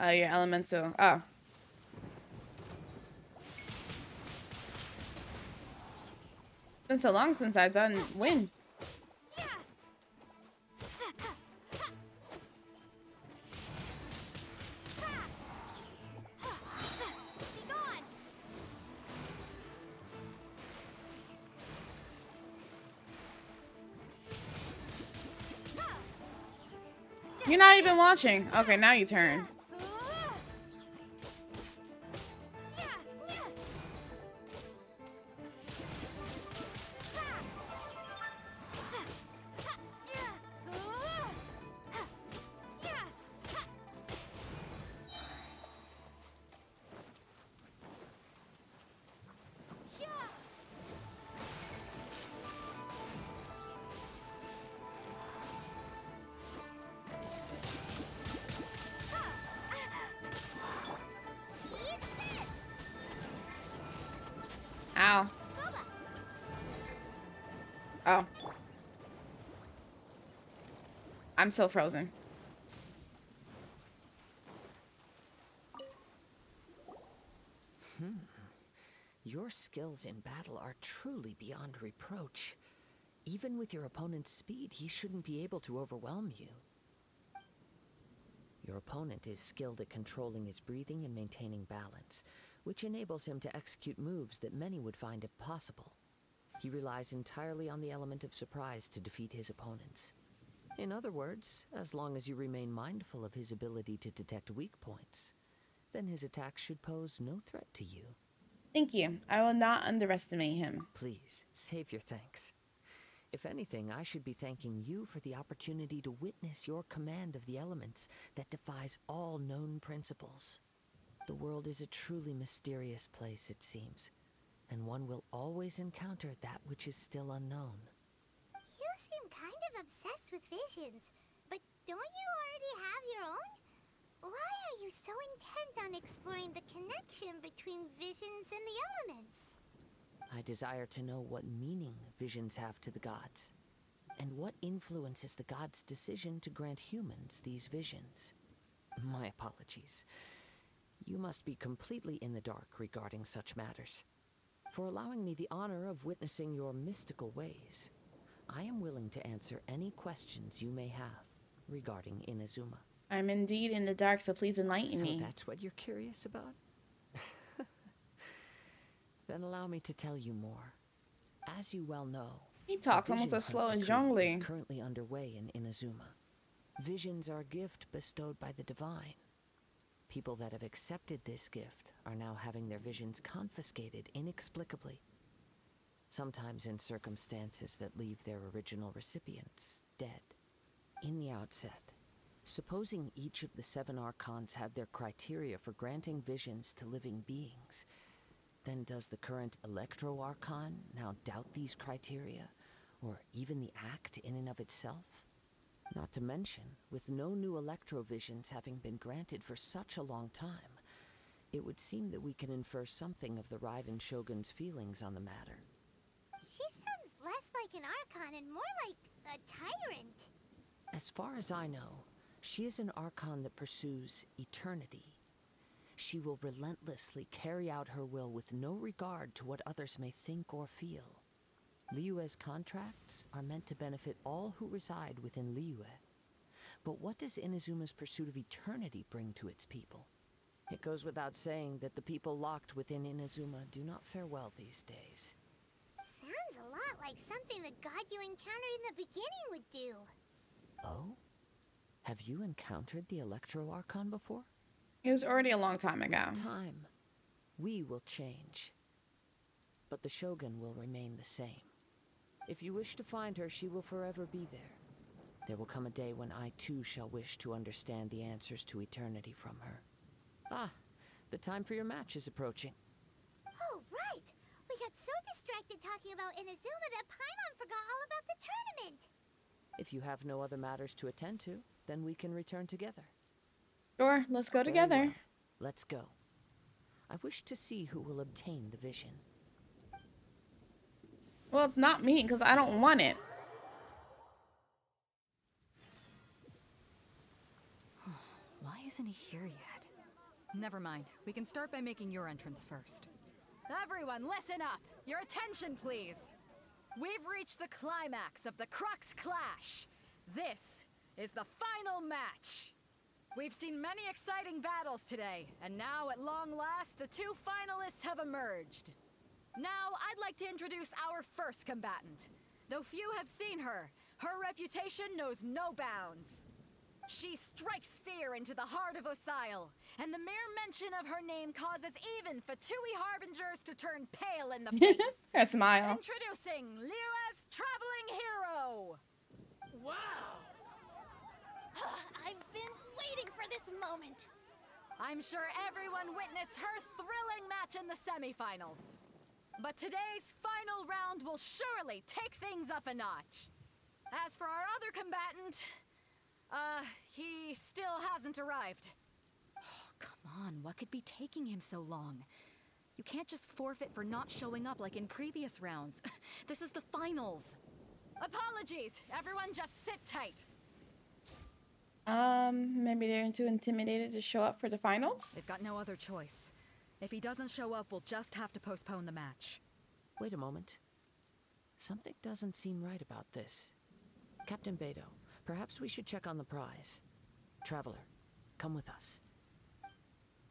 your elemental. Oh. It's been so long since I've done win. Be gone! You're not even watching. Okay, now you turn. Ow. Oh. I'm so frozen. Your skills in battle are truly beyond reproach. Even with your opponent's speed, he shouldn't be able to overwhelm you. Your opponent is skilled at controlling his breathing and maintaining balance, which enables him to execute moves that many would find impossible. He relies entirely on the element of surprise to defeat his opponents. In other words, as long as you remain mindful of his ability to detect weak points, then his attacks should pose no threat to you. Thank you. I will not underestimate him. Please, save your thanks. If anything, I should be thanking you for the opportunity to witness your command of the elements that defies all known principles. The world is a truly mysterious place, it seems, and one will always encounter that which is still unknown. You seem kind of obsessed with visions, but don't you already have your own? Why are you so intent on exploring the connection between visions and the elements? I desire to know what meaning visions have to the gods, and what influences the gods' decision to grant humans these visions. My apologies. You must be completely in the dark regarding such matters. For allowing me the honor of witnessing your mystical ways, I am willing to answer any questions you may have regarding Inazuma. I'm indeed in the dark, so please enlighten me. So that's what you're curious about? Then allow me to tell you more. As you well know, He talks a almost vision as slow hunt as decree Zhongli. is currently underway in Inazuma. Visions are a gift bestowed by the divine. People that have accepted this gift are now having their visions confiscated inexplicably. Sometimes in circumstances that leave their original recipients dead. In the outset, supposing each of the 7 archons had their criteria for granting visions to living beings, then does the current Electro-Archon now doubt these criteria, or even the act in and of itself? Not to mention, with no new Electro-Visions having been granted for such a long time, it would seem that we can infer something of the Raiden Shogun's feelings on the matter. She sounds less like an Archon and more like a tyrant. As far as I know, she is an Archon that pursues eternity. She will relentlessly carry out her will with no regard to what others may think or feel. Liyue's contracts are meant to benefit all who reside within Liyue. But what does Inazuma's pursuit of eternity bring to its people? It goes without saying that the people locked within Inazuma do not fare well these days. Sounds a lot like something the god you encountered in the beginning would do. Oh? Have you encountered the Electro-Archon before? It was already a long time ago. With time, we will change. But the Shogun will remain the same. If you wish to find her, she will forever be there. There will come a day when I too shall wish to understand the answers to eternity from her. Ah, the time for your match is approaching. Oh, right! We got so distracted talking about Inazuma that Paimon forgot all about the tournament! If you have no other matters to attend to, then we can return together. Sure, let's go together. Well. Let's go. I wish to see who will obtain the vision. Well, it's not me, because I don't want it. Why isn't he here yet? Never mind. We can start by making your entrance first. Everyone, listen up! Your attention, please! We've reached the climax of the Crux Clash! This is the final match! We've seen many exciting battles today, and now, at long last, the 2 finalists have emerged. Now, I'd like to introduce our first combatant. Though few have seen her, her reputation knows no bounds. She strikes fear into the heart of Osile, and the mere mention of her name causes even Fatui Harbingers to turn pale in the face. A smile. Introducing Liyue's traveling hero! Wow! I've been waiting for this moment. I'm sure everyone witnessed her thrilling match in the semifinals. But today's final round will surely take things up a notch. As for our other combatant, he still hasn't arrived. Oh, come on, what could be taking him so long? You can't just forfeit for not showing up like in previous rounds. This is the finals. Apologies, everyone just sit tight. Maybe they're too intimidated to show up for the finals? They've got no other choice. If he doesn't show up, we'll just have to postpone the match. Wait a moment. Something doesn't seem right about this. Captain Beto, perhaps we should check on the prize. Traveler, come with us.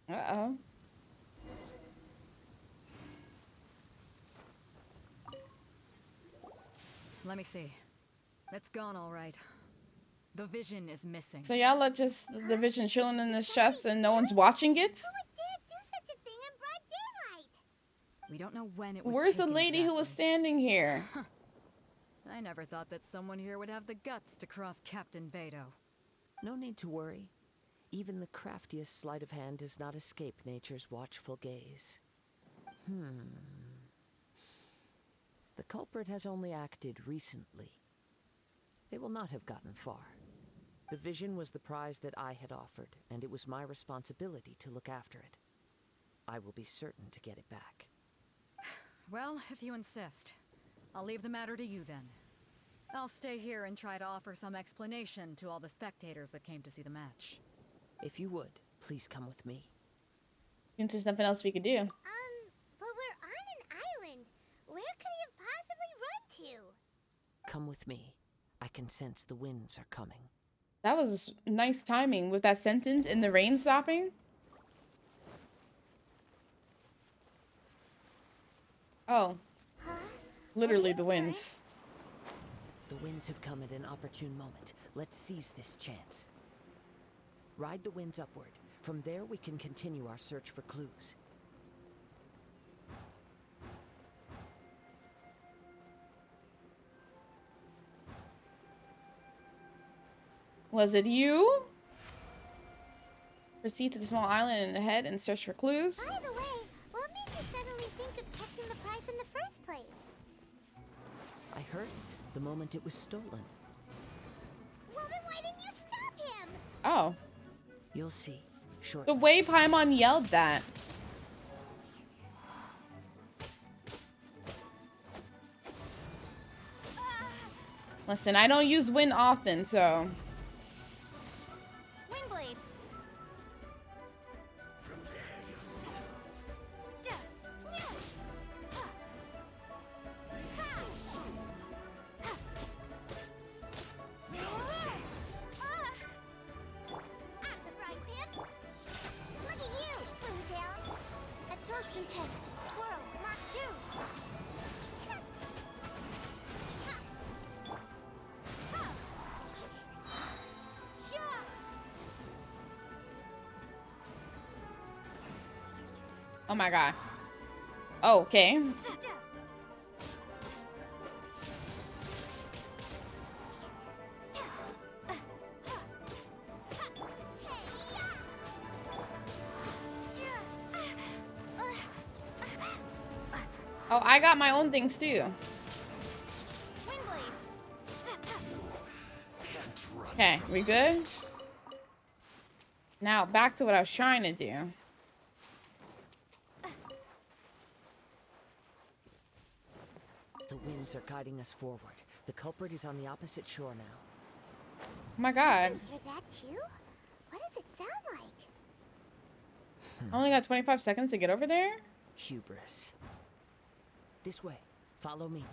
Uh-oh. Let me see. It's gone all right. The vision is missing. So y'all let just the vision chilling in this chest and no one's watching it? Who would dare do such a thing in broad daylight? We don't know when it was Where's the taken lady who was exactly. standing here? I never thought that someone here would have the guts to cross Captain Beto. No need to worry. Even the craftiest sleight of hand does not escape nature's watchful gaze. The culprit has only acted recently. They will not have gotten far. The vision was the prize that I had offered, and it was my responsibility to look after it. I will be certain to get it back. Well, if you insist. I'll leave the matter to you then. I'll stay here and try to offer some explanation to all the spectators that came to see the match. If you would, please come with me. Since there's nothing else we could do. But we're on an island. Where could he have possibly run to? Come with me. I can sense the winds are coming. That was nice timing with that sentence and the rain stopping. Oh. Literally the winds. The winds have come at an opportune moment. Let's seize this chance. Ride the winds upward. From there we can continue our search for clues. Was it you? Proceed to the small island ahead and search for clues. By the way, what made you suddenly think of testing the prize in the first place? I heard it the moment it was stolen. Well, then why didn't you stop him? Oh. You'll see. Shortly. The way Paimon yelled that. Listen, I don't use wind often, so... Windblade. Out of the frying pan. Look at you. Bring down. Absorption test. Swirl. Mark 2. Oh my god. Oh, okay. Oh, I got my own things too. Okay, we good? Now back to what I was trying to do. The winds are guiding us forward. The culprit is on the opposite shore now. Oh my god. You hear that too? What does it sound like? I only got 25 seconds to get over there? Hubris. This way. Follow me.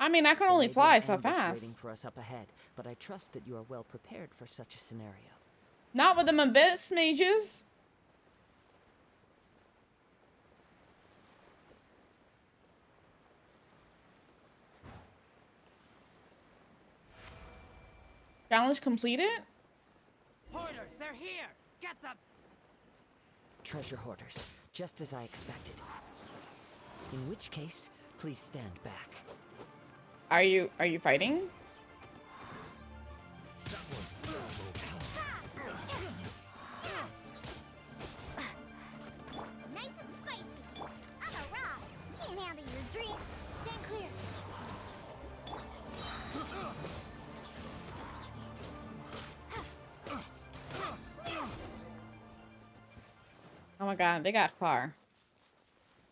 I mean, I can only fly so fast. Waiting for us up ahead, but I trust that you are well prepared for such a scenario. Not with them abyss mages. Challenge completed? they're here! Get them! Treasure hoarders, just as I expected. In which case, please stand back. Are you fighting? Nice and spicy. I'm a rock. Can't handle your drink. Stand clear. Oh my god, they got far.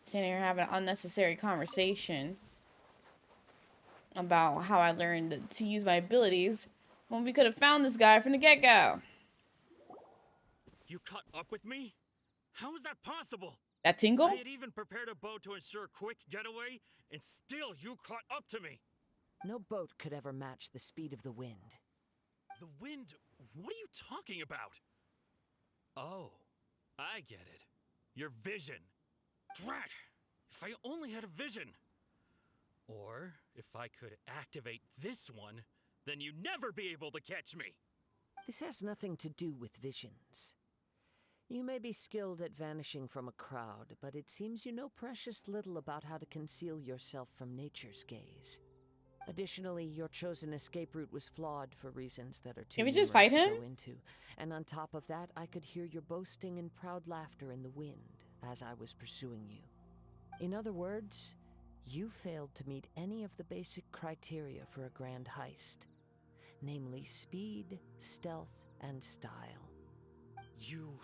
Sitting here having an unnecessary conversation about how I learned to use my abilities when we could have found this guy from the get-go. You caught up with me? How is that possible? That tingle? I had even prepared a boat to ensure a quick getaway, and still you caught up to me. No boat could ever match the speed of the wind. The wind? What are you talking about? Oh, I get it. Your vision. Drat! If I only had a vision. Or if I could activate this one, then you'd never be able to catch me. This has nothing to do with visions. You may be skilled at vanishing from a crowd, but it seems you know precious little about how to conceal yourself from nature's gaze. Additionally, your chosen escape route was flawed for reasons that are too Can we just numerous fight him? to go into. And on top of that, I could hear your boasting and proud laughter in the wind as I was pursuing you. In other words, you failed to meet any of the basic criteria for a grand heist. Namely speed, stealth, and style. You...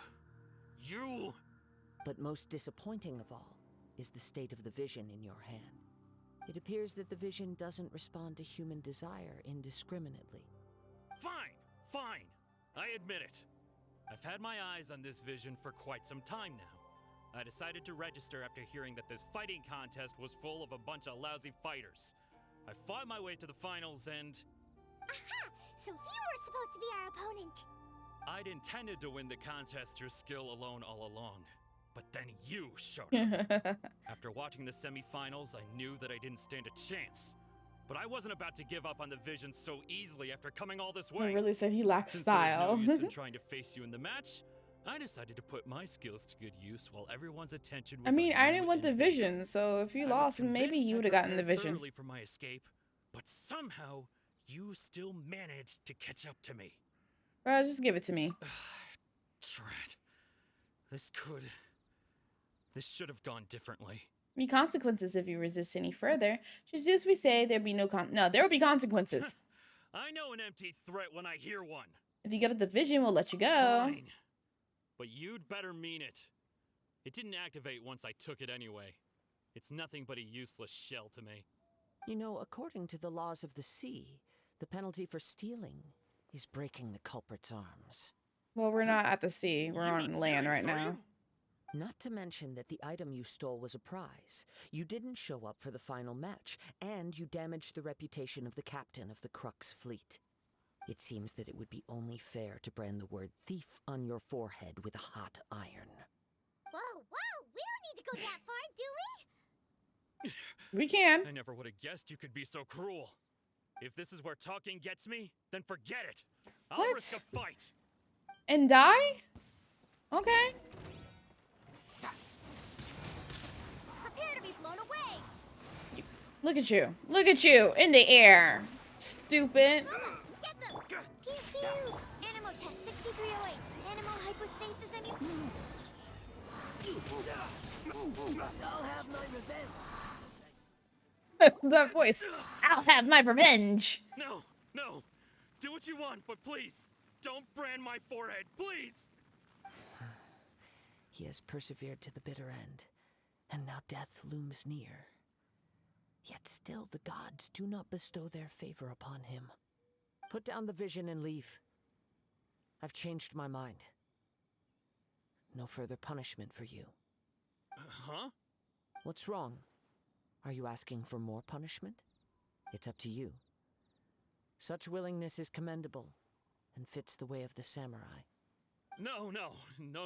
But most disappointing of all is the state of the vision in your hand. It appears that the vision doesn't respond to human desire indiscriminately. Fine, fine. I admit it. I've had my eyes on this vision for quite some time now. I decided to register after hearing that this fighting contest was full of a bunch of lousy fighters. I fought my way to the finals and... Aha! So you were supposed to be our opponent. I'd intended to win the contest through skill alone all along. But then you showed up. After watching the semifinals, I knew that I didn't stand a chance. But I wasn't about to give up on the vision so easily after coming all this way. I really said he lacks Since style. there was no use in trying to face you in the match, I decided to put my skills to good use while everyone's attention was I mean, on I you didn't want the and me. vision, so if you I was lost, maybe convinced you I would have gotten the prepared vision. thoroughly for my escape, but somehow you still managed to catch up to me. Bro, just give it to me. Drat. This should have gone differently. Be consequences if you resist any further. Just do as we say, there'll be no there will be consequences. I know an empty threat when I hear one. If you give it the vision, we'll let you go. Fine. But you'd better mean it. It didn't activate once I took it anyway. It's nothing but a useless shell to me. You know, according to the laws of the sea, the penalty for stealing is breaking the culprit's arms. Well, we're not at the sea. We're on land right now. Not to mention that the item you stole was a prize. You didn't show up for the final match, and you damaged the reputation of the captain of the Crux fleet. It seems that it would be only fair to brand the word thief on your forehead with a hot iron. Whoa, we don't need to go that far, do we? We can. I never would have guessed you could be so cruel. If this is where talking gets me, then forget it. I'll risk a fight. And die? Okay. Prepare to be blown away. Look at you. Look at you. In the air. Stupid. Mama, get them. Pew, pew. Animo test 6308. Animal hypostasis, I mean. I'll have my revenge. That voice. I'll have my revenge. No. Do what you want, but please, don't brand my forehead, please. He has persevered to the bitter end, and now death looms near. Yet still the gods do not bestow their favor upon him. Put down the vision and leave. I've changed my mind. No further punishment for you. Huh? What's wrong? Are you asking for more punishment? It's up to you. Such willingness is commendable, and fits the way of the samurai. No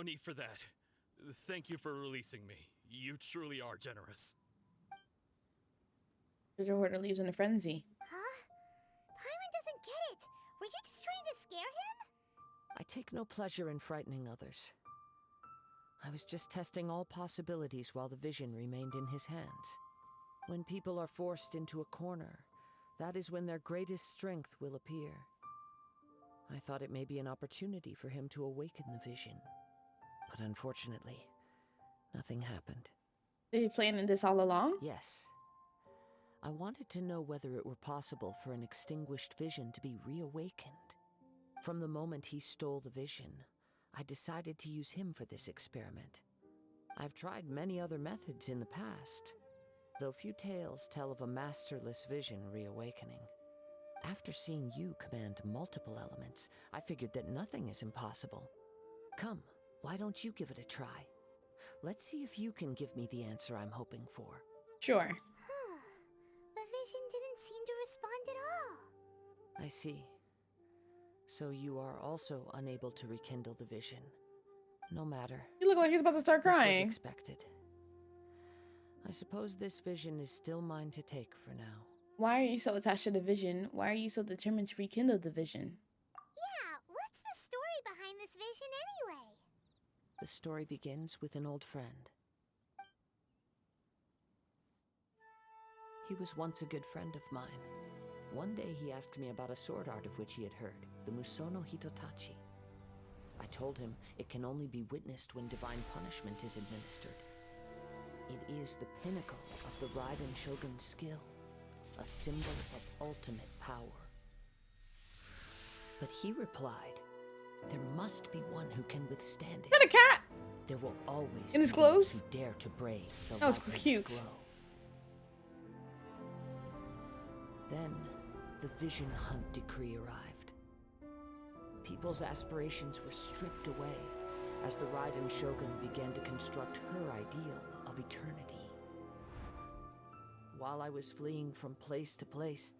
need for that. Thank you for releasing me. You truly are generous. Treasure hoarder leaves in a frenzy. Huh? Paimon doesn't get it. Were you just trying to scare him? I take no pleasure in frightening others. I was just testing all possibilities while the vision remained in his hands. When people are forced into a corner, that is when their greatest strength will appear. I thought it may be an opportunity for him to awaken the vision. But unfortunately, nothing happened. Are you planning this all along? Yes. I wanted to know whether it were possible for an extinguished vision to be reawakened. From the moment he stole the vision, I decided to use him for this experiment. I've tried many other methods in the past, though few tales tell of a masterless vision reawakening. After seeing you command multiple elements, I figured that nothing is impossible. Come, why don't you give it a try? Let's see if you can give me the answer I'm hoping for. Sure. The vision didn't seem to respond at all. I see. So you are also unable to rekindle the vision. No matter. You look like he's about to start crying. This was expected. I suppose this vision is still mine to take for now. Why are you so attached to the vision? Why are you so determined to rekindle the vision? Yeah, what's the story behind this vision anyway? The story begins with an old friend. He was once a good friend of mine. One day he asked me about a sword art of which he had heard, the Musono Hitotachi. I told him it can only be witnessed when divine punishment is administered. It is the pinnacle of the Raiden Shogun's skill, a symbol of ultimate power. But he replied, there must be one who can withstand it. Is that a cat? There will always In his be those clothes? who dare to brave the That was Raiden's cute. glow. Then, the Vision Hunt decree arrived. People's aspirations were stripped away as the Raiden Shogun began to construct her ideal of eternity. While I was fleeing from place to place,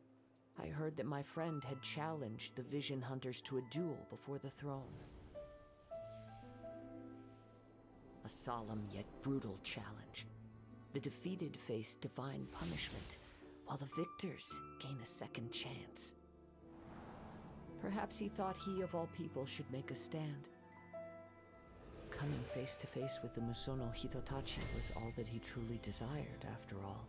I heard that my friend had challenged the Vision Hunters to a duel before the throne. A solemn yet brutal challenge. The defeated face divine punishment, while the victors gain a second chance. Perhaps he thought he of all people should make a stand. Coming face to face with the Musono Hitotachi was all that he truly desired, after all.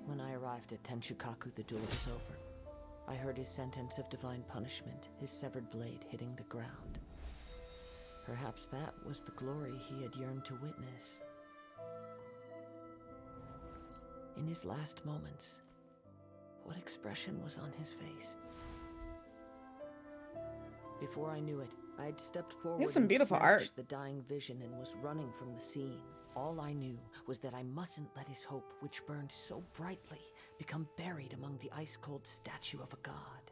When I arrived at Tenshukaku, the duel was over. I heard his sentence of divine punishment, his severed blade hitting the ground. Perhaps that was the glory he had yearned to witness. In his last moments, what expression was on his face? Before I knew it, I'd stepped forward some and beautiful snatched art. the dying vision and was running from the scene. All I knew was that I mustn't let his hope, which burned so brightly, become buried among the ice-cold statue of a god.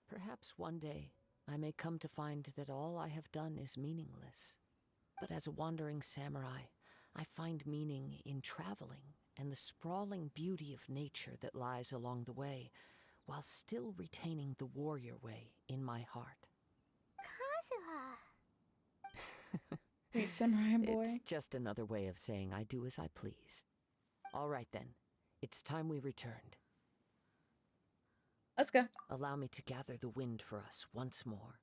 Perhaps one day, I may come to find that all I have done is meaningless. But as a wandering samurai, I find meaning in traveling and the sprawling beauty of nature that lies along the way, while still retaining the warrior way in my heart. Kazuha. Wait, samurai boy? It's just another way of saying I do as I please. All right then, it's time we returned. Let's go. Allow me to gather the wind for us once more.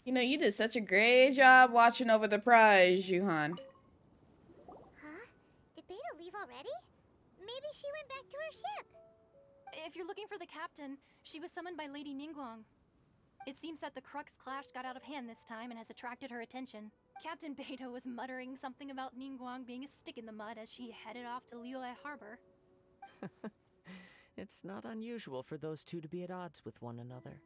You know, you did such a great job watching over the prize, Yuhan. Huh? Did Beta leave already? Maybe she went back to her ship. If you're looking for the captain, she was summoned by Lady Ningguang. It seems that the Crux clash got out of hand this time and has attracted her attention. Captain Beto was muttering something about Ningguang being a stick in the mud as she headed off to Liyue Harbor. It's not unusual for those two to be at odds with one another.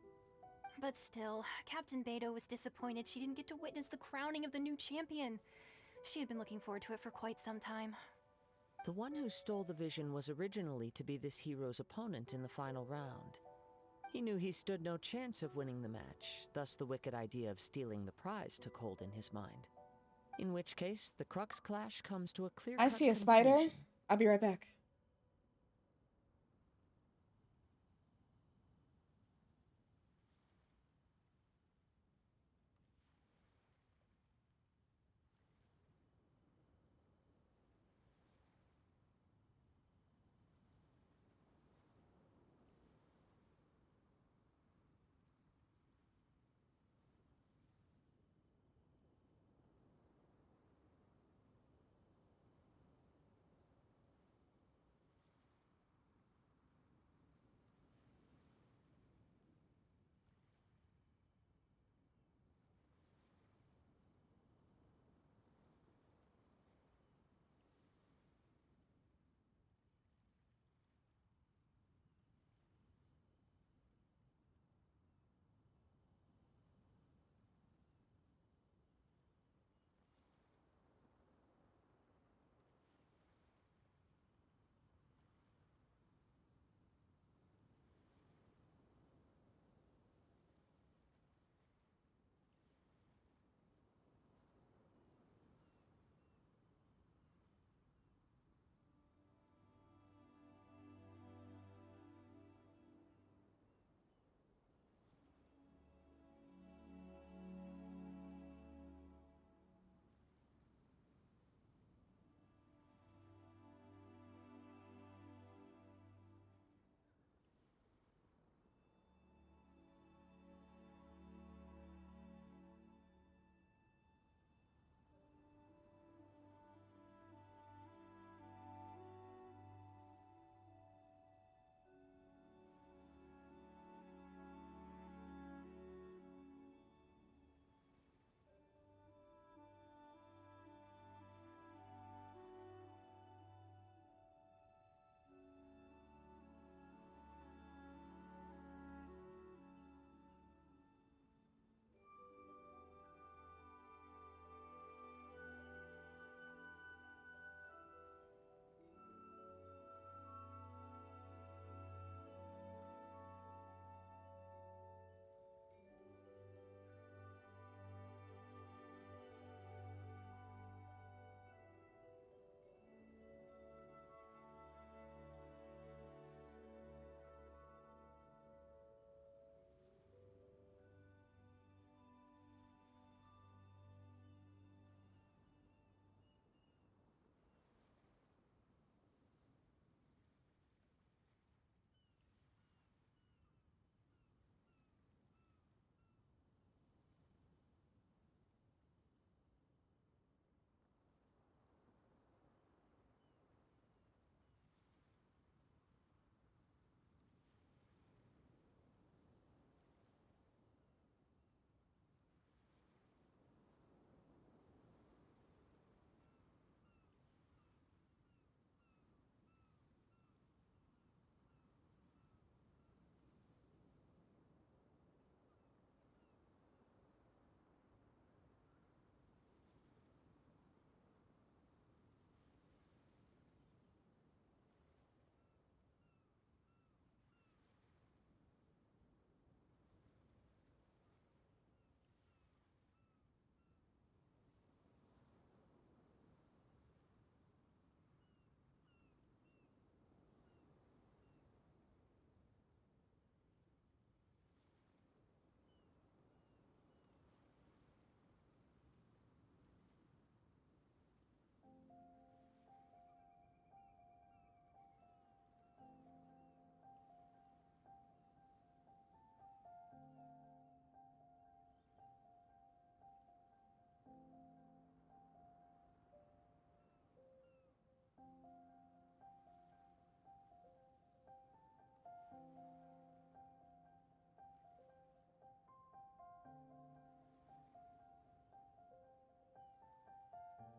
But still, Captain Beto was disappointed she didn't get to witness the crowning of the new champion. She had been looking forward to it for quite some time. The one who stole the vision was originally to be this hero's opponent in the final round. He knew he stood no chance of winning the match, thus the wicked idea of stealing the prize took hold in his mind. In which case, the Crux clash comes to a clear I see a spider. I'll be right back.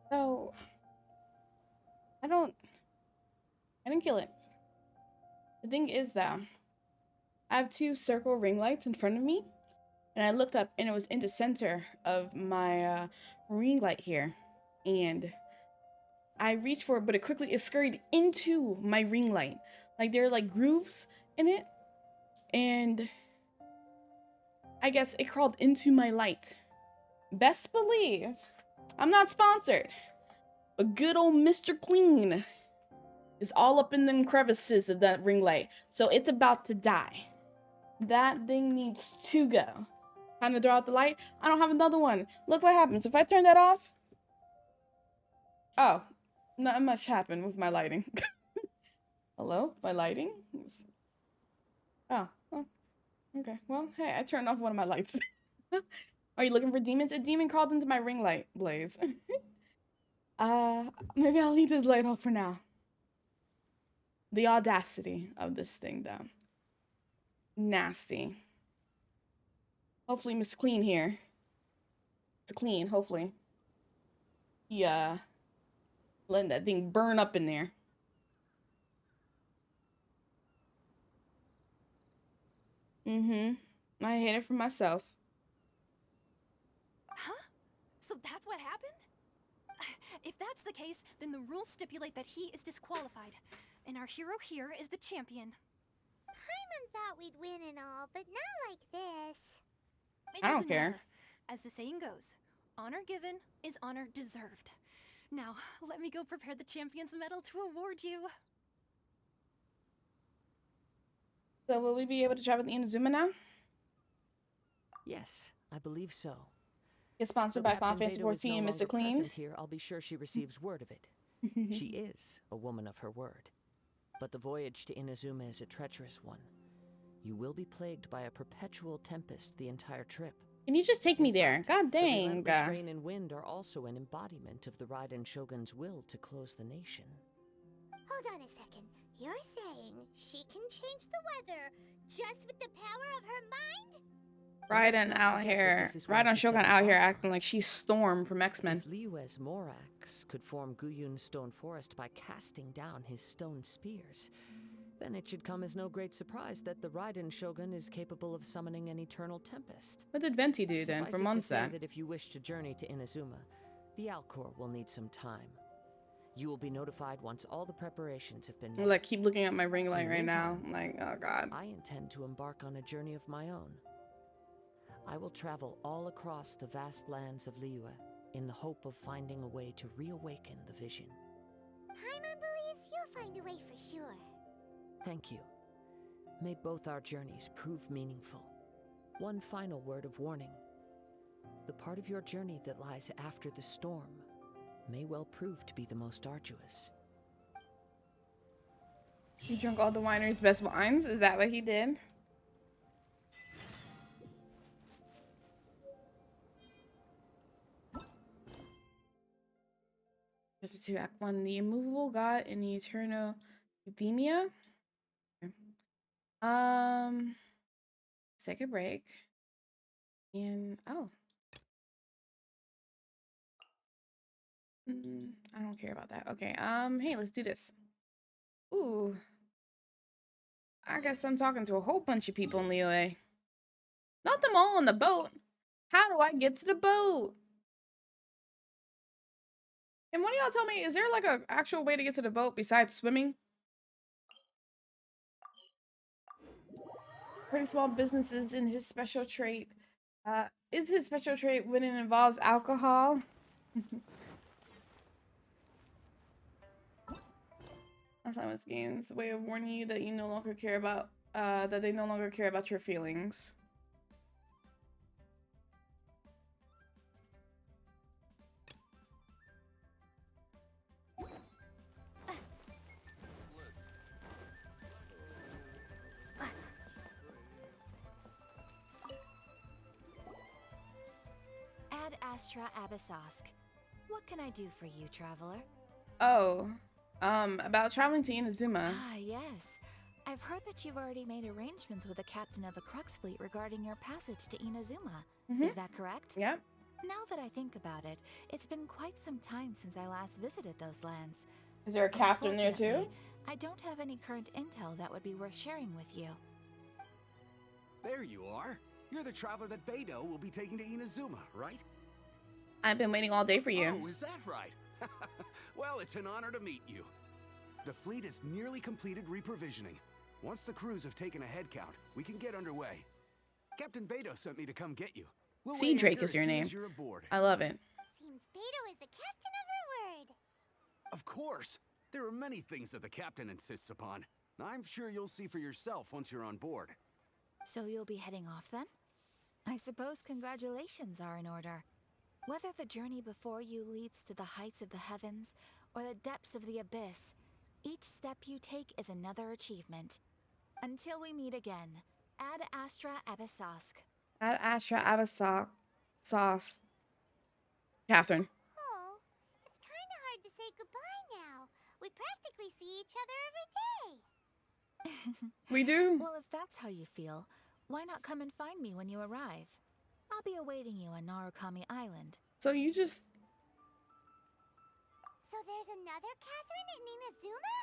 So I didn't kill it. The thing is though, I have two circle ring lights in front of me, and I looked up and it was in the center of my ring light here, and I reached for it, but it scurried into my ring light. Like there are like grooves in it, and I guess it crawled into my light. Best believe I'm not sponsored, but good old Mr. Clean is all up in them crevices of that ring light, so it's about to die. That thing needs to go. Time to throw out the light. I don't have another one. Look what happens if I turn that off. Oh, not much happened with my lighting. Hello, my lighting. Oh, okay. Well, hey, I turned off one of my lights. Are you looking for demons? A demon crawled into my ring light blaze. Maybe I'll leave this light off for now. The audacity of this thing, though. Nasty. Hopefully, Miss Clean here. It's clean, hopefully. Yeah. Letting that thing burn up in there. I hate it for myself. Huh? So that's what happened? If that's the case, then the rules stipulate that he is disqualified, and our hero here is the champion. Paimon thought we'd win and all, but not like this. It I don't doesn't care. matter. As the saying goes, honor given is honor deserved. Now, let me go prepare the champion's medal to award you. So will we be able to travel to Inazuma now? Yes, I believe so. It's sponsored by Final Fantasy Beto is no XIV and Mr. longer Clean. present here, I'll be sure she receives word of it. She is a woman of her word. But the voyage to Inazuma is a treacherous one. You will be plagued by a perpetual tempest the entire trip. Can you just take me there? God The dang. relentless rain and wind are also an embodiment of the Raiden Shogun's will to close the nation. Hold on a second. You're saying she can change the weather just with the power of her mind? Raiden out here. Raiden Shogun out here acting like she's Storm from X-Men. If Liyue's Morax could form Guyun's stone forest by casting down his stone spears, then it should come as no great surprise that the Raiden Shogun is capable of summoning an eternal tempest. What did Venti do then Suffice for it to say Mondstadt? that if you wish to journey to Inazuma, the Alcor will need some time. You will be notified once all the preparations have been made. Like, keep looking at my ring light In the right now. meantime, Like, oh god. I intend to embark on a journey of my own. I will travel all across the vast lands of Liyue in the hope of finding a way to reawaken the vision. Paimon believes you'll find a way for sure. Thank you. May both our journeys prove meaningful. One final word of warning. The part of your journey that lies after the storm may well prove to be the most arduous. He drank all the winery's best wines? Is that what he did? Chapter 2, Act 1. The immovable god in the eternal euthymia. Okay. Take a break. And oh. I don't care about that. Okay, hey, let's do this. Ooh. I guess I'm talking to a whole bunch of people in Liyue. Not them all on the boat. How do I get to the boat? And one of y'all tell me, is there like an actual way to get to the boat besides swimming? Pretty small businesses in his special trait. Is his special trait when it involves alcohol? Assignments games, way of warning you that you no longer care about, that they no longer care about your feelings. Ad Astra Abyssosk. What can I do for you, traveler? Oh, about traveling to Inazuma. Ah, yes. I've heard that you've already made arrangements with the captain of the Crux fleet regarding your passage to Inazuma. Is that correct? Yep. Now that I think about it, it's been quite some time since I last visited those lands. Is there a captain there too? Unfortunately, I don't have any current intel that would be worth sharing with you. There you are. You're the traveler that Beidou will be taking to Inazuma, right? I've been waiting all day for you. Oh, is that right? Well, it's an honor to meet you. The fleet has nearly completed reprovisioning. Once the crews have taken a head count, we can get underway. Captain Beidou sent me to come get you. We'll Sea weigh Drake anchor is as your soon name. as you're aboard. I love it. Seems Beidou is the captain of her word. Of course. There are many things that the captain insists upon. I'm sure you'll see for yourself once you're on board. So you'll be heading off then? I suppose congratulations are in order. Whether the journey before you leads to the heights of the heavens or the depths of the abyss, each step you take is another achievement. Until we meet again, Ad Astra Abyssosk. Ad Astra Abyssos. Catherine. Oh, it's kind of hard to say goodbye now. We practically see each other every day. We do. Well, if that's how you feel, why not come and find me when you arrive? I'll be awaiting you on Narukami Island. So you just... So there's another Catherine in Inazuma?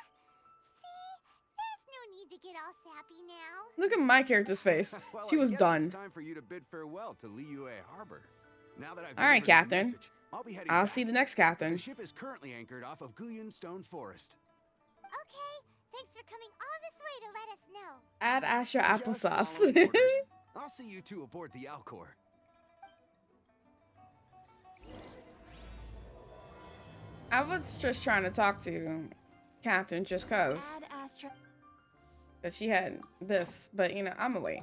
See? There's no need to get all sappy now. Look at my character's face. Well, She I was guess done. It's time for you to bid farewell to Liyue Harbor. Now that I've All right, delivered your Catherine. message, I'll be heading I'll back. see the next Catherine. The ship is currently anchored off of Guyan Stone Forest. Okay, thanks for coming all this way to let us know. Ad Astra Just follow Applesauce. the orders. I'll see you two aboard the Alcor. I was just trying to talk to Catherine just cause. Ad Astra. That she had this, but you know, I'm away.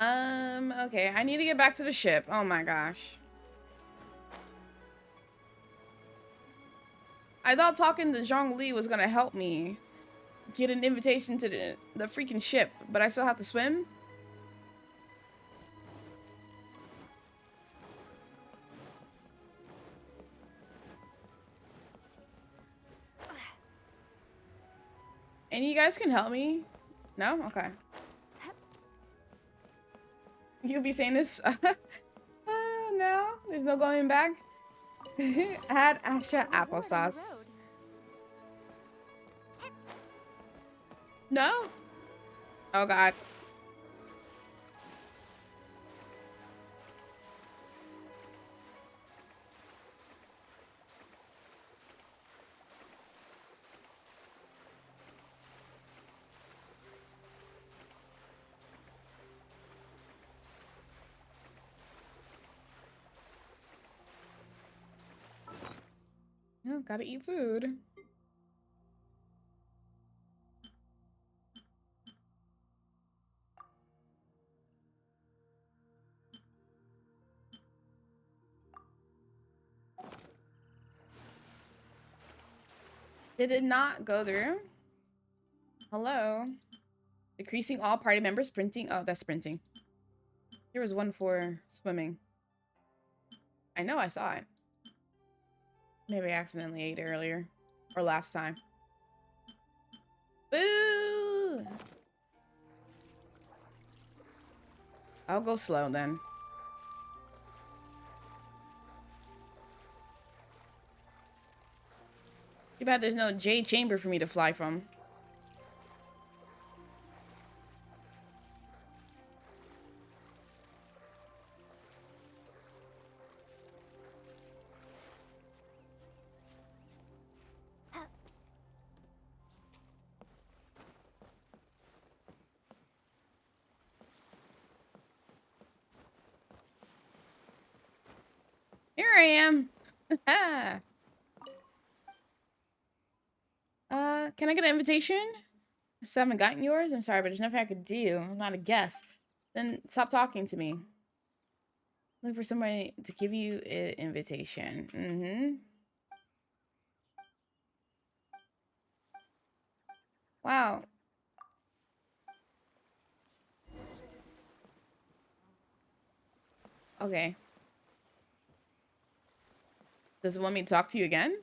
Okay, I need to get back to the ship. Oh my gosh. I thought talking to Zhongli was gonna help me get an invitation to the freaking ship, but I still have to swim? And you guys can help me? No? Okay. You'll be saying this? No? There's no going back? Add Astra applesauce. No? Oh god. No, gotta eat food. Did it not go through? Hello? Decreasing all party members sprinting. Oh, that's sprinting. There was one for swimming. I know I saw it. Maybe I accidentally ate earlier. Or last time. Boo! I'll go slow then. Too bad there's no J chamber for me to fly from. Here I am. Can I get an invitation? I still haven't gotten yours? I'm sorry, but there's nothing I could do. I'm not a guest. Then stop talking to me. Look for somebody to give you an invitation. Mm-hmm. Wow. Okay. Does it want me to talk to you again?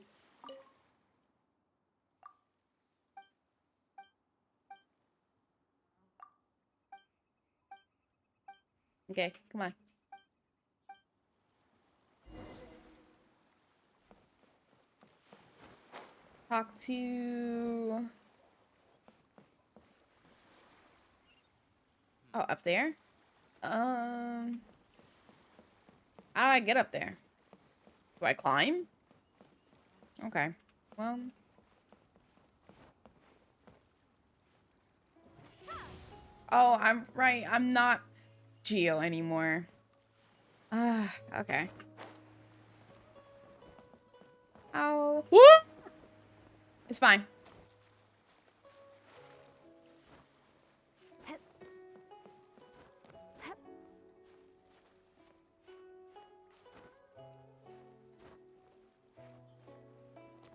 Okay, come on. Talk to... Oh, up there? How do I get up there? Do I climb? Okay. Well... Oh, I'm right. I'm not Geo anymore. Ah, okay. Oh. Woo! It's fine.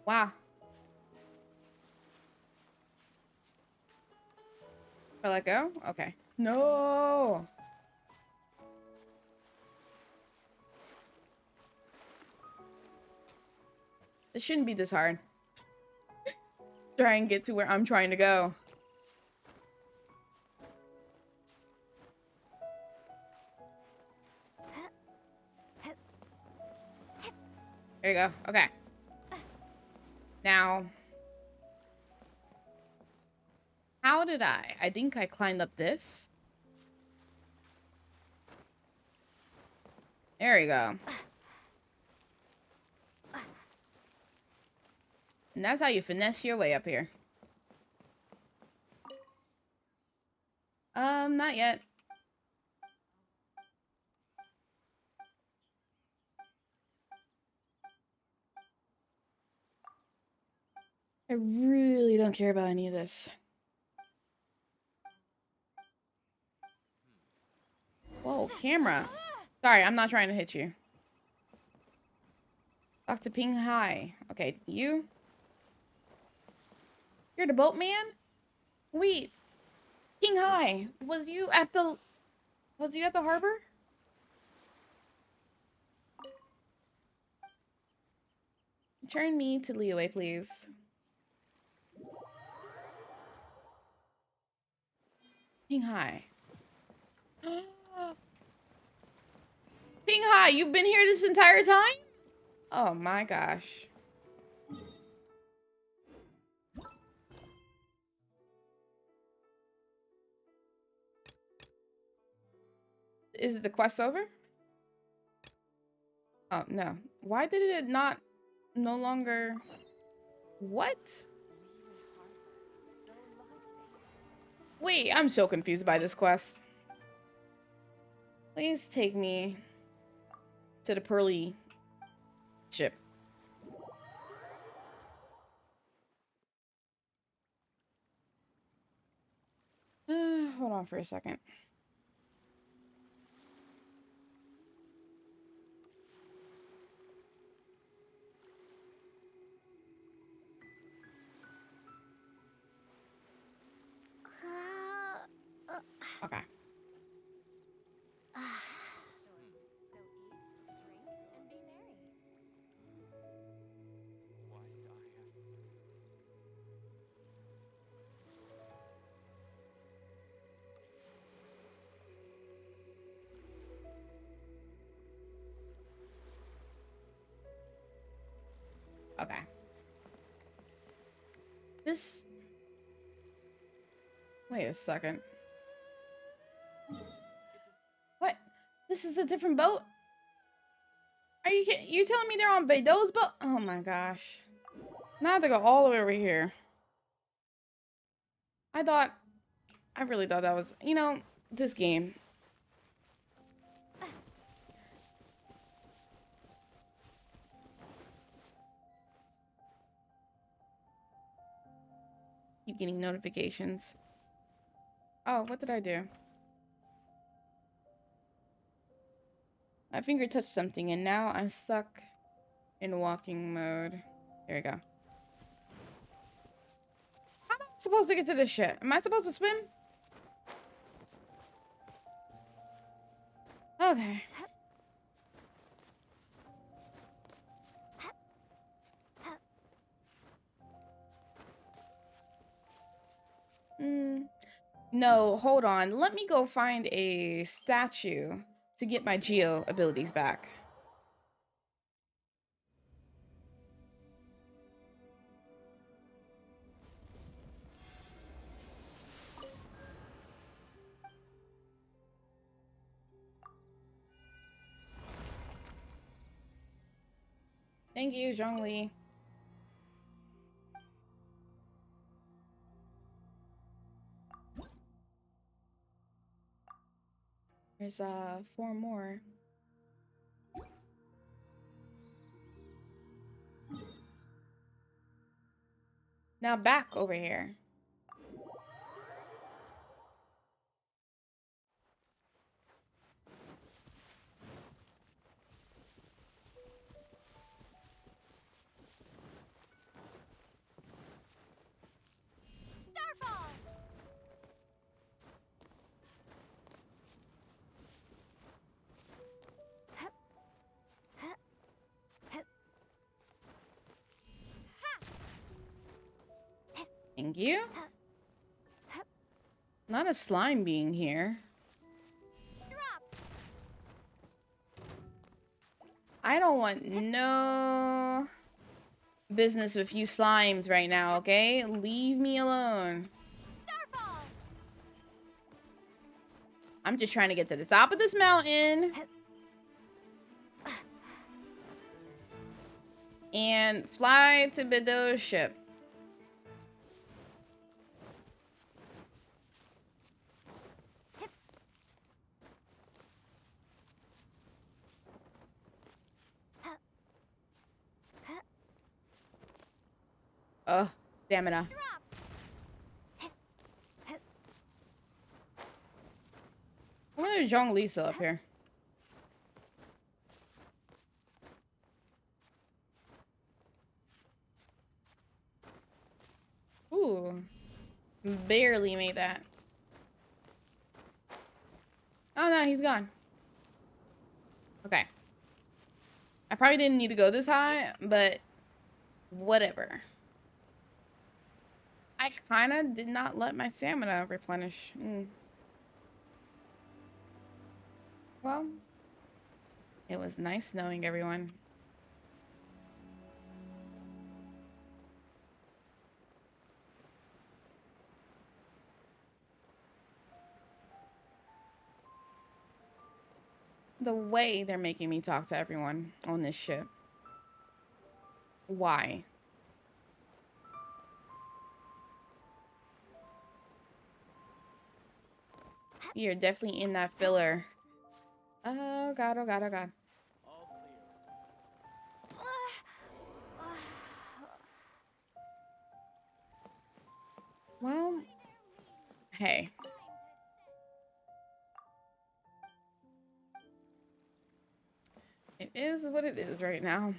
Wow. I let go? Okay. No. This shouldn't be this hard. Try and get to where I'm trying to go. There you go. Okay. Now, how did I think I climbed up this. There you go. And that's how you finesse your way up here. Not yet. I really don't care about any of this. Whoa, camera. Sorry, I'm not trying to hit you. Talk to Ping Hai. Okay, you? You're the boatman? Wait. Ping Hai, was you at the harbor? Turn me to Liyue, please. Ping Hai. Ping Hai, you've been here this entire time? Oh my gosh. Is the quest over? Oh, no. Why did it not no longer... What? Wait, I'm so confused by this quest. Please take me to the pearly ship. Hold on for a second. Okay. Okay. This... Wait a second. What? This is a different boat? Are you kidding? You telling me they're on Beidou's boat? Oh my gosh. Now I have to go all the way over here. I really thought that was, you know, this game. Keep getting notifications. Oh, what did I do? My finger touched something and now I'm stuck in walking mode. There we go. How am I supposed to get to this shit? Am I supposed to swim? Okay. No, hold on. Let me go find a statue to get my Geo abilities back. Thank you, Zhongli. There's 4 more. Now back over here. Starfall! Thank you. Not a slime being here. I don't want no business with you slimes right now, okay? Leave me alone. Starfall! I'm just trying to get to the top of this mountain. And fly to Bedo's ship. Oh, stamina. I wonder if Zhongli still up here. Ooh. Barely made that. Oh no, he's gone. Okay. I probably didn't need to go this high, but whatever. I kind of did not let my stamina replenish. Well, it was nice knowing everyone. The way they're making me talk to everyone on this ship. Why? You're definitely in that filler. Oh god, oh god, oh god. Well, hey. It is what it is right now.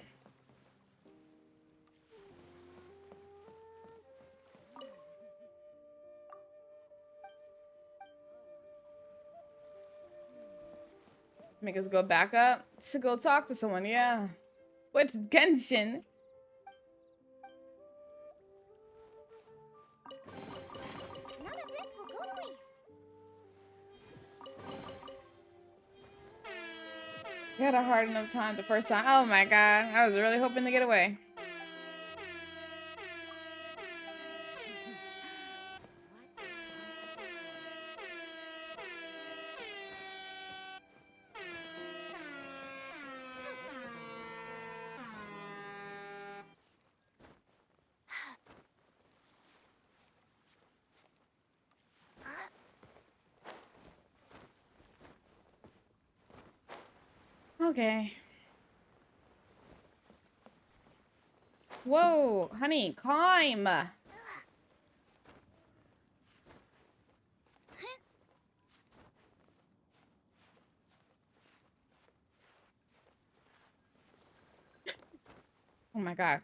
Make us go back up to go talk to someone, yeah. What's Genshin? None of this will go to waste. You had a hard enough time the first time. Oh my god, I was really hoping to get away. Okay. Whoa, honey, climb. Oh my god.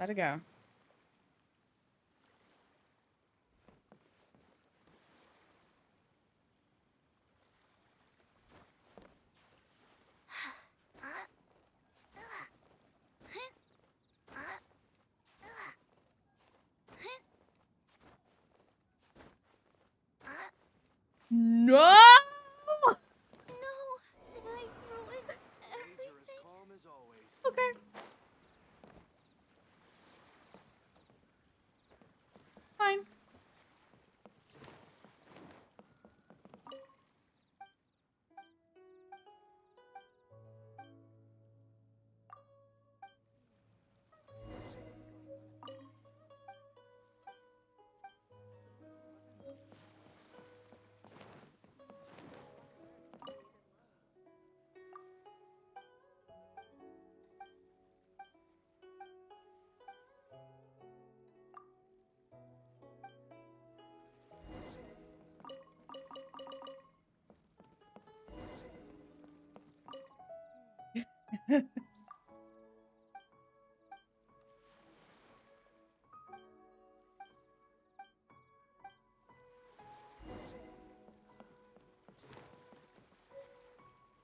Let it go. Okay. Fine.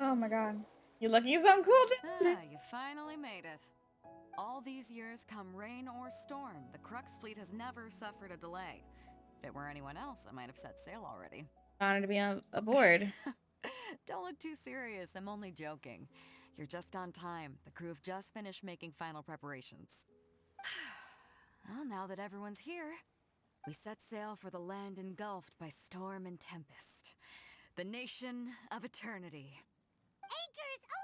Oh my god. You lucky it's on cooldown. You finally made it. All these years, come rain or storm, the Crux fleet has never suffered a delay. If it were anyone else, I might have set sail already. Honored to be on aboard. Don't look too serious, I'm only joking. You're just on time. The crew have just finished making final preparations. Well, now that everyone's here, we set sail for the land engulfed by storm and tempest. The nation of eternity. Anchors away!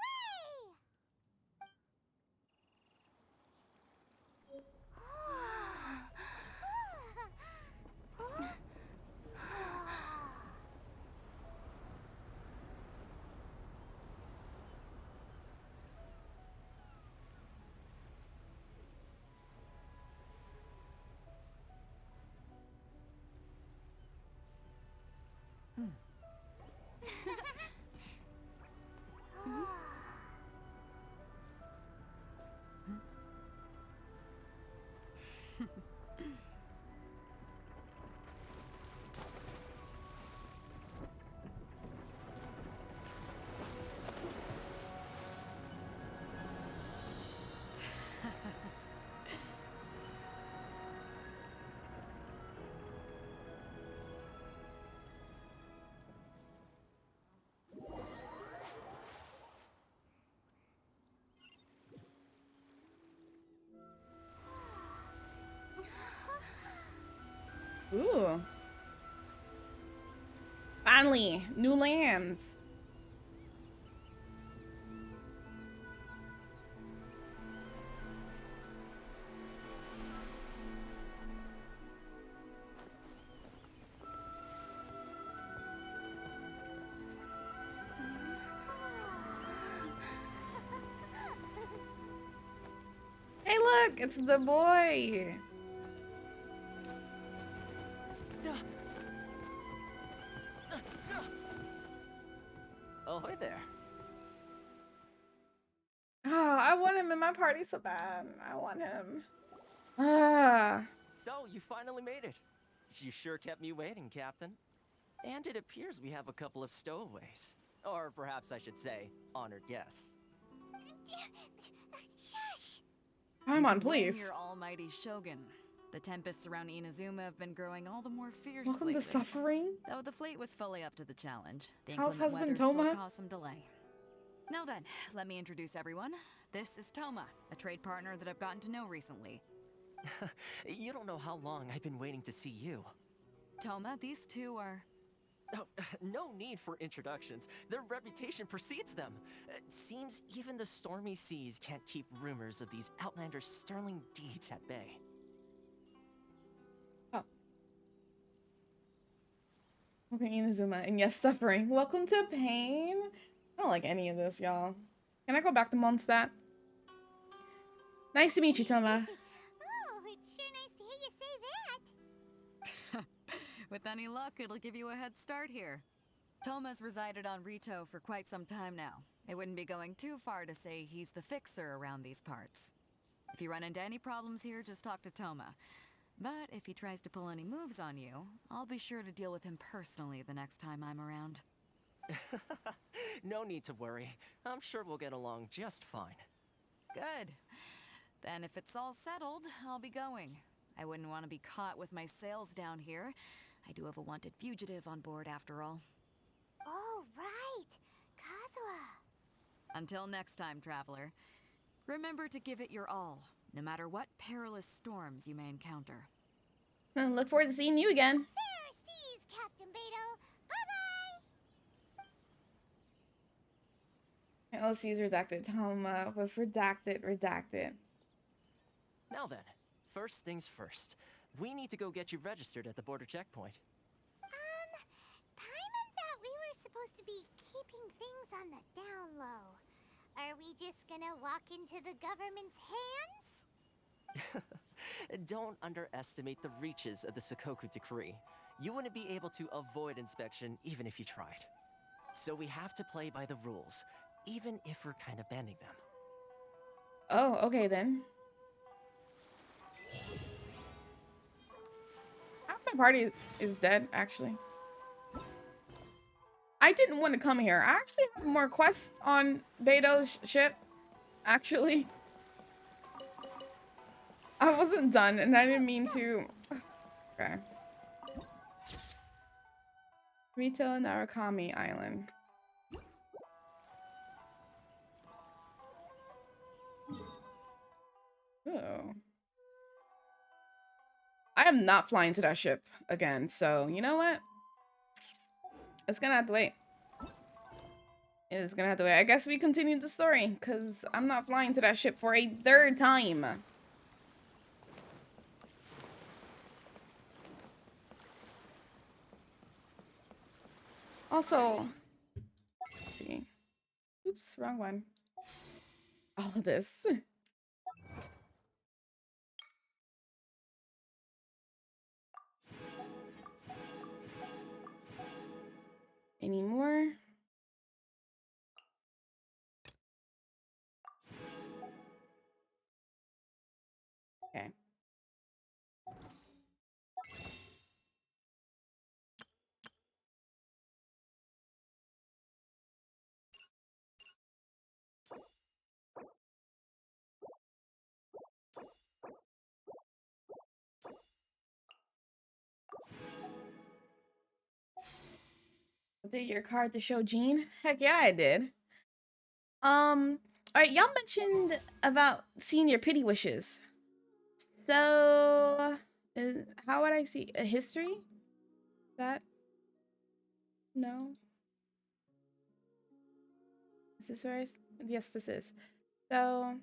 Ooh. Finally, new lands. Hey, look, it's the boy. Ahoy there. Oh, I want him in my party so bad. I want him. Ah. So, you finally made it. You sure kept me waiting, Captain. And it appears we have a couple of stowaways. Or perhaps I should say, honored guests. Shush! Paimon, please. Blame your almighty shogun. The tempests around Inazuma have been growing all the more fierce Welcome lately. to suffering. Though the fleet was fully up to the challenge, the How's inclement weather husband still Toma? caused some delay. Now then, let me introduce everyone. This is Toma, a trade partner that I've gotten to know recently. You don't know how long I've been waiting to see you. Toma, these two are... Oh, no need for introductions. Their reputation precedes them. Seems even the stormy seas can't keep rumors of these outlanders' sterling deeds at bay. Oh. Okay, Inazuma, and yes, suffering. Welcome to pain. I don't like any of this, y'all. Can I go back to Mondstadt? Nice to meet you, Toma. Oh, it's sure nice to hear you say that. With any luck, it'll give you a head start here. Toma's resided on Rito for quite some time now. It wouldn't be going too far to say he's the fixer around these parts. If you run into any problems here, just talk to Toma. But if he tries to pull any moves on you, I'll be sure to deal with him personally the next time I'm around. No need to worry. I'm sure we'll get along just fine. Good. Then if it's all settled, I'll be going. I wouldn't want to be caught with my sails down here. I do have a wanted fugitive on board after all. Oh, right. Kazuha. Until next time, traveler. Remember to give it your all, no matter what perilous storms you may encounter. And look forward to seeing you again. Fair seas, Captain Beto. Bye-bye! My OC is redacted. Toma, with redacted. Now then, first things first. We need to go get you registered at the border checkpoint. Paimon thought we were supposed to be keeping things on the down low. Are we just gonna walk into the government's hands? Don't underestimate the reaches of the Sokoku Decree. You wouldn't be able to avoid inspection even if you tried. So we have to play by the rules, even if we're kind of bending them. Oh, okay then. Half my party is dead, actually. I didn't want to come here. I actually have more quests on Beto's ship, actually. I wasn't done, and I didn't mean to. Okay. Rito Narukami Island. Oh. I am not flying to that ship again, so you know what? It's gonna have to wait. It's gonna have to wait. I guess we continue the story, because I'm not flying to that ship for a third time. Also, let's see. Oops, wrong one. All of this. Any more? Okay. Did your card to show Jean? Heck yeah, I did. Alright, y'all mentioned about seeing your pity wishes. So, how would I see a history? That? No. Is this where yes, this is. So,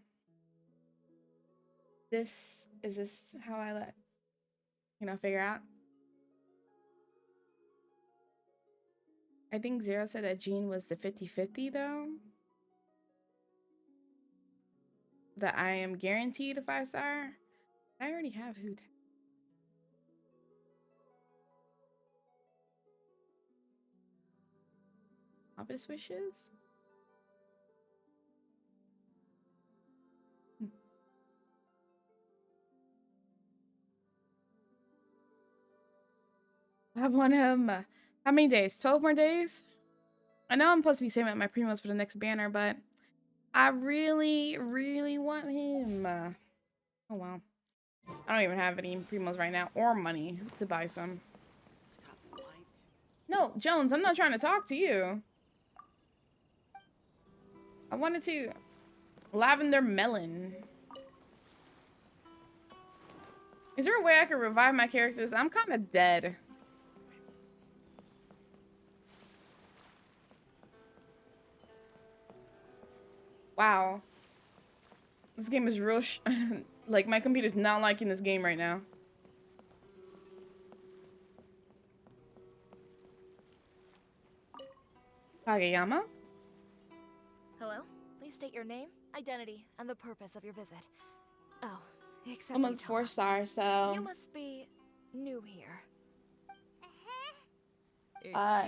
is this how I let, figure out? I think Zero said that Jean was the 50-50 though. That I am guaranteed a 5-star. I already have Hoot. Obvious wishes? I want him. How many days? 12 more days? I know I'm supposed to be saving up my primos for the next banner, but I really, really want him. Oh, wow. I don't even have any primos right now or money to buy some. No, Jones, I'm not trying to talk to you. I wanted to. Lavender melon. Is there a way I could revive my characters? I'm kind of dead. Wow. This game is real like, my computer's not liking this game right now. Kageyama? Hello? Please state your name, identity, and the purpose of your visit. Oh, except Almost 4-star, so... You must be new here.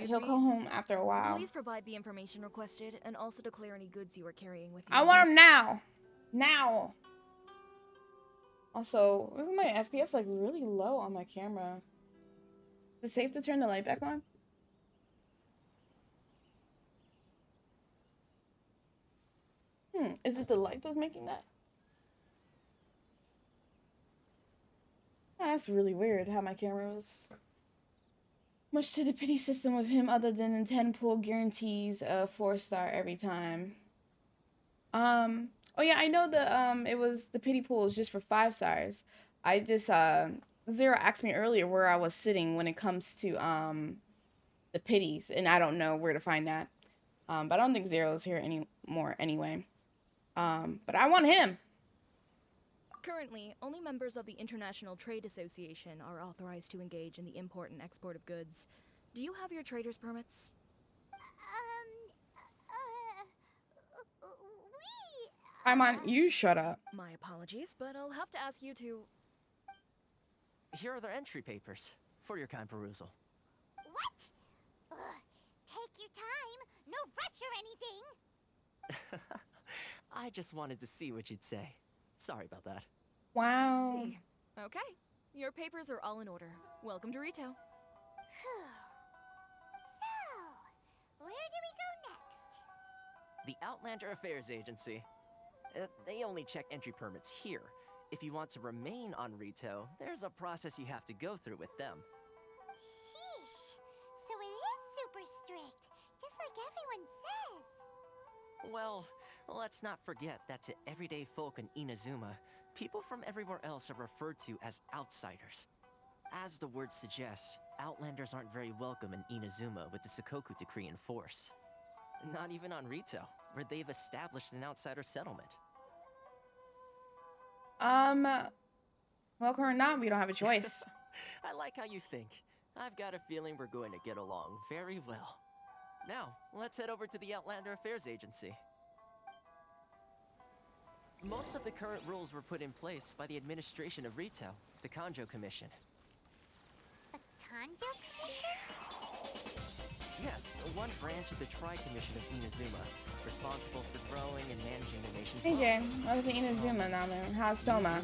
He'll come home after a while. Please provide the information requested and also declare any goods you are carrying with you. I want him now! Now! Also, isn't my FPS like really low on my camera? Is it safe to turn the light back on? Is it the light that's making that? That's really weird how my camera was. Much to the pity system with him other than the 10 pull guarantees a 4-star every time. Oh yeah, I know it was the pity pool is just for 5 stars. I just Zero asked me earlier where I was sitting when it comes to the pities, and I don't know where to find that. But I don't think Zero's here anymore anyway. But I want him. Currently, only members of the International Trade Association are authorized to engage in the import and export of goods. Do you have your trader's permits? I'm on. You shut up. My apologies, but I'll have to ask you to... Here are their entry papers for your kind perusal. What? Ugh, take your time. No rush or anything. I just wanted to see what you'd say. Sorry about that. Wow. See. Okay. Your papers are all in order. Welcome to Rito. So, where do we go next? The Outlander Affairs Agency. They only check entry permits here. If you want to remain on Rito, there's a process you have to go through with them. Sheesh. So it is super strict, just like everyone says. Well, let's not forget that to everyday folk in Inazuma, people from everywhere else are referred to as outsiders. As the word suggests, Outlanders aren't very welcome in Inazuma with the Sakoku Decree in force. Not even on Rito, where they've established an outsider settlement. Welcome or not, we don't have a choice. I like how you think. I've got a feeling we're going to get along very well. Now, let's head over to the Outlander Affairs Agency. Most of the current rules were put in place by the administration of Rito, the Kanjo Commission. The Kanjo Commission? Yes, one branch of the Tri-Commission of Inazuma, responsible for growing and managing the nation's Hey Jay, welcome to Inazuma now man. How's Toma?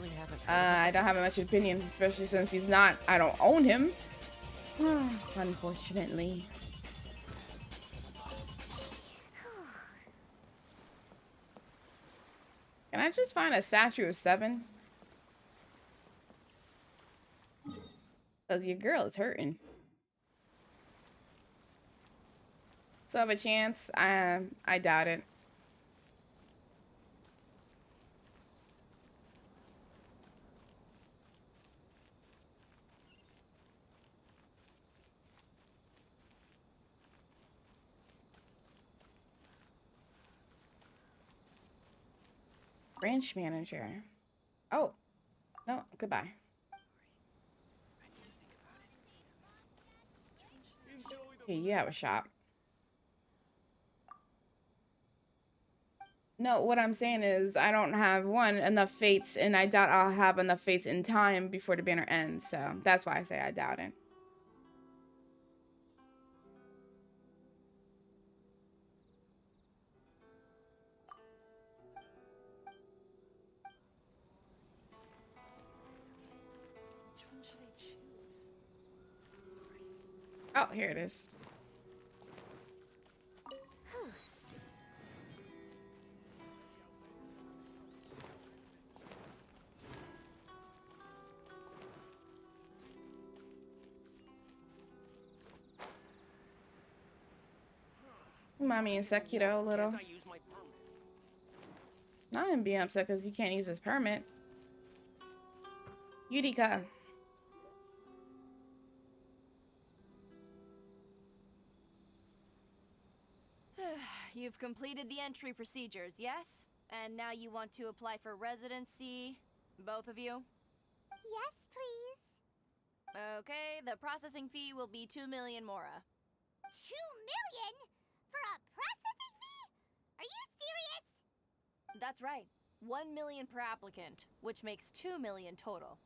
I don't have much opinion, especially since he's not, I don't own him. Unfortunately. Can I just find a statue of 7? Cause your girl is hurting. So have a chance? I doubt it. Branch manager. Oh, no, goodbye. Okay, you have a shop. No, what I'm saying is I don't have enough fates, and I doubt I'll have enough fates in time before the banner ends. So that's why I say I doubt it. Which one should I choose? Oh, here it is. Mommy and Sekiro a little. Not him being upset because he can't use his permit. Yurika. You've completed the entry procedures, yes? And now you want to apply for residency? Both of you? Yes, please. Okay, the processing fee will be 2 million mora. 2 million? For a processing fee? Are you serious? That's right. 1 million per applicant, which makes 2 million total.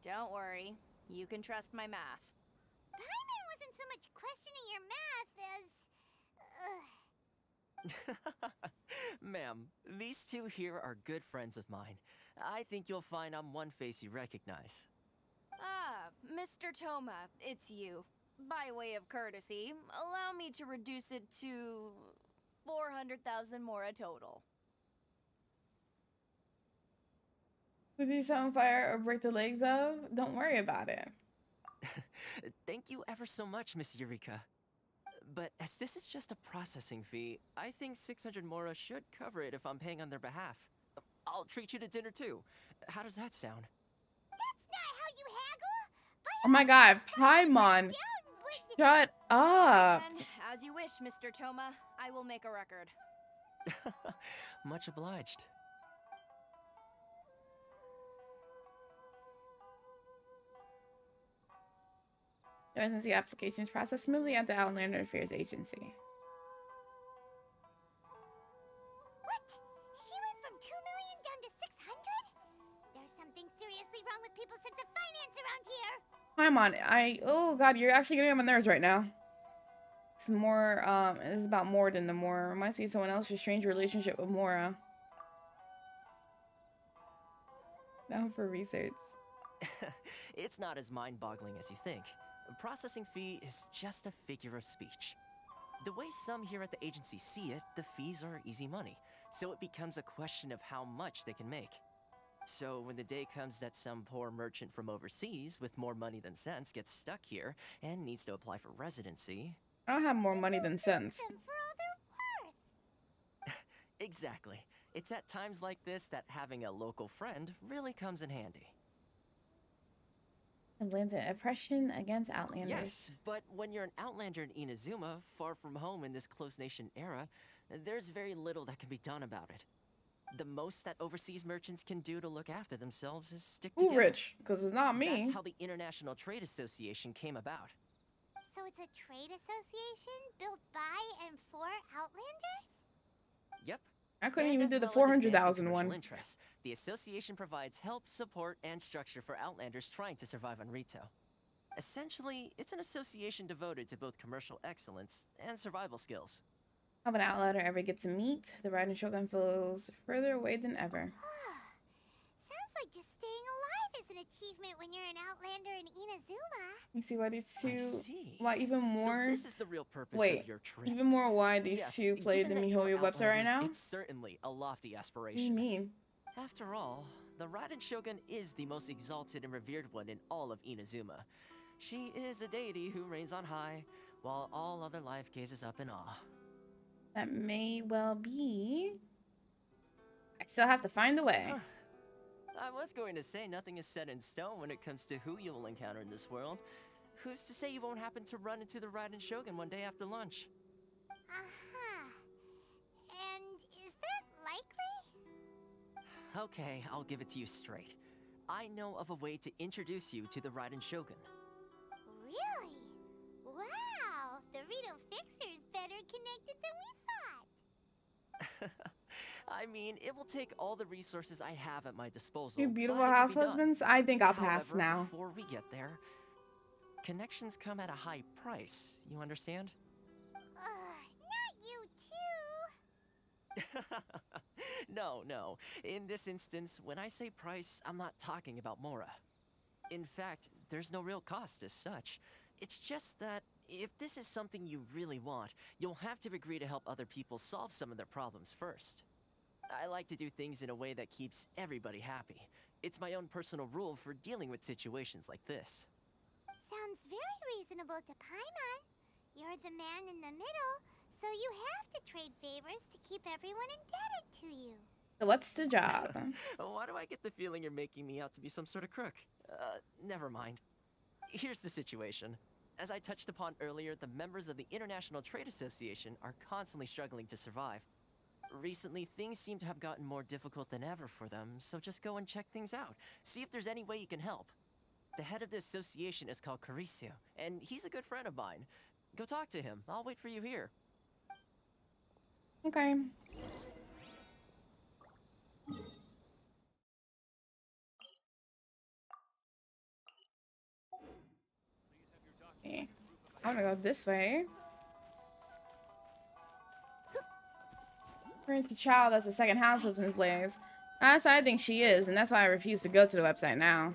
Don't worry, you can trust my math. Paimon wasn't so much questioning your math as... Ma'am, these two here are good friends of mine. I think you'll find I'm one face you recognize. Ah, Mr. Toma, it's you. By way of courtesy, allow me to reduce it to 400,000 mora total. Would you set on fire or break the legs of? Don't worry about it. Thank you ever so much, Miss Eureka. But as this is just a processing fee, I think 600 Mora should cover it if I'm paying on their behalf. I'll treat you to dinner too. How does that sound? That's not how you haggle! Oh my god, Paimon. Shut up. And as you wish, Mr. Toma. I will make a record. Much obliged. Residency applications processed smoothly at the Outlander Affairs Agency. What? She went from 2 million down to 600? There's something seriously wrong with people's sense of finance around here. Oh god, you're actually getting on my nerves right now. It's more, it's about more than the Mora. Reminds me of someone else's strange relationship with Mora. Now for research. It's not as mind-boggling as you think. A processing fee is just a figure of speech. The way some here at the agency see it, the fees are easy money, so it becomes a question of how much they can make. So when the day comes that some poor merchant from overseas with more money than sense gets stuck here and needs to apply for residency... I don't have more money than sense. Exactly. It's at times like this that having a local friend really comes in handy. Atlanta oppression against Outlanders. Yes, but when you're an Outlander in Inazuma, far from home in this closed nation era, there's very little that can be done about it. The most that overseas merchants can do to look after themselves is stick together. Who rich? Because it's not me. That's how the International Trade Association came about. So it's a trade association built by and for Outlanders? Yep. I couldn't And even as do the well as advancing 400,000 commercial one. interests, the association provides help, support, and structure for Outlanders trying to survive on Rito. Essentially, it's an association devoted to both commercial excellence and survival skills. How an Outlander ever get to meet? The Raiden Shogun feels further away than ever. Sounds like just staying alive is an achievement when you're an Outlander in Inazuma. You see why these two... see. Why even more... So this is the real purpose Wait, of your trip. even more why these Yes, two play the given that you're MiHoYo website right Outlanders, now? It's certainly a lofty What aspiration. do you mean? After all, the Raiden Shogun is the most exalted and revered one in all of Inazuma. She is a deity who reigns on high, while all other life gazes up in awe. That may well be. I still have to find a way. I was going to say nothing is set in stone when it comes to who you will encounter in this world. Who's to say you won't happen to run into the Raiden Shogun one day after lunch? And is that likely? Okay, I'll give it to you straight. I know of a way to introduce you to the Raiden Shogun. Really? Wow! The Rito Fixer's better connected than we thought. I mean, it will take all the resources I have at my disposal. You beautiful but it can house be done. husbands? I think I'll pass However, now. Before we get there, connections come at a high price. You understand? Not you too. No. In this instance, when I say price, I'm not talking about Mora. In fact, there's no real cost as such. It's just that if this is something you really want, you'll have to agree to help other people solve some of their problems first. I like to do things in a way that keeps everybody happy. It's my own personal rule for dealing with situations like this. Sounds very reasonable to Paimon. You're the man in the middle, so you have to trade favors to keep everyone indebted to you. So what's the job? Why do I get the feeling you're making me out to be some sort of crook? Never mind. Here's the situation. As I touched upon earlier, the members of the International Trade Association are constantly struggling to survive. Recently, things seem to have gotten more difficult than ever for them, so just go and check things out. See if there's any way you can help. The head of the association is called Carisio, and he's a good friend of mine. Go talk to him. I'll wait for you here. Okay. Okay. I'm gonna go this way. Turn to child as the second house husband plays. That's what I think she is, and that's why I refuse to go to the website now.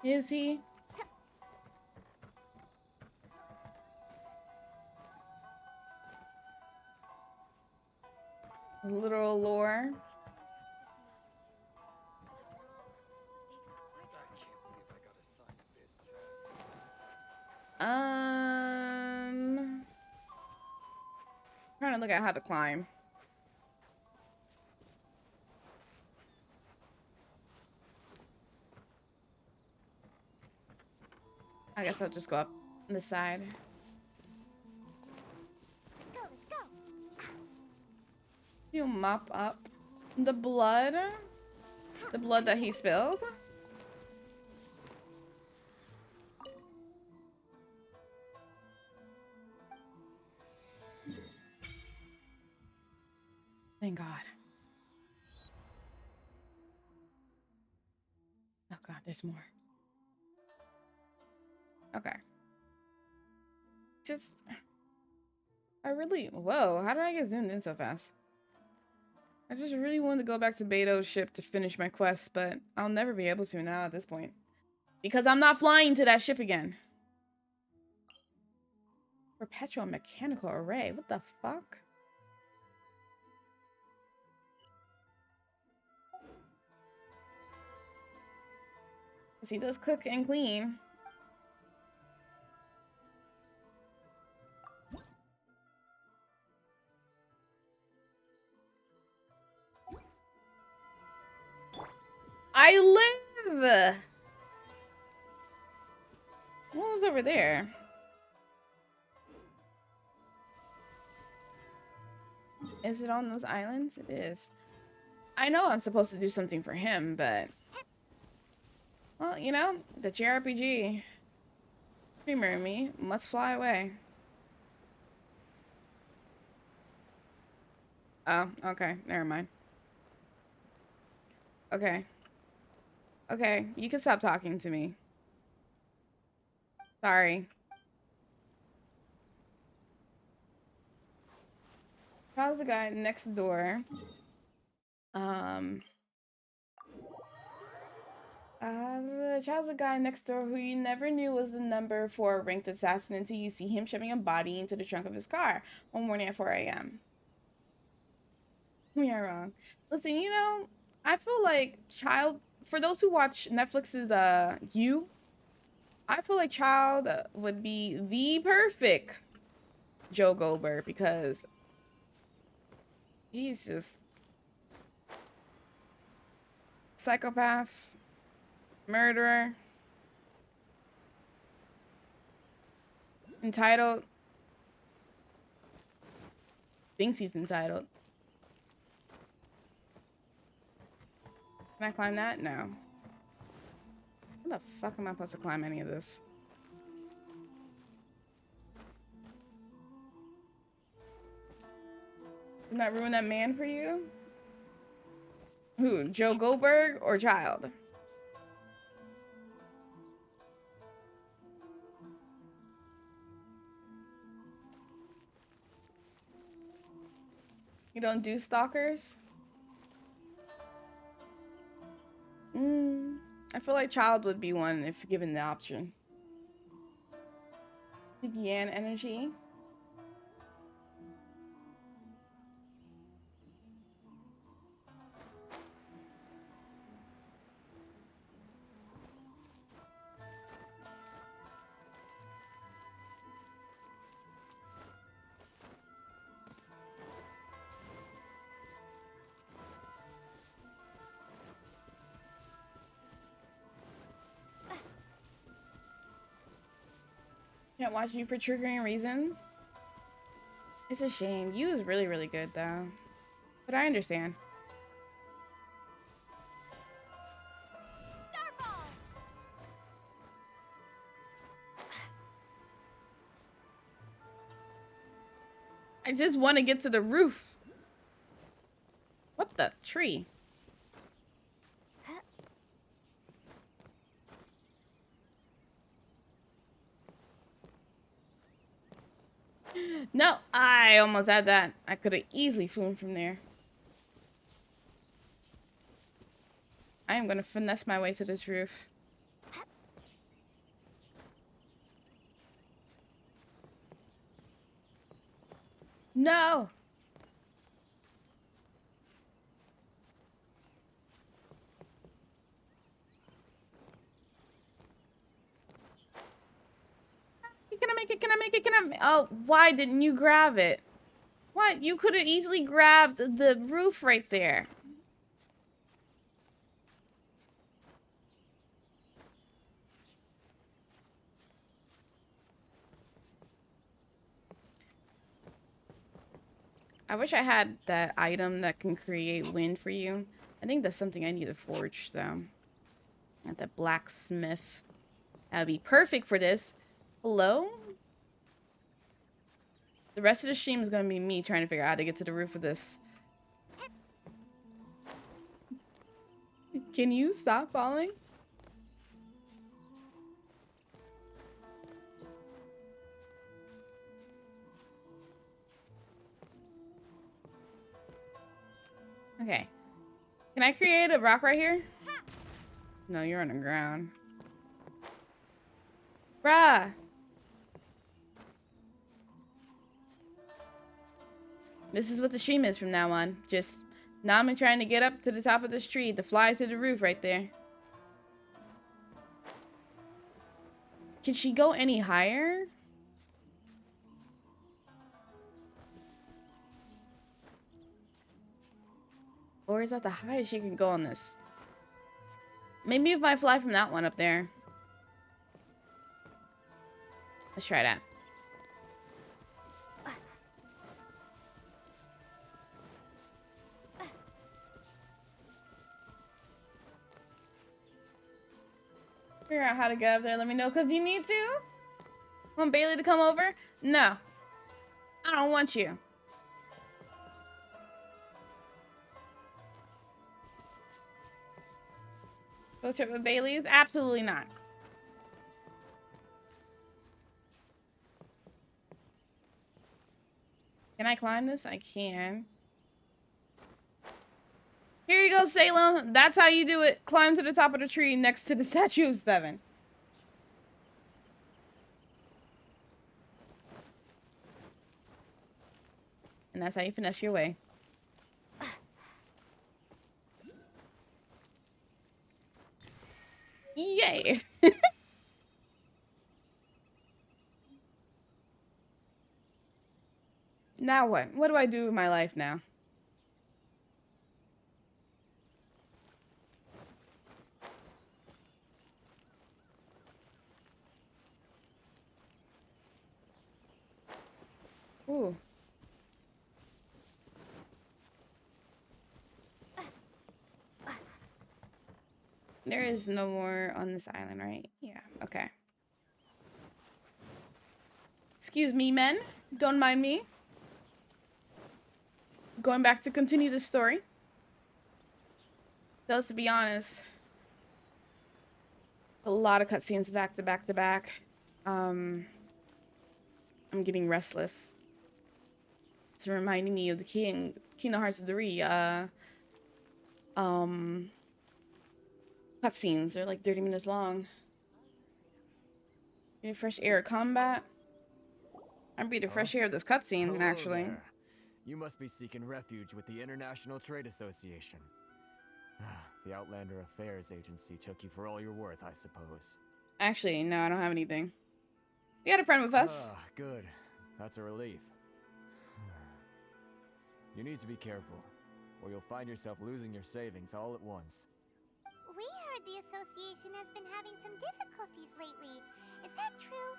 Is he? Literal lore. Trying to look at how to climb. I guess I'll just go up this side. Let's go, let's go. You mop up the blood? The blood that he spilled? Thank God. Oh God, there's more. Okay. Just... Whoa, how did I get zoomed in so fast? I just really wanted to go back to Beto's ship to finish my quest, but I'll never be able to now at this point. Because I'm not flying to that ship again. Perpetual mechanical array. What the fuck? Because he does cook and clean. I live! What was over there? Is it on those islands? It is. I know I'm supposed to do something for him, but... Well, you know, the JRPG streamer in me must fly away. Oh, okay. Never mind. Okay. Okay, you can stop talking to me. Sorry. How's the guy next door? Child's a guy next door who you never knew was the number 4 ranked assassin until you see him shoving a body into the trunk of his car one morning at 4 a.m. You're wrong. Listen, you know, I feel like for those who watch Netflix's You, I feel like Child would be the perfect Joe Goldberg because he's just psychopath, murderer, entitled, thinks he's entitled. Can I climb that? No. How the fuck am I supposed to climb any of this? Didn't that ruin that man for you? Who? Joe Goldberg or Child? You don't do stalkers? I feel like Child would be one if given the option. Yan energy. Can't watch you for triggering reasons. It's a shame. You is really, really good though. But I understand. I just want to get to the roof. What the tree? No, I almost had that. I could have easily flown from there. I am gonna finesse my way to this roof. No! it? Can I make it? Can I? Oh, why didn't you grab it? What? You could have easily grabbed the roof right there. I wish I had that item that can create wind for you. I think that's something I need to forge, though. At the blacksmith. That would be perfect for this. Hello? The rest of the stream is going to be me trying to figure out how to get to the roof of this. Can you stop falling? Okay. Can I create a rock right here? No, you're on the ground. Bruh! This is what the stream is from now on. Just Nami trying to get up to the top of this tree to fly to the roof right there. Can she go any higher? Or is that the highest she can go on this? Maybe if I fly from that one up there. Let's try that. Figure out how to get up there. Let me know, because you need to. Want Bailey to come over? No. I don't want you. Go trip with Bailey's? Absolutely not. Can I climb this? I can. Here you go, Salem. That's how you do it. Climb to the top of the tree next to the statue of Seven. And that's how you finesse your way. Yay! Now what? What do I do with my life now? Ooh. There is no more on this island, right? Yeah, okay. Excuse me, men. Don't mind me. Going back to continue the story. So let's be honest. A lot of cutscenes back to back to back. I'm getting restless. It's reminding me of the Kingdom Hearts 3, cutscenes. They're like 30 minutes long. Need fresh air combat. I'm breathing fresh air of this cutscene, actually. There. You must be seeking refuge with the International Trade Association. The Outlander Affairs Agency took you for all you're worth, I suppose. Actually, no, I don't have anything. We got a friend with us. Good. That's a relief. You need to be careful, or you'll find yourself losing your savings all at once. We heard the association has been having some difficulties lately. Is that true?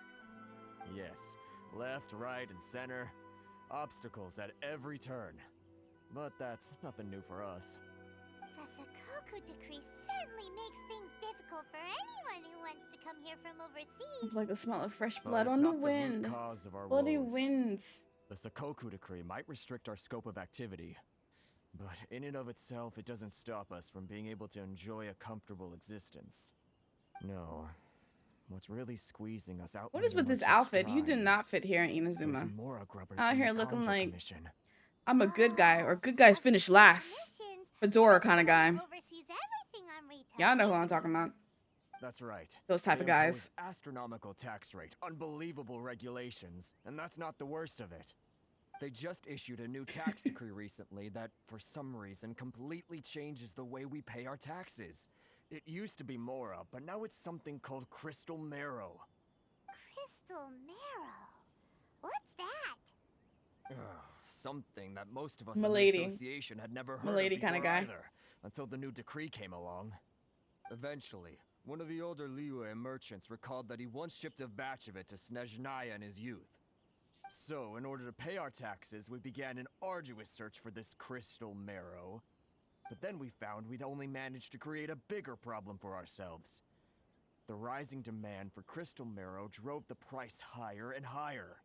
Yes. Left, right, and center. Obstacles at every turn. But that's nothing new for us. The Sakoku decree certainly makes things difficult for anyone who wants to come here from overseas. I like the smell of fresh blood on the wind. Bloody winds. The Sakoku decree might restrict our scope of activity, but in and of itself, it doesn't stop us from being able to enjoy a comfortable existence. No. What's really squeezing us out? What is with this outfit? You do not fit here in Inazuma. Out here looking like I'm a good guy, or good guys finish last. Fedora kind of guy. Y'all know who I'm talking about. That's right. Those type of guys. Astronomical tax rate, unbelievable regulations, and that's not the worst of it. They just issued a new tax decree recently that, for some reason, completely changes the way we pay our taxes. It used to be Mora, but now it's something called Crystal Marrow. Crystal Marrow? What's that? Something that most of us in Milady. the association had never heard Milady of kinda before guy. either, until the new decree came along. Eventually, one of the older Liyue merchants recalled that he once shipped a batch of it to Snezhnaya in his youth. So, in order to pay our taxes, we began an arduous search for this crystal marrow. But then we found we'd only managed to create a bigger problem for ourselves. The rising demand for crystal marrow drove the price higher and higher.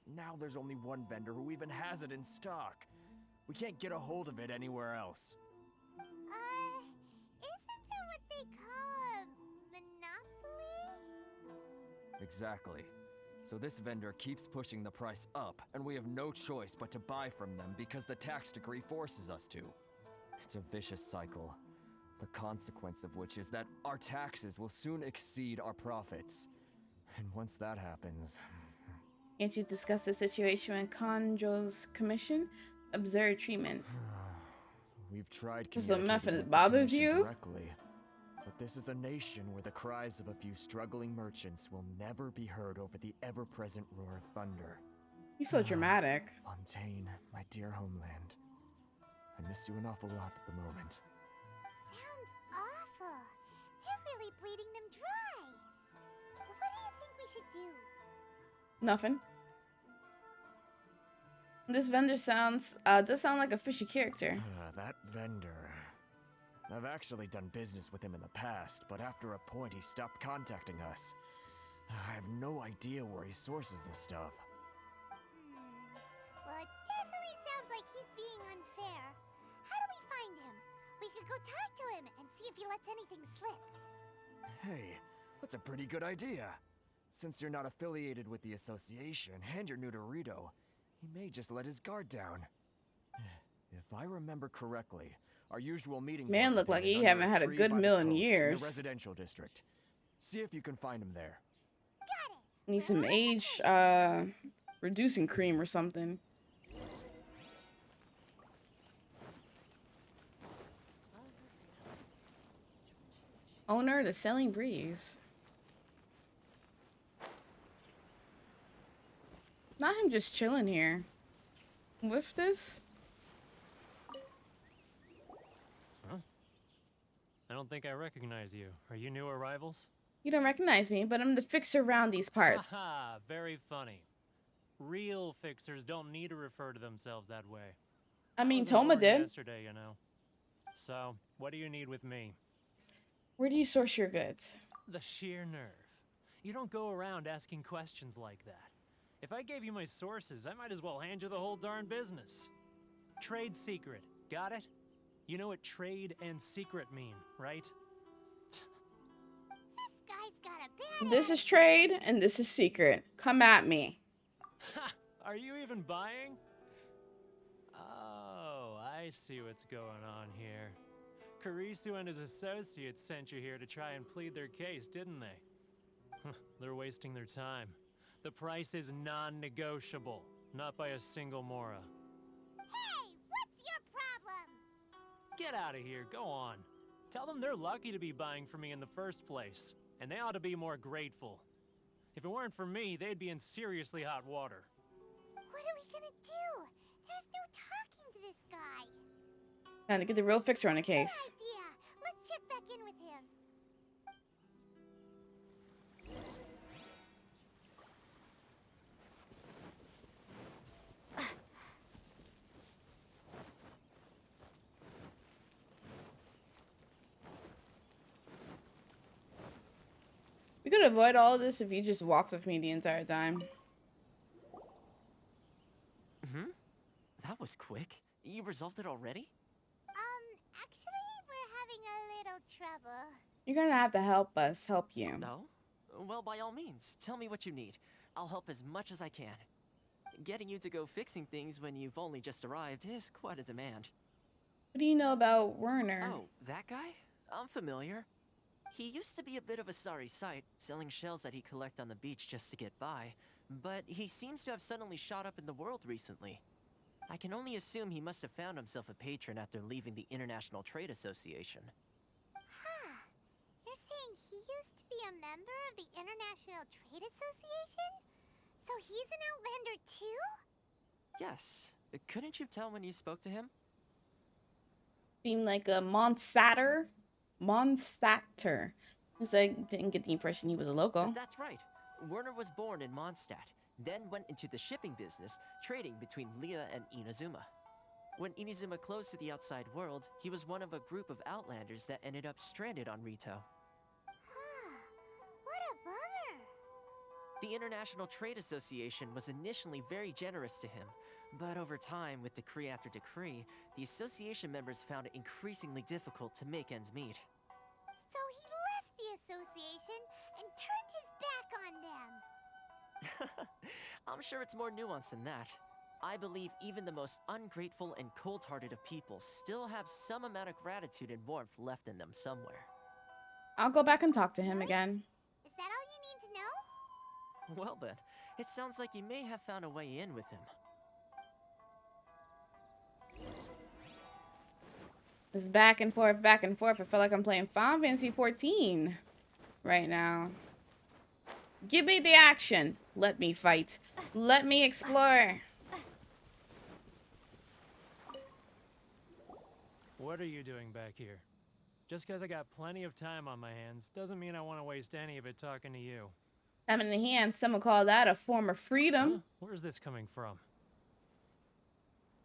Now there's only one vendor who even has it in stock. We can't get a hold of it anywhere else. Isn't that what they call a monopoly? Exactly. So this vendor keeps pushing the price up, and we have no choice but to buy from them because the tax decree forces us to. It's a vicious cycle, the consequence of which is that our taxes will soon exceed our profits. And once that happens... Can't you discuss the situation with Konjo's commission? Absurd treatment. We've tried Just the method communicating with the bothers commission you? directly, but this is a nation where the cries of a few struggling merchants will never be heard over the ever-present roar of thunder. You're so dramatic. Fontaine, my dear homeland. I miss you an awful lot at the moment. Sounds awful. They're really bleeding them dry. What do you think we should do? Nothing. This vendor does sound like a fishy character. That vendor. I've actually done business with him in the past, but after a point he stopped contacting us. I have no idea where he sources this stuff. Well, it definitely sounds like he's being unfair. How do we find him? We could go talk to him and see if he lets anything slip. Hey, that's a pretty good idea. Since you're not affiliated with the association and you're new to Rito, he may just let his guard down. If I remember correctly, our usual meeting Man point looked with like him is he under haven't had a tree good by the meal in coast years. the residential district. See if you can find him there. Need some age reducing cream or something. Owner, the Selling Breeze. Not him just chilling here. With this? Huh? I don't think I recognize you. Are you new arrivals? You don't recognize me, but I'm the fixer around these parts. Haha, very funny. Real fixers don't need to refer to themselves that way. I mean, was Toma born did. Yesterday, you know. So, what do you need with me? Where do you source your goods? The sheer nerve. You don't go around asking questions like that. If I gave you my sources, I might as well hand you the whole darn business. Trade secret, got it? You know what trade and secret mean, right? This guy's got a bad This is trade, and this is secret. Come at me. Ha! Are you even buying? Oh, I see what's going on here. Karisu and his associates sent you here to try and plead their case, didn't they? They're wasting their time. The price is non-negotiable, not by a single Mora. Hey, what's your problem? Get out of here, go on. Tell them they're lucky to be buying from me in the first place, and they ought to be more grateful. If it weren't for me, they'd be in seriously hot water. What are we gonna do? There's no talking to this guy. Time to get the real fixer on the case. Idea. Let's check back in with him. We could avoid all of this if you just walked with me the entire time. That was quick. You resolved it already? Actually, we're having a little trouble. You're gonna have to help us help you. No? Well, by all means, tell me what you need. I'll help as much as I can. Getting you to go fixing things when you've only just arrived is quite a demand. What do you know about Werner? Oh, that guy? I'm familiar. He used to be a bit of a sorry sight, selling shells that he collect on the beach just to get by, but he seems to have suddenly shot up in the world recently. I can only assume he must have found himself a patron after leaving the International Trade Association. Huh. You're saying he used to be a member of the International Trade Association? So he's an Outlander too? Yes. Couldn't you tell when you spoke to him? Seemed like a Monstatter. Monstatter. Cause I didn't get the impression he was a local. That's right. Werner was born in Mondstadt, then went into the shipping business, trading between Leah and Inazuma. When Inazuma closed to the outside world, he was one of a group of Outlanders that ended up stranded on Rito. What a bummer. The International Trade Association was initially very generous to him, but over time, with decree after decree, the association members found it increasingly difficult to make ends meet. So he left the association and turned his back on them. I'm sure it's more nuanced than that. I believe even the most ungrateful and cold-hearted of people still have some amount of gratitude and warmth left in them somewhere. I'll go back and talk to him again. Is that all you need to know? Well then, it sounds like you may have found a way in with him. This back and forth, back and forth. I feel like I'm playing Final Fantasy 14 right now. Give me the action. Let me fight. Let me explore. What are you doing back here? Just because I got plenty of time on my hands doesn't mean I want to waste any of it talking to you. Having a hand, some would call that a form of freedom. Huh? Where's this coming from?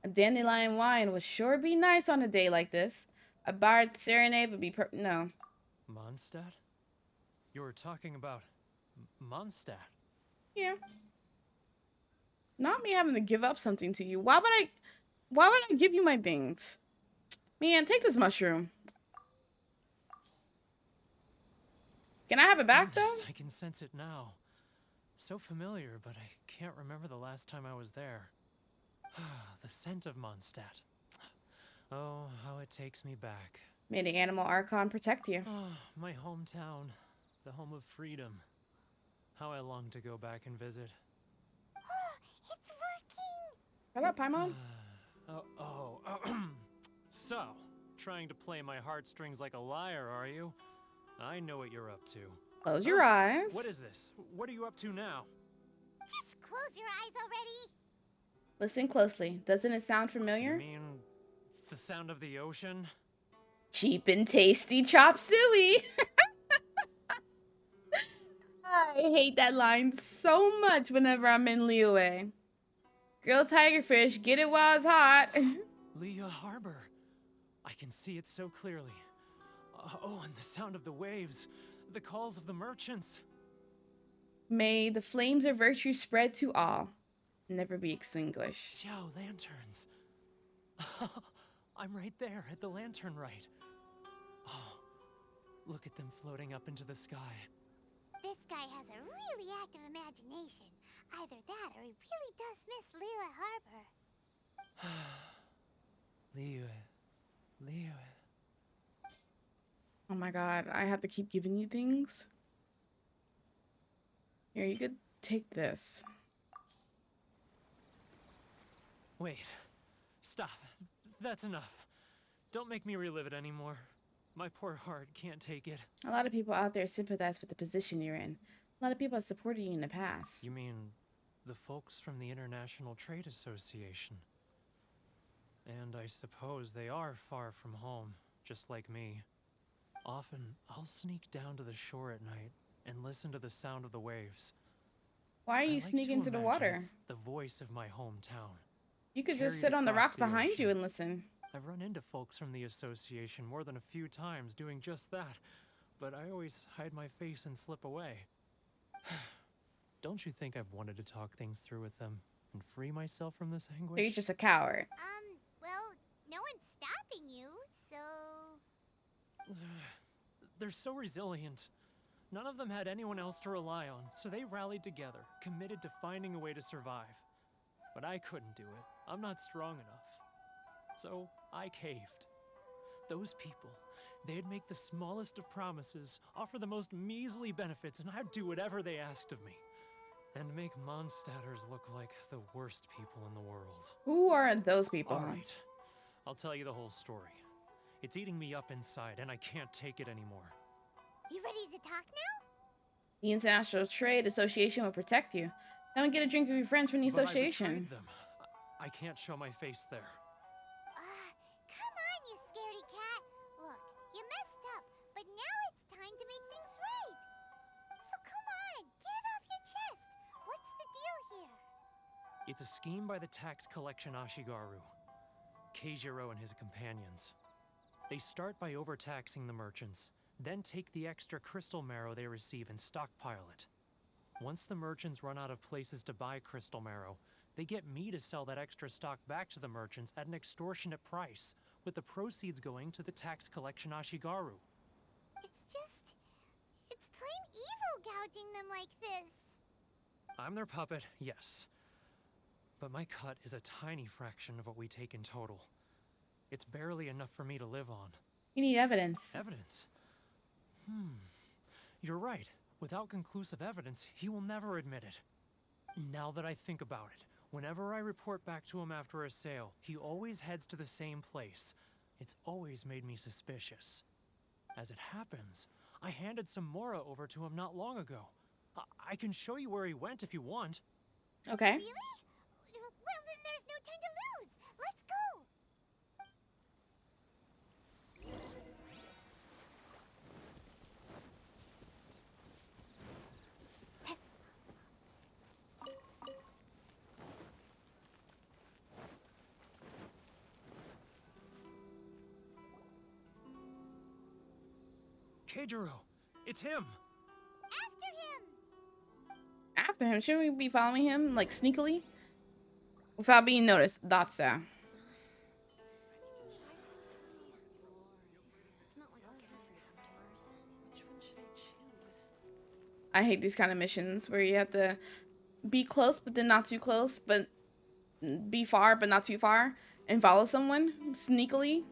A dandelion wine would sure be nice on a day like this. A bard serenade would be no. Mondstadt? You were talking about Mondstadt? Yeah. Not me having to give up something to you. Why would I give you my things? Man, take this mushroom. Can I have it back though? I can sense it now. So familiar, but I can't remember the last time I was there. The scent of Mondstadt. Oh, how it takes me back. May the animal archon protect you. Oh, my hometown. The home of freedom. How I long to go back and visit. It's working! Shut up, Paimon. So, trying to play my heartstrings like a liar, are you? I know what you're up to. Close your eyes. What is this? What are you up to now? Just close your eyes already. Listen closely. Doesn't it sound familiar? You mean the sound of the ocean? Cheap and tasty chop suey. I hate that line so much whenever I'm in Liyue. Grilled tigerfish, get it while it's hot. Liyue Harbor. I can see it so clearly. Oh, and the sound of the waves. The calls of the merchants. May the flames of virtue spread to all. Never be extinguished. Xiao lanterns. I'm right there at the lantern right. Oh, look at them floating up into the sky. This guy has a really active imagination. Either that or he really does miss Liyue Harbor. Liyue. Oh my god, I have to keep giving you things? Here, you could take this. Wait. Stop. That's enough. Don't make me relive it anymore. My poor heart can't take it. A lot of people out there sympathize with the position you're in. A lot of people have supported you in the past. You mean the folks from the International Trade Association? And I suppose they are far from home, just like me. Often, I'll sneak down to the shore at night and listen to the sound of the waves. Why are you sneaking to the water? It's the voice of my hometown. You could just sit on the rocks behind you and listen. I've run into folks from the association more than a few times doing just that, but I always hide my face and slip away. Don't you think I've wanted to talk things through with them and free myself from this anguish? So you're just a coward. Well, no one's stopping you, so... They're so resilient. None of them had anyone else to rely on, so they rallied together, committed to finding a way to survive. But I couldn't do it. I'm not strong enough. So I caved. Those people, they'd make the smallest of promises, offer the most measly benefits, and I'd do whatever they asked of me. And make Mondstadters look like the worst people in the world. Who are those people? All right. I'll tell you the whole story. It's eating me up inside, and I can't take it anymore. You ready to talk now? The International Trade Association will protect you. Come and get a drink with your friends from the But I association. betrayed them. I can't show my face there. Come on, you scaredy cat. Look, you messed up, but now it's time to make things right. So come on, get it off your chest. What's the deal here? It's a scheme by the tax collection Ashigaru, Keijiro and his companions. They start by overtaxing the merchants, then take the extra crystal marrow they receive and stockpile it. Once the merchants run out of places to buy crystal marrow, they get me to sell that extra stock back to the merchants at an extortionate price, with the proceeds going to the tax collection Ashigaru. It's plain evil gouging them like this. I'm their puppet, yes. But my cut is a tiny fraction of what we take in total. It's barely enough for me to live on. You need evidence. Evidence? You're right. Without conclusive evidence, he will never admit it. Now that I think about it, whenever I report back to him after a sale, he always heads to the same place. It's always made me suspicious. As it happens, I handed some Mora over to him not long ago. I can show you where he went if you want. Okay. Really? Well, then there's no time to lose. Let's go. Keijiro, it's him! After him? Shouldn't we be following him, like, sneakily? Without being noticed. Thought so. I hate these kind of missions where you have to be close, but then not too close, but be far, but not too far, and follow someone sneakily.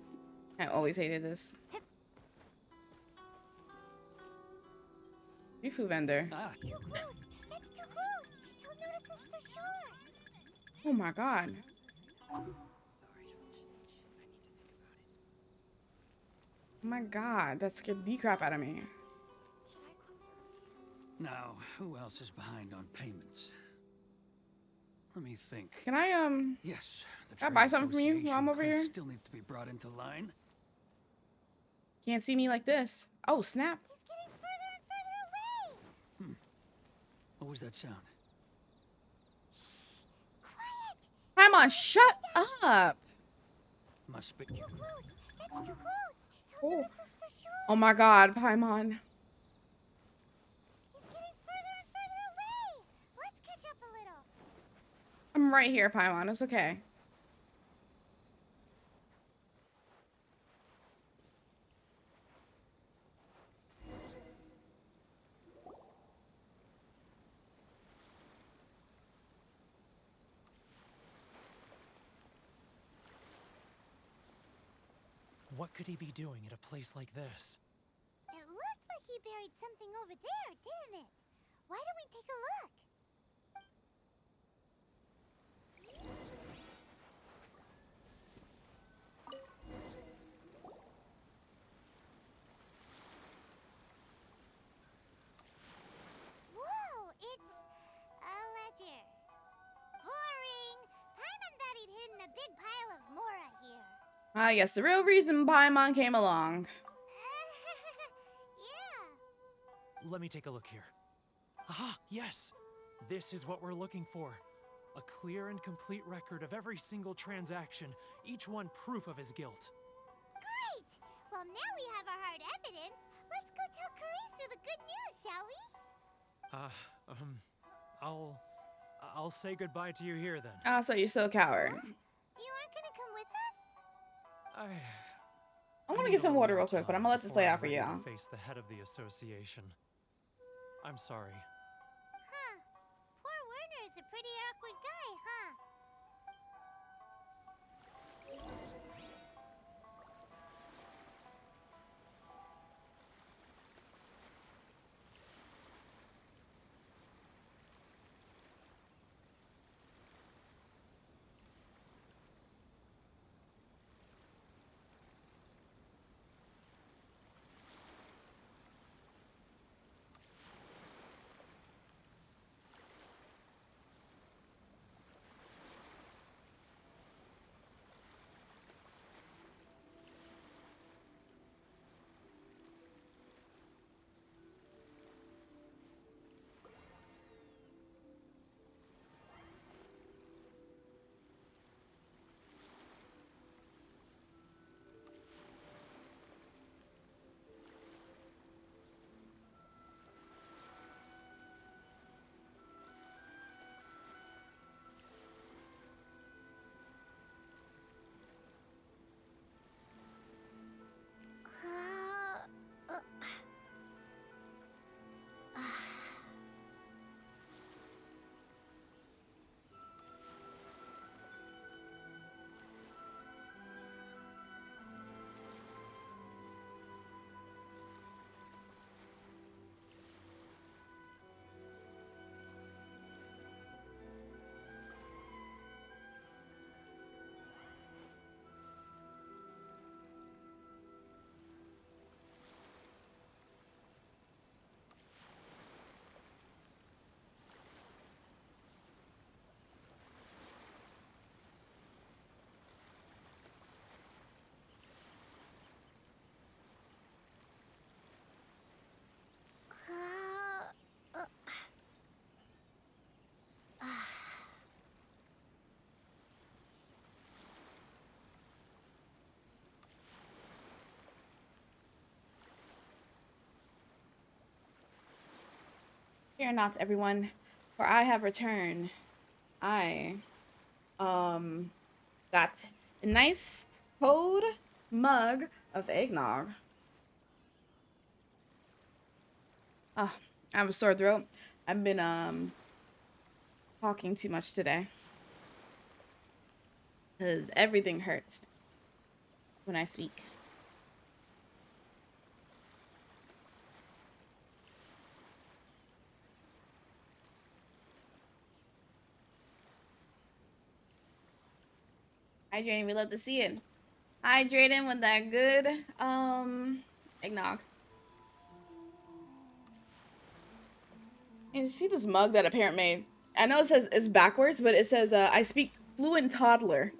I always hated this. Seafood vendor. Too close. That's too close. He'll notice us for sure. Oh my god. Oh my god, that scared the crap out of me. Now, who else is behind on payments? Let me think. Can I Yes, the can I Trade buy something from you Association while I'm over clerk here? Still needs to be brought into line. Can't see me like this. Oh snap. He's getting further and further away. What was that sound? Quiet. Paimon, shut up. Must be. Too close. That's too close. He'll Oh. notice us for sure. Oh my god, Paimon. He's getting further and further away. Let's catch up a little. I'm right here, Paimon. It's okay. What could he be doing at a place like this? It looked like he buried something over there, didn't it? Why don't we take a look? Whoa, it's a ledger. Boring. Paimon thought he'd hidden a big pile of Mora here. Ah, yes, the real reason Paimon came along. Yeah. Let me take a look here. Ah, yes! This is what we're looking for. A clear and complete record of every single transaction, each one proof of his guilt. Great! Well, now we have our hard evidence. Let's go tell Karisu the good news, shall we? I'll say goodbye to you here then. Ah, so you're still a coward. You aren't gonna come with us? I want to get some water real quick, but I'm gonna let this play out for y'all. Face the head of the association. I'm sorry. Huh. Poor Werner's a pretty awkward guy, huh? Fear not, everyone, for I have returned. I got a nice cold mug of eggnog. Oh, I have a sore throat. I've been talking too much today. Because everything hurts when I speak. Hydrating, we love to see it. Hydrating with that good eggnog. And you see this mug that a parent made? I know it says it's backwards, but it says I speak fluent toddler.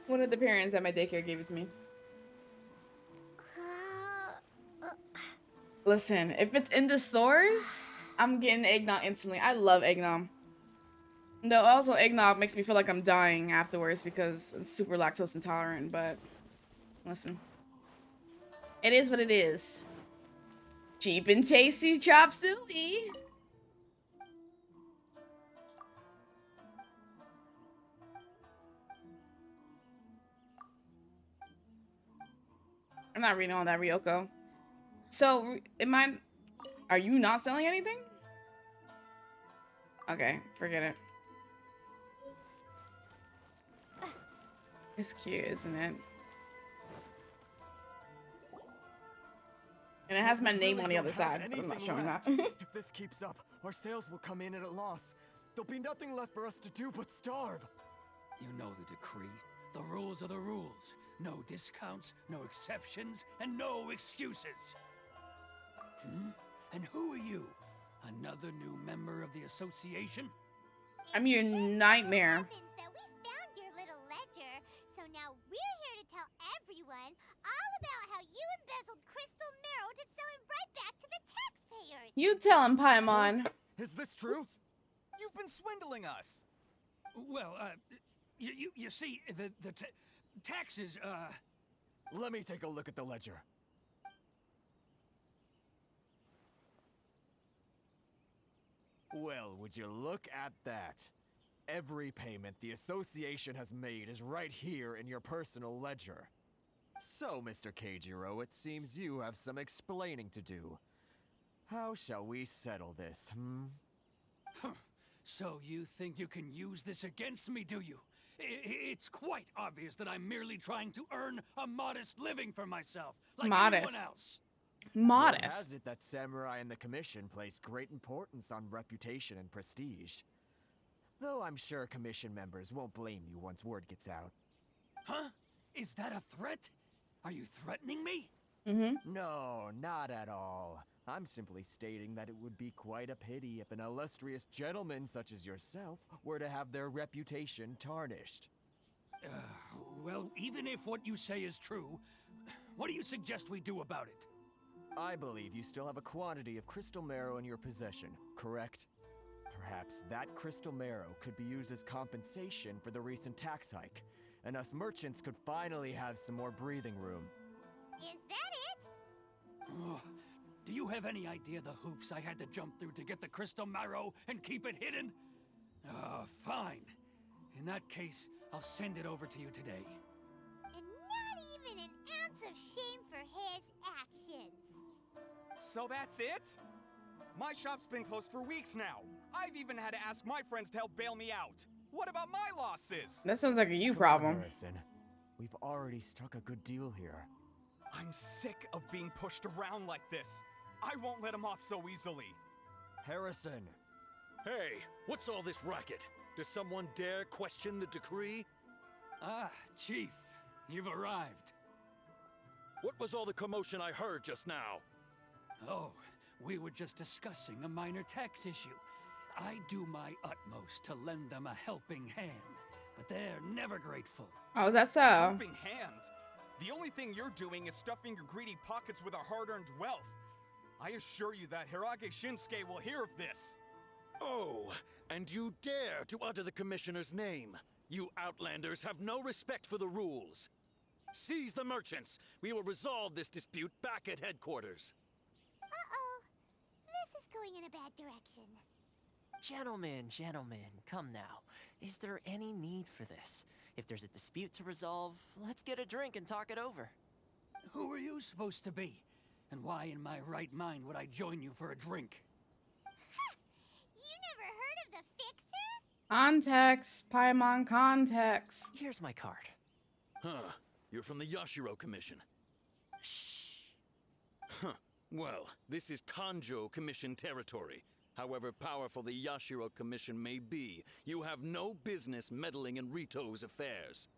One of the parents at my daycare gave it to me. Listen, if it's in the stores, I'm getting eggnog instantly. I love eggnog. Though also eggnog makes me feel like I'm dying afterwards because I'm super lactose intolerant, but listen. It is what it is. Cheap and tasty chop suey. I'm not reading all that, Ryoko. So, are you not selling anything? Okay, forget it. It's cute, isn't it? And it has my name on the other side, but I'm not showing that. If this keeps up, our sales will come in at a loss. There'll be nothing left for us to do but starve. You know the decree. The rules are the rules. No discounts, no exceptions, and no excuses. And who are you? Another new member of the association? I'm your nightmare. That we found your little ledger, so now we're here to tell everyone all about how you embezzled crystal marrow to sell it right back to the taxpayers. You tell him, Paimon. Is this true? You've been swindling us. Well, you see, the taxes, Let me take a look at the ledger. Well, would you look at that? Every payment the association has made is right here in your personal ledger. So, Mr. Keijiro, it seems you have some explaining to do. How shall we settle this, So you think you can use this against me, do you? It's quite obvious that I'm merely trying to earn a modest living for myself, like everyone else. Modest. Word has it that samurai and the commission place great importance on reputation and prestige. Though I'm sure commission members won't blame you once word gets out. Huh? Is that a threat? Are you threatening me? No, not at all. I'm simply stating that it would be quite a pity if an illustrious gentleman such as yourself were to have their reputation tarnished. Well, even if what you say is true, what do you suggest we do about it? I believe you still have a quantity of crystal marrow in your possession, correct? Perhaps that crystal marrow could be used as compensation for the recent tax hike, and us merchants could finally have some more breathing room. Is that it? Do you have any idea the hoops I had to jump through to get the crystal marrow and keep it hidden? Fine. In that case, I'll send it over to you today. And not even an ounce of shame for his actions. So that's it? My shop's been closed for weeks now. I've even had to ask my friends to help bail me out. What about my losses? That sounds like a you problem. Harrison, we've already struck a good deal here. I'm sick of being pushed around like this. I won't let him off so easily. Harrison! Hey, what's all this racket? Does someone dare question the decree? Ah, Chief, you've arrived. What was all the commotion I heard just now? Oh, we were just discussing a minor tax issue. I do my utmost to lend them a helping hand, but they're never grateful. Oh, is that so? Helping hand? The only thing you're doing is stuffing your greedy pockets with our hard-earned wealth. I assure you that Hirage Shinsuke will hear of this. Oh, and you dare to utter the Commissioner's name. You Outlanders have no respect for the rules. Seize the merchants. We will resolve this dispute back at headquarters. Uh-oh. This is going in a bad direction. Gentlemen, come now. Is there any need for this? If there's a dispute to resolve, let's get a drink and talk it over. Who are you supposed to be? And why in my right mind would I join you for a drink? You never heard of the Fixer? Context, Paimon, context. Here's my card. Huh. You're from the Yashiro Commission. Huh. Well, this is Kanjo Commission territory. However powerful the Yashiro Commission may be, you have no business meddling in Rito's affairs.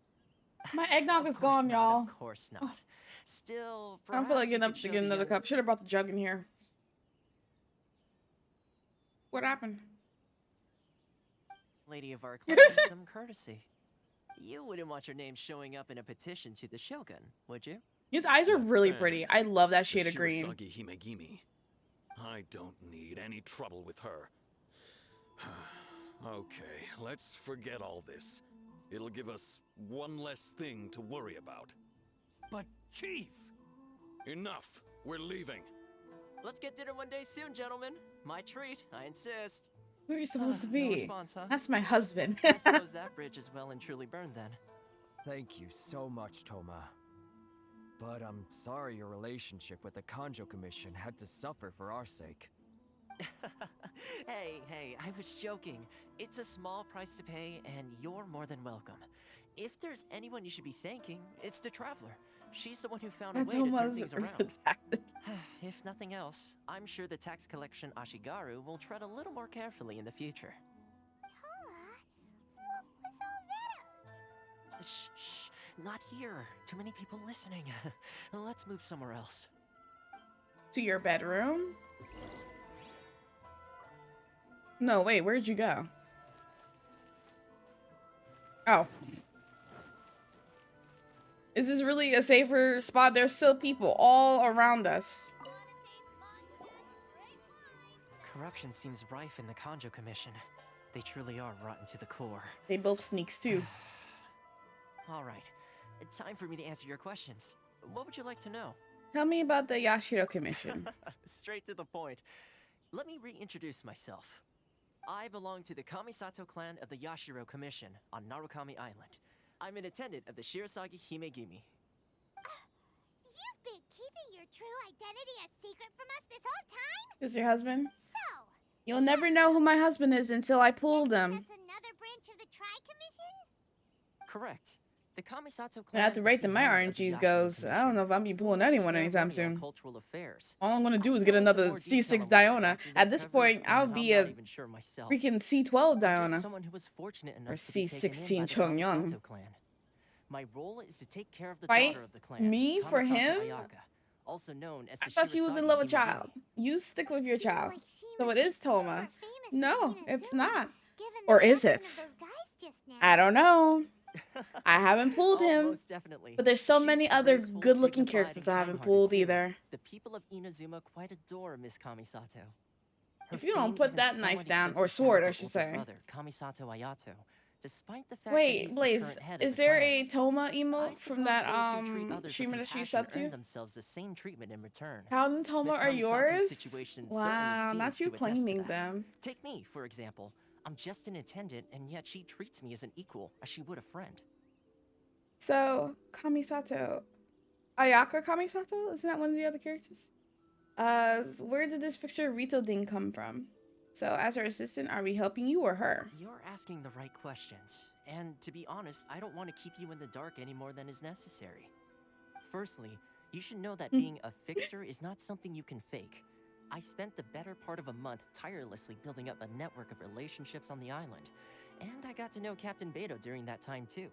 My eggnog is gone, y'all. Of course not. Still, I don't feel like perhaps you getting up could to show get the another young- cup. Should have brought the jug in here. What happened? Lady of our clan some courtesy. You wouldn't want your name showing up in a petition to the Shogun, would you? His eyes are really Fan. pretty. I love that shade The of green. Shirasagi Himegimi. I don't need any trouble with her. Okay, let's forget all this. It'll give us one less thing to worry about. But, Chief! Enough! We're leaving. Let's get dinner one day soon, gentlemen. My treat, I insist. Who are you supposed to No be? response, huh? That's my husband. I suppose that bridge is well and truly burned then. Thank you so much, Toma. But I'm sorry your relationship with the Kanjo Commission had to suffer for our sake. Hey, I was joking. It's a small price to pay, and you're more than welcome. If there's anyone you should be thanking, it's the Traveler. She's the one who found a way to turn things around. If nothing else, I'm sure the tax collection Ashigaru will tread a little more carefully in the future. What was all that? Shh, not here. Too many people listening. Let's move somewhere else. To your bedroom? No, wait, where'd you go? Oh. Is this really a safer spot? There's still people all around us. Corruption seems rife in the Kanjo Commission. They truly are rotten to the core. They both sneaks too. All right, time for me to answer your questions. What would you like to know? Tell me about the Yashiro Commission. Straight to the point. Let me reintroduce myself. I belong to the Kamisato clan of the Yashiro Commission on Narukami Island. I'm an attendant of the Shirasagi Himegimi. You've been keeping your true identity a secret from us this whole time? Is your husband? So, You'll never know who my husband is until I pull them. that's another branch of the Tri-Commission? Correct. The Kamisato I have to rate them my RNGs goes. I don't know if I'll be pulling anyone anytime soon. Cultural affairs. All I'm gonna do is get another C6 Diona. At this point, I'll be a freaking C12 Diona. Someone who was fortunate Or enough to be taken in C16 by the Chongyun. Kamisato clan. My role is to take care of the Fight daughter of the clan, me for Kamisato him? Ayaka, also known as I the thought she was in Shirasagi love with Himegimi. child. You stick with your child. So it is Toma. No, it's not. Or is it? I don't know. I haven't pulled him. Most definitely. But there's so She's many other graceful, good-looking dignified, characters and I haven't kind-hearted, pulled too. either. The people of Inazuma quite adore Miss Kamisato. Her If you don't fame put even that somewhat knife down, eclipses or sword, I her should older say. brother, Kamisato Ayato, despite the fact that Wait, he's Blaze, the current head of is the there clan. a Toma I emote from that suppose those who treat others with streamer that she compassion subbed to? earn themselves the same treatment in return. How and Toma Miss are Kamisato's yours? situation Wow, certainly not seems you to attest to claiming that. them. Take me, for example. I'm just an attendant, and yet she treats me as an equal, as she would a friend. So, Kamisato. Ayaka Kamisato? Isn't that one of the other characters? Where did this fixture Rito thing come from? So, as her assistant, are we helping you or her? You're asking the right questions. And to be honest, I don't want to keep you in the dark any more than is necessary. Firstly, you should know that being a fixer is not something you can fake. I spent the better part of a month tirelessly building up a network of relationships on the island. And I got to know Captain Beto during that time too.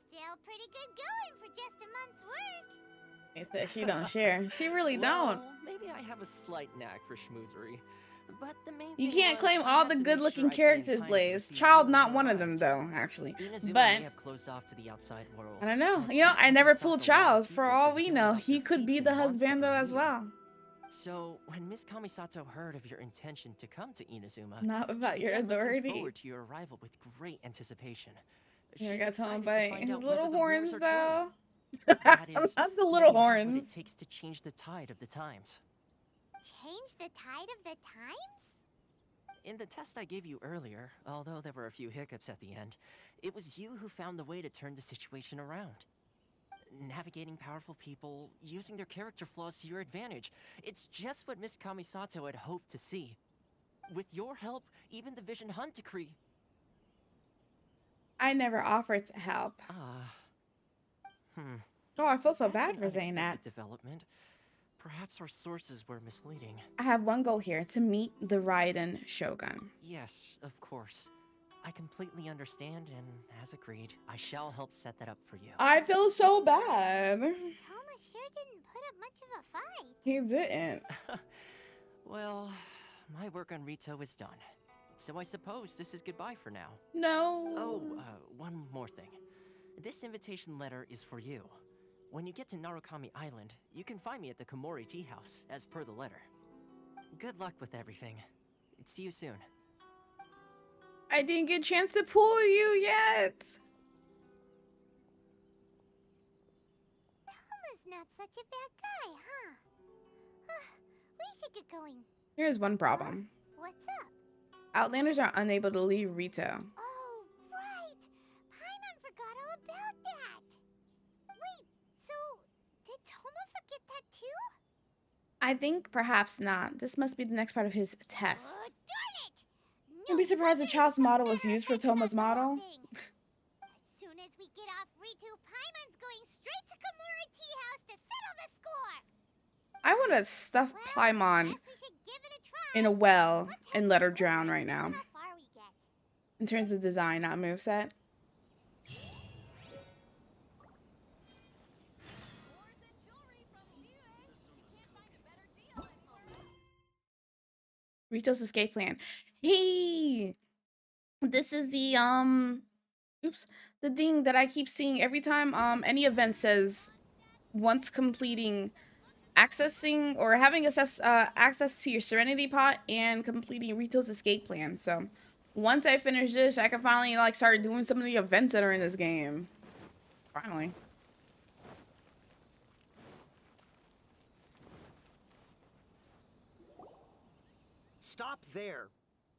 Still pretty good going for just a month's work. It says she don't share. She really Well, don't. maybe I have a slight knack for schmoozery. But the main You thing can't was claim I all had the to make good-looking sure I'd be in characters, time to Blaze. receive Child, you not when one you of them, arrived. though, actually. Inazuma But may have closed off to the outside world. I don't know. but You know, that I doesn't never stop pulled the wild Child. For people all from we hearing know, about he your could be feats the and wants them husbando as immediately. well. So, when Miss Kamisato heard of your intention to come to Inazuma, Not about she your began looking authority. forward to your arrival with great anticipation. You She's got told excited by to find his out little whether the horns, rumors are though. true. That is, Not the now little you have what horns. it takes to change the tide of the times. change the tide of the times? In the test I gave you earlier, although there were a few hiccups at the end, it was you who found the way to turn the situation around. Navigating powerful people, using their character flaws to your advantage. It's just what Miss Kamisato had hoped to see. With your help, even the Vision Hunt decree. I never offered to help. Oh, I feel so That's bad an for saying that. unexpected development. Perhaps our sources were misleading. I have one goal here, to meet the Raiden Shogun. Yes, of course. I completely understand, and as agreed, I shall help set that up for you. I feel so bad. Thomas sure didn't put up much of a fight. He didn't. Well, my work on Rito is done. So I suppose this is goodbye for now. No. Oh, one more thing. This invitation letter is for you. When you get to Narukami Island, you can find me at the Komori Tea House, as per the letter. Good luck with everything. See you soon. I didn't get a chance to pull you yet. Thomas not such a bad guy, huh? We should get going. Here's one problem. What's up? Outlanders are unable to leave Rito. Oh, right! Paimon forgot all about that! Wait, so did Toma forget that too? I think perhaps not. This must be the next part of his test. Darn it! I'd be surprised the child's model was used for Toma's model. As soon as we get off Ritu, Paimon's going straight to Komori Tea House to settle the score! I want to stuff Paimon in a well and let her drown right now. In terms of design, not moveset. Rito's escape plan. Hey, this is the the thing that I keep seeing every time any event says once completing accessing or having access to your Serenity Pot and completing Rito's escape plan. So once I finish this, I can finally like start doing some of the events that are in this game. Finally. Stop there.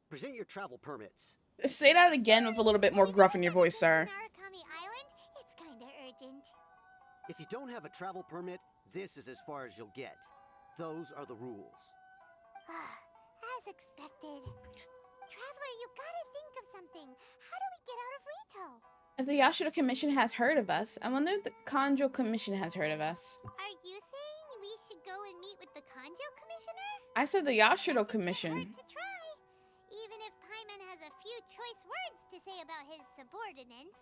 Present your travel permits. Say that again with a little bit more gruff in your voice, sir. Narukami Island? It's kinda urgent. If you don't have a travel permit, this is as far as you'll get. Those are the rules. As expected. Traveler, you gotta think of something. How do we get out of Rito? If the Yashiro Commission has heard of us, I wonder if the Kanjo Commission has heard of us. Are you saying we should go and meet with the Kanjo Commissioner? I said the Yashiro Commission. To try. Even if Paimon has a few choice words to say about his subordinates.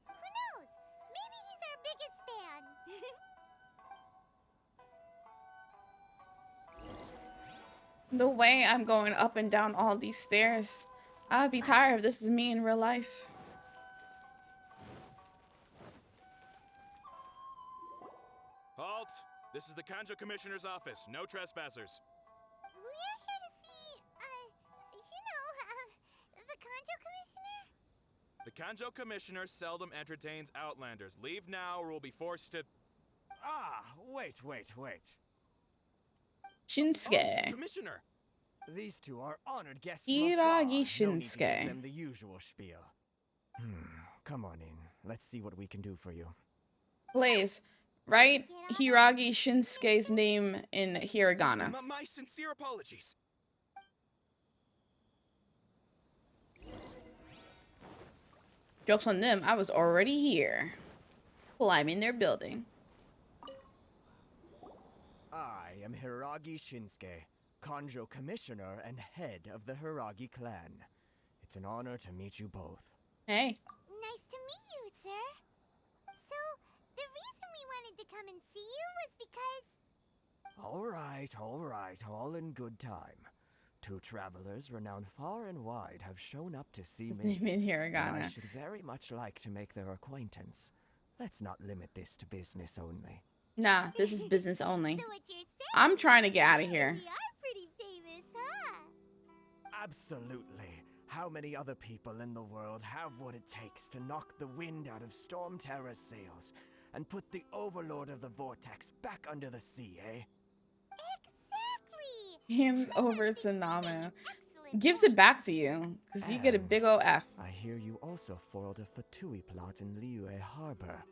Who knows? Maybe he's our biggest fan. The way I'm going up and down all these stairs, I'd be tired if this is me in real life. Halt! This is the Kanjo Commissioner's office. No trespassers. We're here to see, the Kanjo Commissioner? The Kanjo Commissioner seldom entertains Outlanders. Leave now or we'll be forced to... Ah, wait. Shinsuke. Oh, Commissioner! These two are honored guests Hiragi from afar. No need to Shinsuke. give them the usual spiel. Come on in. Let's see what we can do for you. Blaze, write Hiragi Shinsuke's name in hiragana. My sincere apologies. Joke's on them, I was already here. Climbing their building. I am Hiragi Shinsuke, Kanjo Commissioner and head of the Hiragi clan. It's an honor to meet you both. Hey. Nice to meet you, sir. So, the reason we wanted to come and see you was because... All right, all in good time. Two travelers renowned far and wide have shown up to see me. Name in And I hiragana. should very much like to make their acquaintance. Let's not limit this to business only. Nah, this is business only. So what you're saying I'm trying to get out of here. we are pretty famous, huh? Absolutely. How many other people in the world have what it takes to knock the wind out of Storm Terror's sails and put the Overlord of the Vortex back under the sea, eh? Exactly! Hand over to Nama. Gives it back to you, because you get a big ol' F. I hear you also foiled a Fatui plot in Liyue Harbor.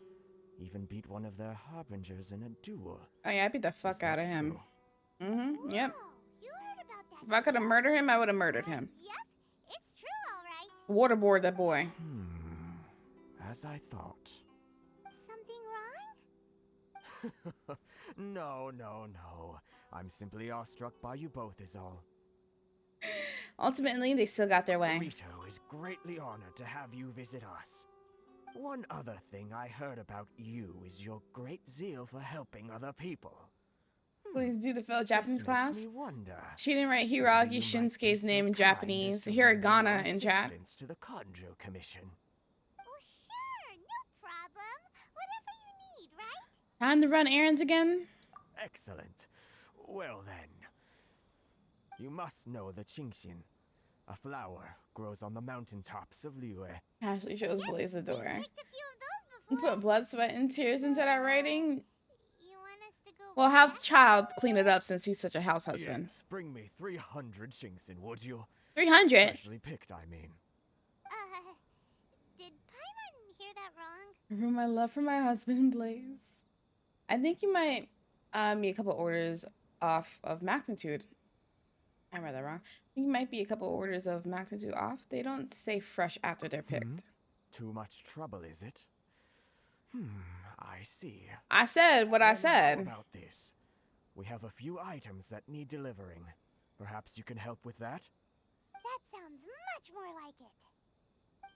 Even beat one of their harbingers in a duel. Oh yeah, I beat the fuck out of him. Mm-hmm, yep. If I could have murdered him, I would have murdered him. Yep, it's true, all right. Waterboard that boy. As I thought. Something wrong? No. I'm simply awestruck by you both is all. Ultimately, they still got their way. Rito is greatly honored to have you visit us. One other thing I heard about you is your great zeal for helping other people. Please do the fellow Japanese This class. makes me wonder. She didn't write Hiragi Shinsuke's name in Japanese. Hiragana in chat. To the Conjo Commission. Oh, sure, no problem. Whatever you need, right? Time to run errands again? Excellent. Well then. You must know the Qingshin. A flower grows on the mountaintops of Liyue. Ashley shows Blaze the door. You put blood, sweat, and tears into that writing? Well, have Child clean it up since he's such a house husband. Yes, bring me 300 Qingshin, would you? 300? Freshly picked, I mean. Did Paimon hear that wrong? For my love for my husband, Blaze. I think you might be a couple orders off of magnitude. I read that wrong. I think you might be a couple orders of magnitude off. They don't say fresh after they're picked. Too much trouble, is it? I see. I said what I said. How about this? We have a few items that need delivering. Perhaps you can help with that? That sounds much more like it.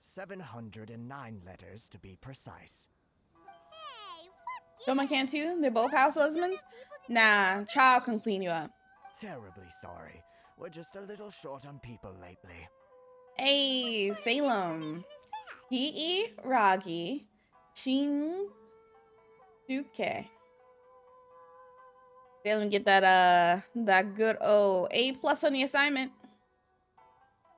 709 letters to be precise. Hey, what? Someone can too? They're both house husbands? Nah, Child can clean you up. Terribly sorry. We're just a little short on people lately. Hey, Salem. Hiragi Shinsuke. Salem get that good old A+ on the assignment.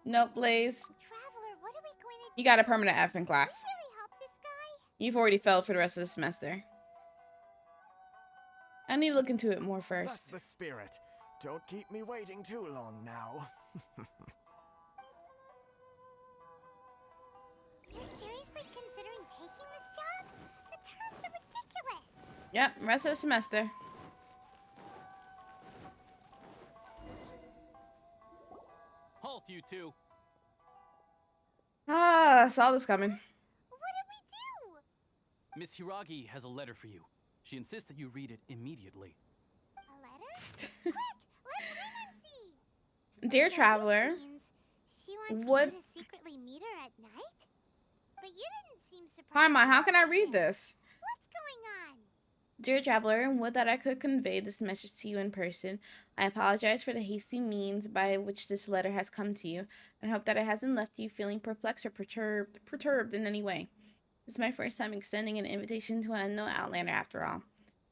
Nope, Blaze. Traveler, what are we going to do? You got a permanent F in class. Can we really help this guy? You've already failed for the rest of the semester. I need to look into it more That's first. the spirit. Don't keep me waiting too long now. You're seriously considering taking this job? The terms are ridiculous. Yep, rest of the semester. Halt, you two. Ah, saw this coming. What did we do? Miss Hiragi has a letter for you. She insists that you read it immediately. A letter? Quick, let Paimon see. Dear So traveler, this means she wants what? you to secretly meet her at night? But you didn't seem surprised. Paimon, how can I about read it. this? What's going on? Dear traveler, would that I could convey this message to you in person. I apologize for the hasty means by which this letter has come to you, and hope that it hasn't left you feeling perplexed or perturbed in any way. This is my first time extending an invitation to an unknown outlander after all.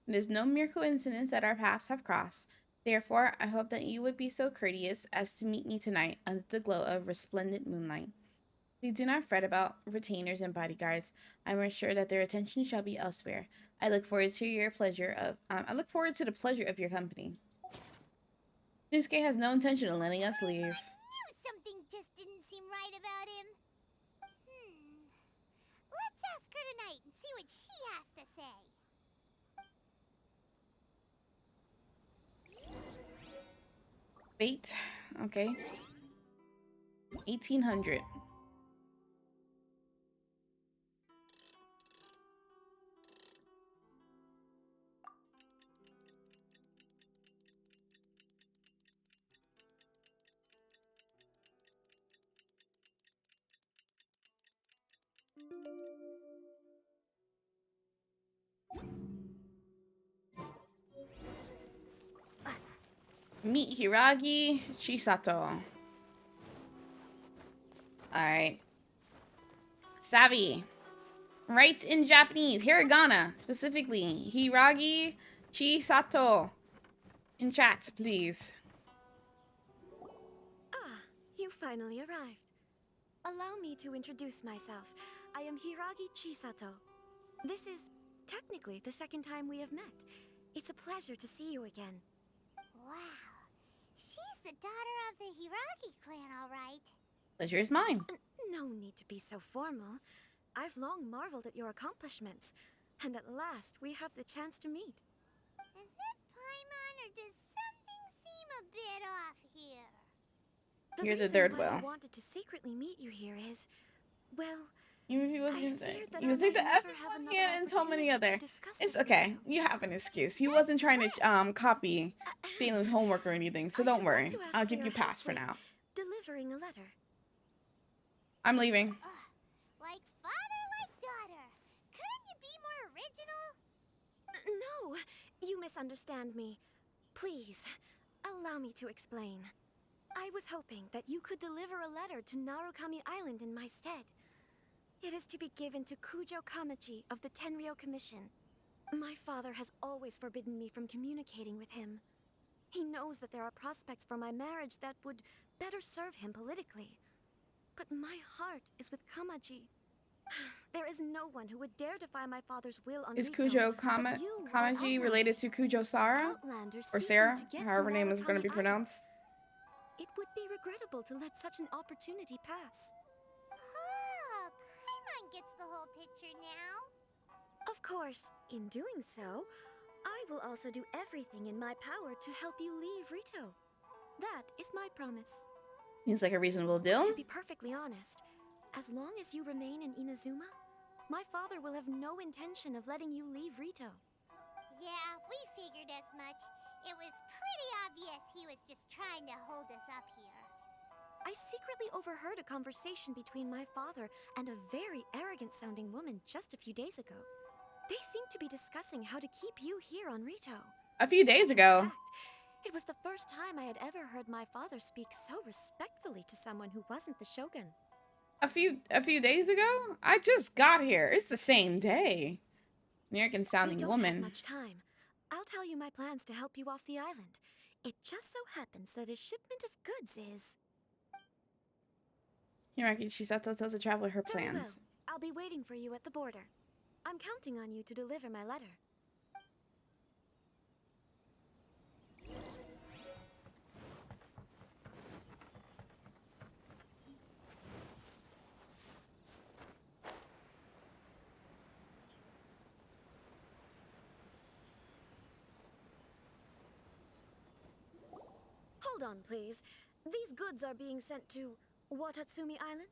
It is no mere coincidence that our paths have crossed. Therefore, I hope that you would be so courteous as to meet me tonight under the glow of resplendent moonlight. Please do not fret about retainers and bodyguards. I am assured that their attention shall be elsewhere. I look forward to the pleasure of your company. Shinsuke has no intention of letting us leave. I knew something just didn't seem right about him. Let's ask her tonight and see what she has to say. Fate. Okay. 1800. Meet Hiragi Chisato. Alright. Savvy. Write in Japanese. Hiragana. Specifically. Hiragi Chisato. In chat, please. Ah, you finally arrived. Allow me to introduce myself. I am Hiragi Chisato. This is technically the second time we have met. It's a pleasure to see you again. Wow. She just the daughter of the Hiragi clan, all right. Pleasure is mine. No need to be so formal. I've long marveled at your accomplishments, and at last we have the chance to meet. Is it Paimon, or does something seem a bit off here? You're the reason third why I wheel. wanted to secretly meet you here is, well, Even if he I wasn't saying, feared that you I would take the might F never have in another hand and so many opportunity to other. discuss It's this okay. You have an excuse. He wasn't trying to copy Salem's homework or anything, so don't worry. to ask I'll for give your you a pass help for with now. delivering a letter. I'm leaving. Like father, like daughter. Couldn't you be more original? No, you misunderstand me. Please, allow me to explain. I was hoping that you could deliver a letter to Narukami Island in my stead. It is to be given to Kujo Kamachi of the Tenryou Commission. My father has always forbidden me from communicating with him. He knows that there are prospects for my marriage that would better serve him politically. But my heart is with Kamaji. There is no one who would dare defy my father's will on Is Rito, Kujo but you are Kamaji related to Kujo Sara? Outlanders Or seeking Sarah? to get However to name is going to be Narukami pronounced. It would be regrettable to let such an opportunity pass. Oh, Paimon gets the whole picture now. Of course, in doing so, I will also do everything in my power to help you leave Rito. That is my promise. Seems like a reasonable deal. To be perfectly honest, as long as you remain in Inazuma, my father will have no intention of letting you leave Rito. Yeah, we figured as much. It was pretty obvious he was just trying to hold us up here. I secretly overheard a conversation between my father and a very arrogant-sounding woman just a few days ago. They seemed to be discussing how to keep you here on Rito. A few days ago. It was the first time I had ever heard my father speak so respectfully to someone who wasn't the shogun. A few days ago? I just got here. It's the same day. American sounding We don't woman. have much time. I'll tell you my plans to help you off the island. It just so happens that a shipment of goods is... Hiraki Chisato tells the traveler her Very well. plans. I'll be waiting for you at the border. I'm counting on you to deliver my letter. Hold on, please. These goods are being sent to Watatsumi Island?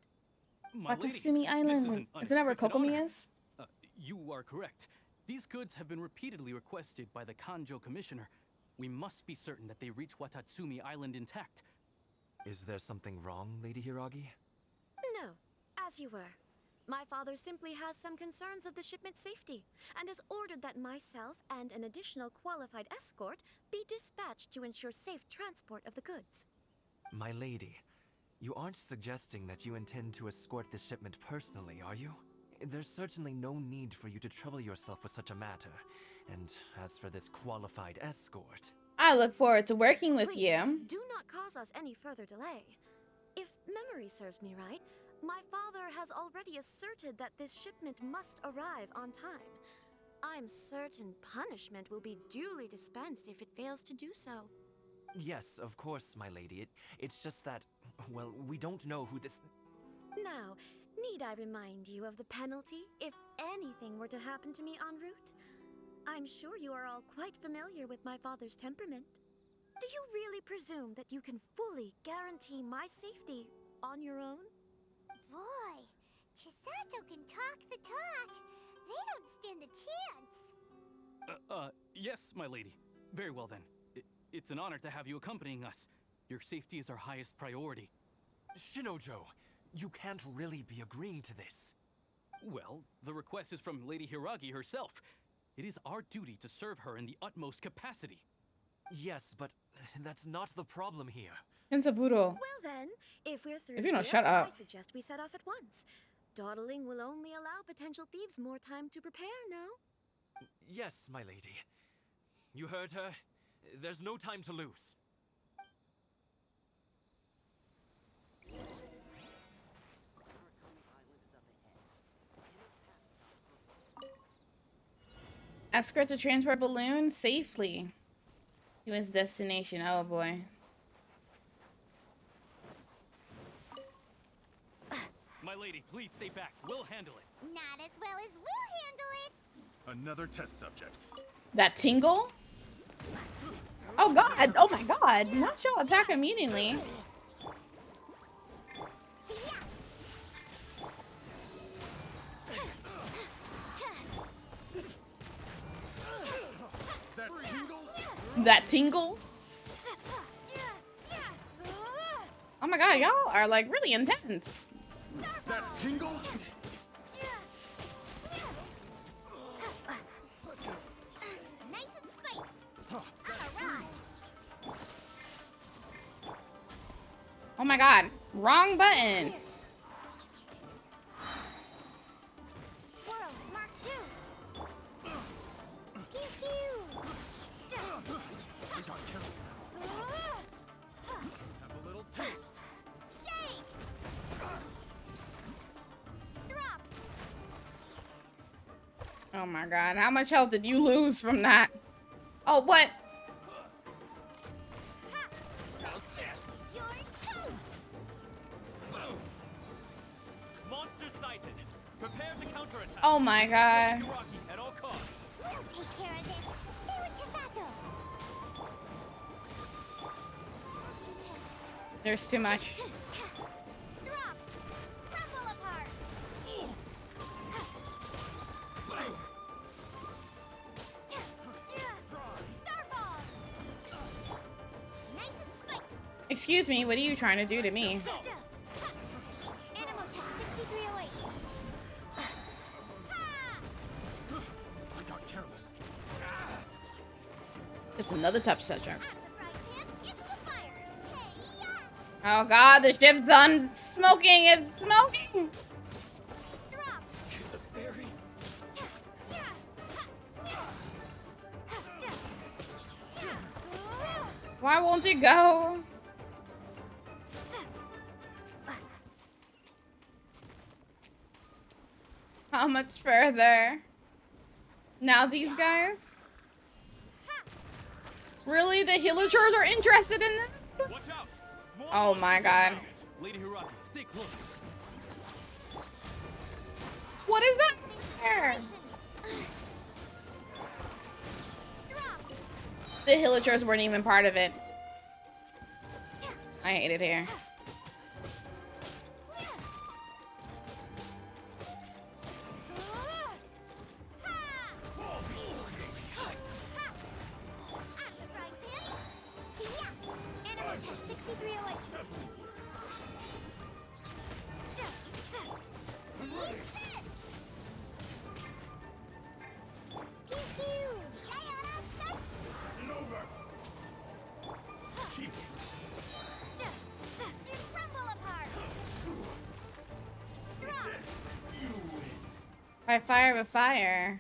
My lady, Watatsumi Island. this is an Isn't that where unexpected Kokomi honor. is? You are correct. These goods have been repeatedly requested by the Kanjo Commissioner. We must be certain that they reach Watatsumi Island intact. Is there something wrong, Lady Hiragi? No, as you were. My father simply has some concerns of the shipment's safety, and has ordered that myself and an additional qualified escort be dispatched to ensure safe transport of the goods. My lady, you aren't suggesting that you intend to escort this shipment personally, are you? There's certainly no need for you to trouble yourself with such a matter. And as for this qualified escort... I look forward to working with Please, you. do not cause us any further delay. If memory serves me right, my father has already asserted that this shipment must arrive on time. I'm certain punishment will be duly dispensed if it fails to do so. Yes, of course, my lady. It's just that, well, we don't know who this... Now, need I remind you of the penalty if anything were to happen to me en route? I'm sure you are all quite familiar with my father's temperament. Do you really presume that you can fully guarantee my safety on your own? Boy, Chisato can talk the talk. They don't stand a chance. Yes, my lady. Very well then. It's an honor to have you accompanying us. Your safety is our highest priority. Shinojo, you can't really be agreeing to this. Well, the request is from Lady Hiragi herself. It is our duty to serve her in the utmost capacity. Yes, but that's not the problem here. Kensaburo. Well then, if we're through If you don't here, shut up. I suggest we set off at once. Dawdling will only allow potential thieves more time to prepare, no? Yes, my lady. You heard her. There's no time to lose. Escort the transport balloon safely to its destination. Oh boy. My lady, please stay back. We'll handle it. Not as well as we'll handle it. Another test subject. That tingle? Oh god! Oh my god! Not y'all attack immediately. That tingle? Oh my god, y'all are like really intense. That tingle? Nice and spiked. Alright. Oh my god, wrong button. Swirl, Mark 2. Pew pew. We got killed. Have a little taste. Shake. Drop. Oh my god, how much health did you lose from that? Oh, what? How's this? You're toast. Monster sighted. Prepare to counterattack. Oh my god. Hiraki at all costs. We'll take care of this. Stay with Chisato. There's too much. Drop. Crumble apart. Starball. Nice and spiked. Excuse me, what are you trying to do to me? Animal test 6308. I got careless. Just another tough subject. It's the fire. Hey, yeah. Oh god, the ship's done smoking. It's smoking. Drop. The fairy. Why won't it go? How much further? Now these guys? Really? The Hillagers are interested in this? Watch out. More Oh my god. Lady Hiraki, stay close. What is that there? The Hillagers weren't even part of it. I hate it here. Animal test 6308. By fire with fire.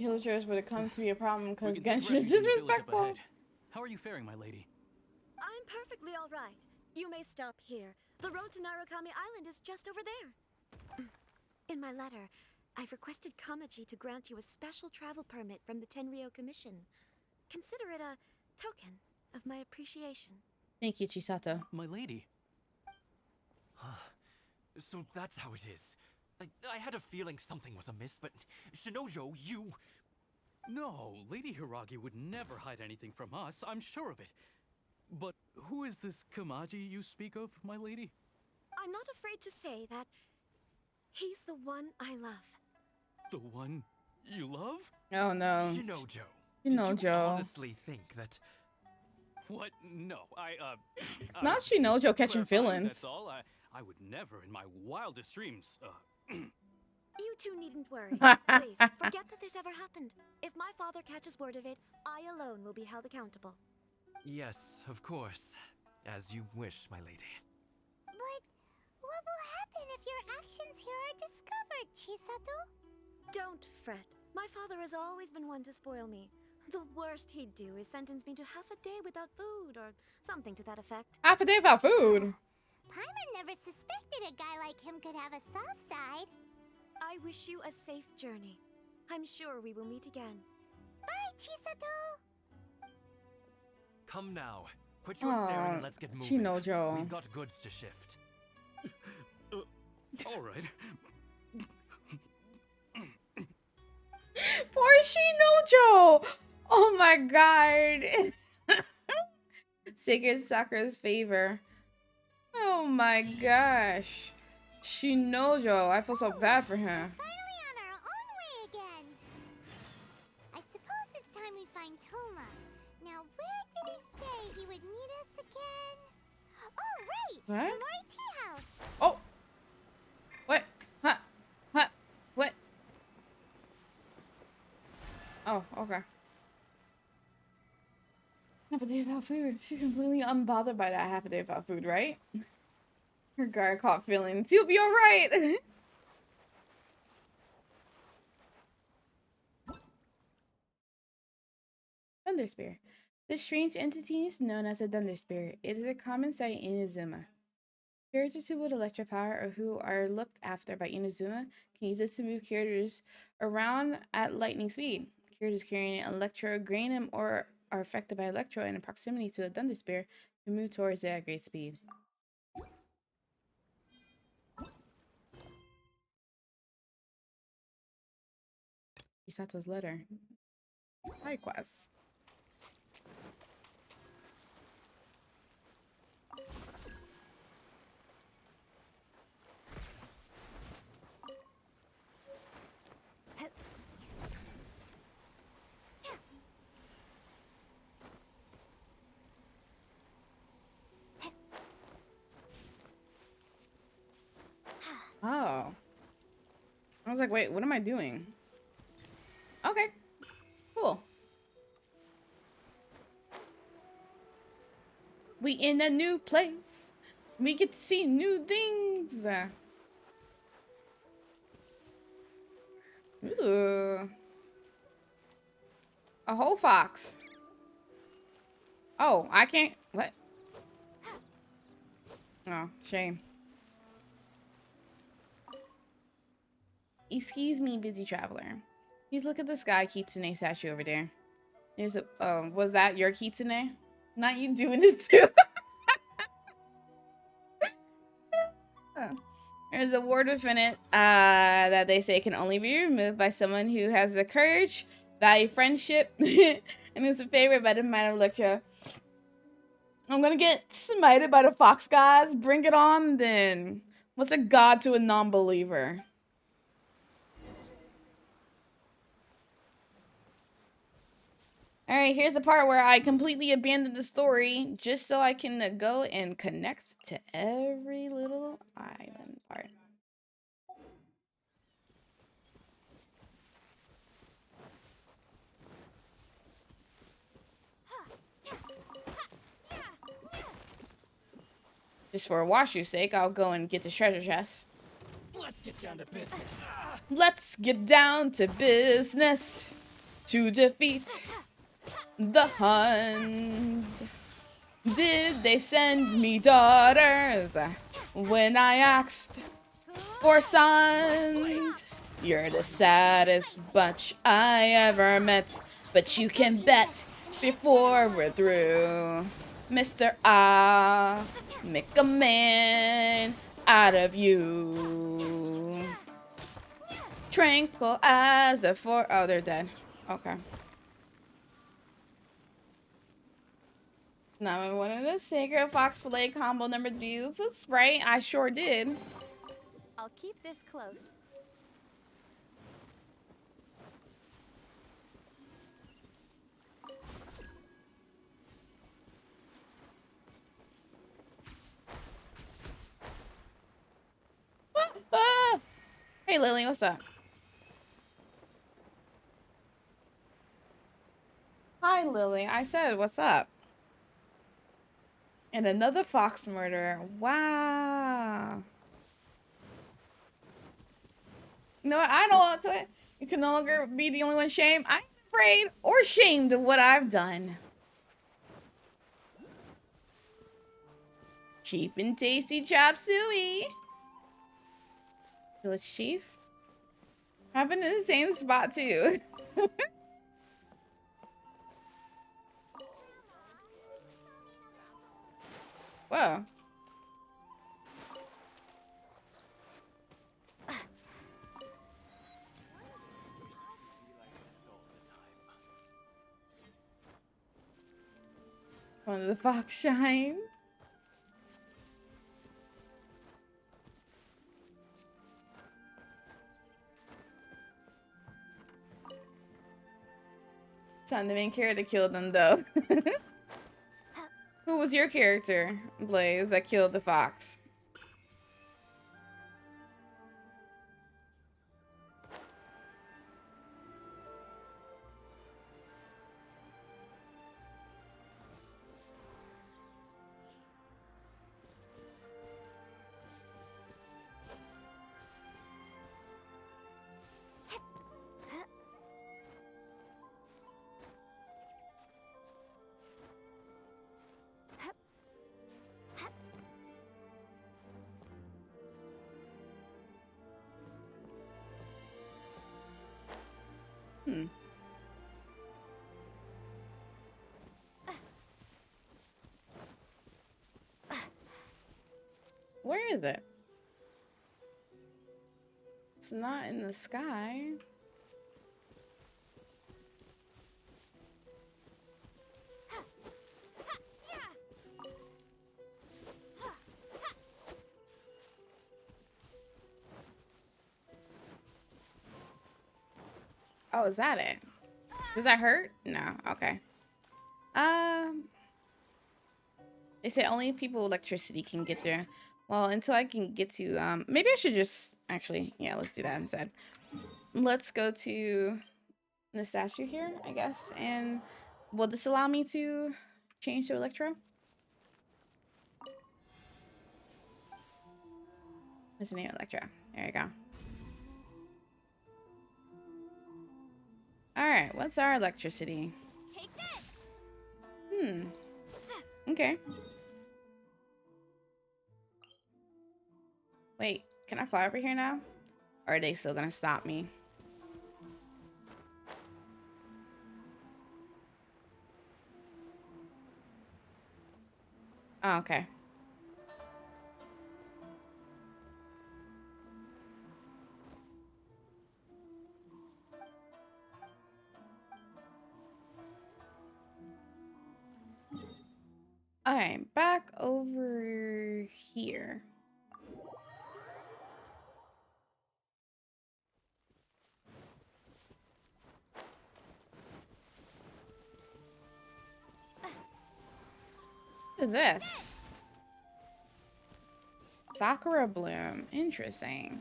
Hillagers would have come to be a problem because We can Genshin take is refuge in the village up disrespectful. ahead. How are you faring, my lady? I'm perfectly all right. You may stop here. The road to Narukami Island is just over there. In my letter, I've requested Kamaji to grant you a special travel permit from the Tenryou Commission. Consider it a token of my appreciation. Thank you, Chisato. My lady. So that's how it is. I had a feeling something was amiss, but Shinojo, you... No, Lady Hiragi would never hide anything from us. I'm sure of it. But who is this Kamaji you speak of, my lady? I'm not afraid to say that he's the one I love. The one you love? Oh no. Shinojo. Did you Shinojo. honestly think that... What? No, Not Shinojo catching feelings. That's all. I would never, in my wildest dreams, You two needn't worry. Please, forget that this ever happened. If my father catches word of it, I alone will be held accountable. Yes, of course. As you wish, my lady. But what will happen if your actions here are discovered, Chisato? Don't fret. My father has always been one to spoil me. The worst he'd do is sentence me to half a day without food or something to that effect. Half a day without food? Paimon never suspected a guy like him could have a soft side. I wish you a safe journey. I'm sure we will meet again. Bye, Chisato! Come now. Quit your staring and let's get moving. Shinojo. We've got goods to shift. All right. Poor Shinojo! Oh my god. Sacred Sakura's favor. Oh my gosh. Shinojo. I feel so bad for him. Finally on our own way again. I suppose it's time we find Toma. Now, where did he say he would meet us again? Oh, right! What? The Roy Tea House. Oh! What? Huh? Huh? What? Oh, okay. Half a day without food. She's completely unbothered by that half a day without food, right? Her guard caught feelings. You'll be alright! Thunder Spear. This strange entity is known as a Thunder Spirit. It is a common sight in Inazuma. Characters who wield electric power or who are looked after by Inazuma can use it to move characters around at lightning speed. Characters carrying Electro, Grainum, or are affected by Electro and in proximity to a Thunder Spear can move towards it at great speed. Chisato's letter. Side quest. Oh. I was like, wait, what am I doing? Okay. Cool. We in a new place. We get to see new things. Ooh. A whole fox. Oh, I can't. What? Oh, shame. Excuse me, busy traveler. Please look at the sky Kitsune statue over there. There's a. Oh, was that your Kitsune? Not you doing this too. There's a word within it that they say can only be removed by someone who has the courage, value friendship, and is a favorite by the mind of Electra. I'm gonna get smited by the fox gods. Bring it on, then. What's a god to a non-believer? Alright, here's the part where I completely abandoned the story just so I can go and connect to every little island part. Just for Washu's sake, I'll go and get the treasure chest. Let's get down to business. Let's get down to business to defeat the Huns. Did they send me daughters when I asked for sons? You're the saddest bunch I ever met, but you can bet before we're through, Mr. I'll make a man out of you. Tranquil as a oh, they're dead. Okay. Now I wanted a sacred fox fillet combo number 2 for Sprite. I sure did. I'll keep this close. Ah! Hey Lily, what's up? Hi Lily, I said what's up. And another fox murder. Wow. You know what? I don't want to it. You can no longer be the only one shamed. I'm afraid or shamed of what I've done. Cheap and tasty chop suey. Village chief. Happened in the same spot too. Whoa. One of the fox shine. Time the main character killed them though. Who was your character, Blaze, that killed the fox? Hmm. Where is it? It's not in the sky. Oh, is that it? Does that hurt? No. Okay. They said only people with electricity can get there. Well, until I can get to, maybe I should just, actually, yeah, let's do that instead. Let's go to the statue here, I guess. And will this allow me to change to Electro? What's the name? Electro. There you go. Alright, what's our electricity? Take this. Hmm. Okay. Wait, can I fly over here now? Or are they still gonna stop me? Oh, okay. Alright, back over here. What is this? Sakura bloom. Interesting.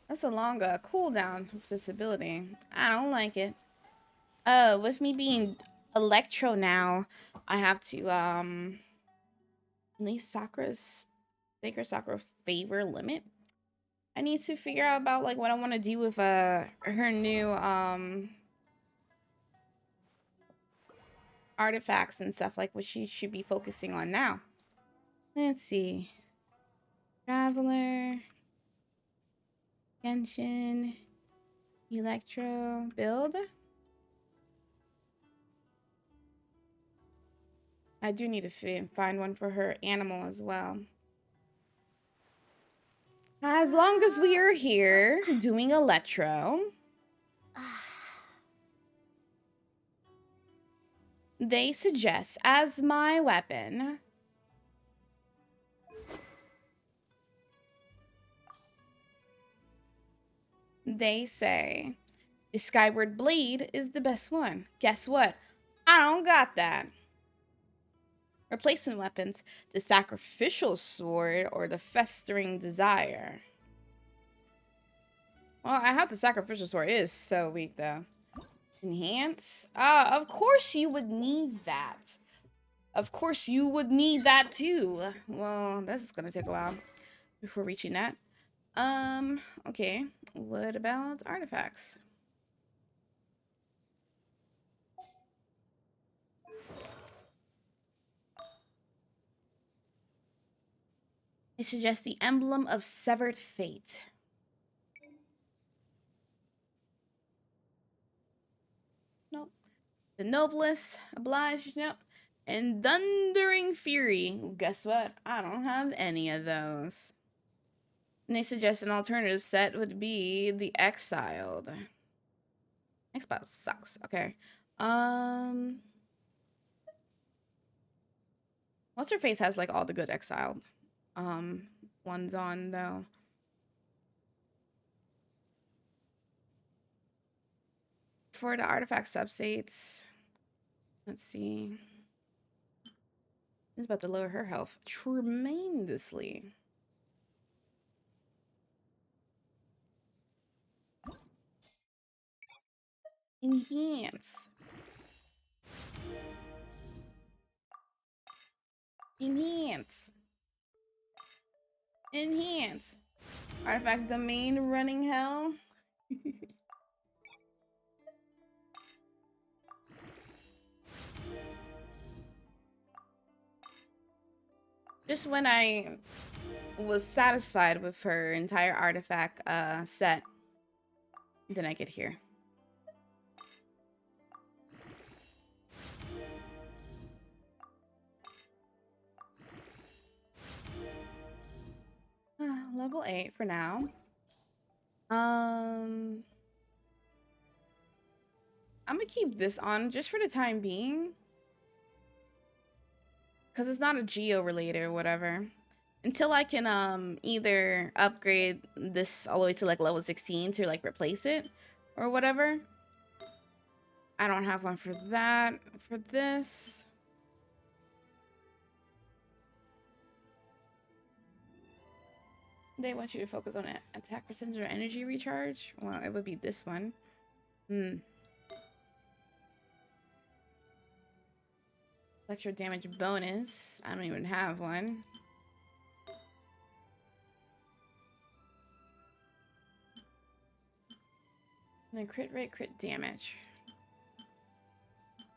That's a long cooldown of this ability. I don't like it. With me being Electro now, I have to at least Sakura's Sacred Sakura favor limit. I need to figure out about like what I want to do with her new artifacts and stuff, like what she should be focusing on now. Let's see. Traveler, Genshin, Electro, build. I do need to find one for her animal as well. As long as we are here doing Electro, they suggest as my weapon they say the Skyward Blade is the best one. Guess what? I don't got that. Replacement weapons, the Sacrificial Sword or the Festering Desire. Well, I have the Sacrificial Sword. It is so weak though. Enhance? Of course you would need that. Of course you would need that too. Well, this is gonna take a while before reaching that. Okay. What about artifacts? It suggests the emblem of severed fate. Nope. The Noblest, Oblige, nope. And Thundering Fury. Guess what? I don't have any of those. And they suggest an alternative set would be the Exiled. Exiled sucks. Okay. What's her face has like all the good Exiled ones on though. For the artifact substates, let's see. This is about to lower her health tremendously. Enhance. Enhance. Enhance. Artifact domain running hell. Just when I was satisfied with her entire artifact set, then I get here. Level 8 for now. I'm gonna keep this on just for the time being. Because it's not a geo related or whatever. Until I can either upgrade this all the way to like level 16 to like replace it or whatever. I don't have one for that. For this. They want you to focus on attack percentage or energy recharge. Well, it would be this one. Electro damage bonus. I don't even have one. And then crit rate, crit damage.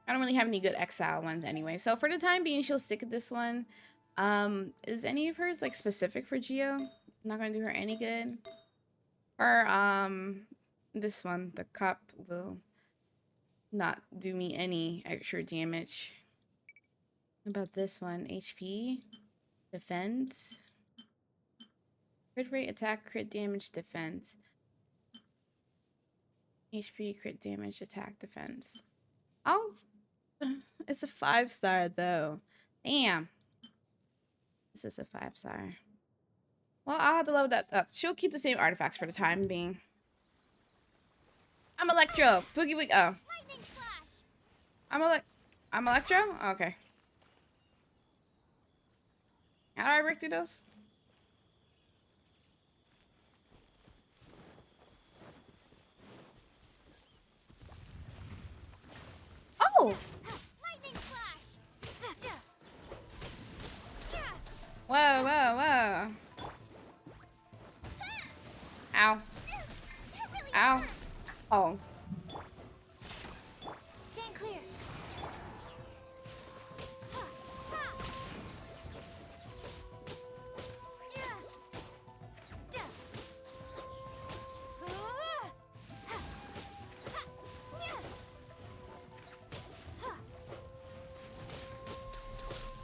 I don't really have any good exile ones anyway. So for the time being, she'll stick with this one. Is any of hers like specific for Geo? Not gonna do her any good. Or this one, the cup, will not do me any extra damage. What about this one? HP, defense, crit rate, attack, crit damage, defense. HP, crit damage, attack, defense. It's a 5-star though. Damn. This is a 5-star. Well, I'll have to level that up. She'll keep the same artifacts for the time being. I'm Electro. Boogie woogie. Oh. I'm Electro? Okay. How do I break through those? Oh! Whoa, whoa, whoa. Ow. Ow. Oh. Stand clear.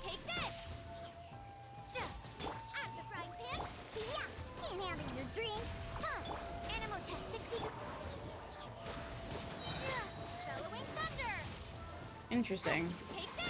Take this. Out of the frying pan. Yeah. And out of your drink. Huh. Animal test 60. Bellowing thunder. Interesting. Take this.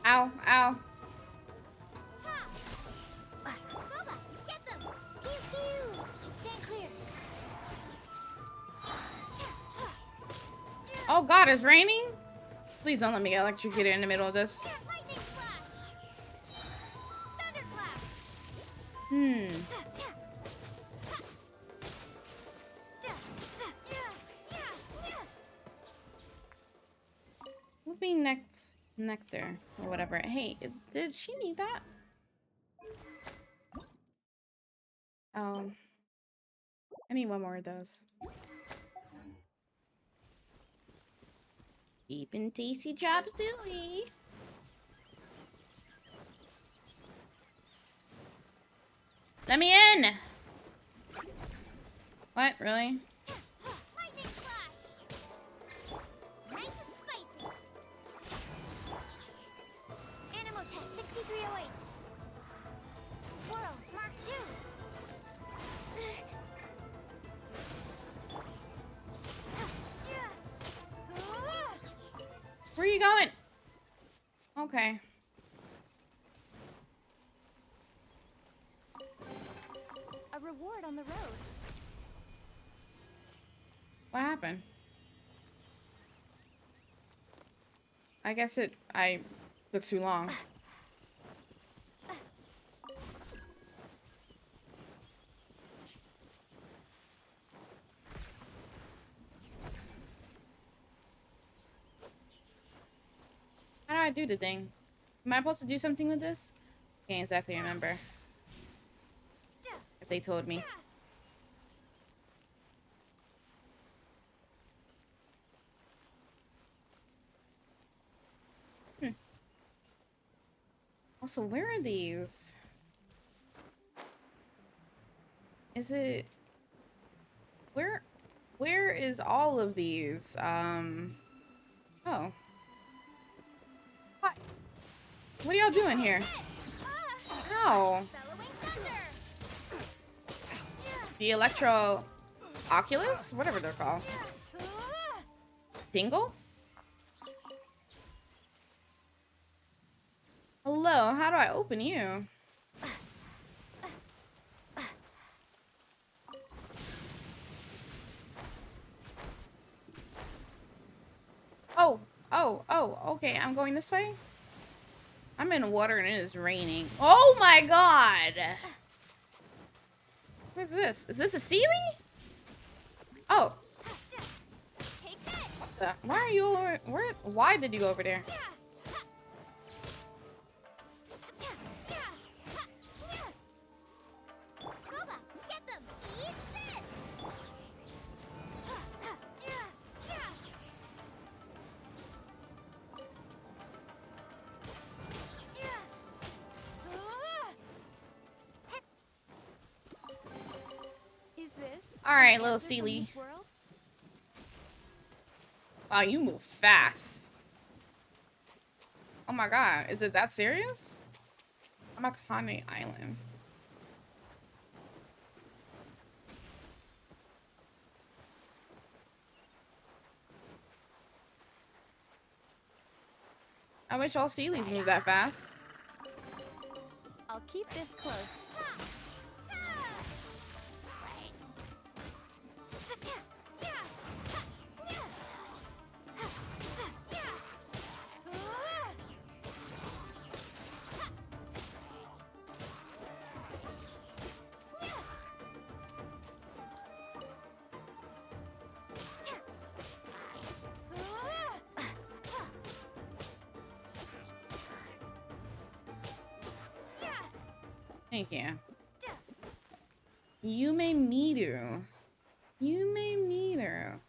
Ow, ow. Boba, get them. Pew pew. Stand clear. Oh god, it's raining? Please don't let me get electrocuted in the middle of this. Lightning flash. Thunderclap. Would be nectar or whatever. Hey, did she need that? Oh. I need one more of those. Keeping tasty jobs doing. Let me in! What? Really? Lightning flash. Nice and spicy. Animal test 6308. Swirl, Mark 2. Where are you going? Okay. A reward on the road. What happened? I guess I took too long. How do I do the thing? Am I supposed to do something with this? Can't exactly remember. If they told me. Also, where are these? Is it... Where is all of these? Oh. What? What are y'all doing here? Ow. The Electro Oculus? Whatever they're called. Tingle? Hello, how do I open you? Oh, okay, I'm going this way? I'm in water and it is raining. Oh my god! What is this? Is this a Sealy? Oh. Why are you over... Why did you go over there? Alright, little Sealy. Wow, you move fast. Oh my god, is it that serious? I'm on Coney Island. I wish all Sealies move that fast. I'll keep this close. Thank you. Yume Miru. Yume Miru.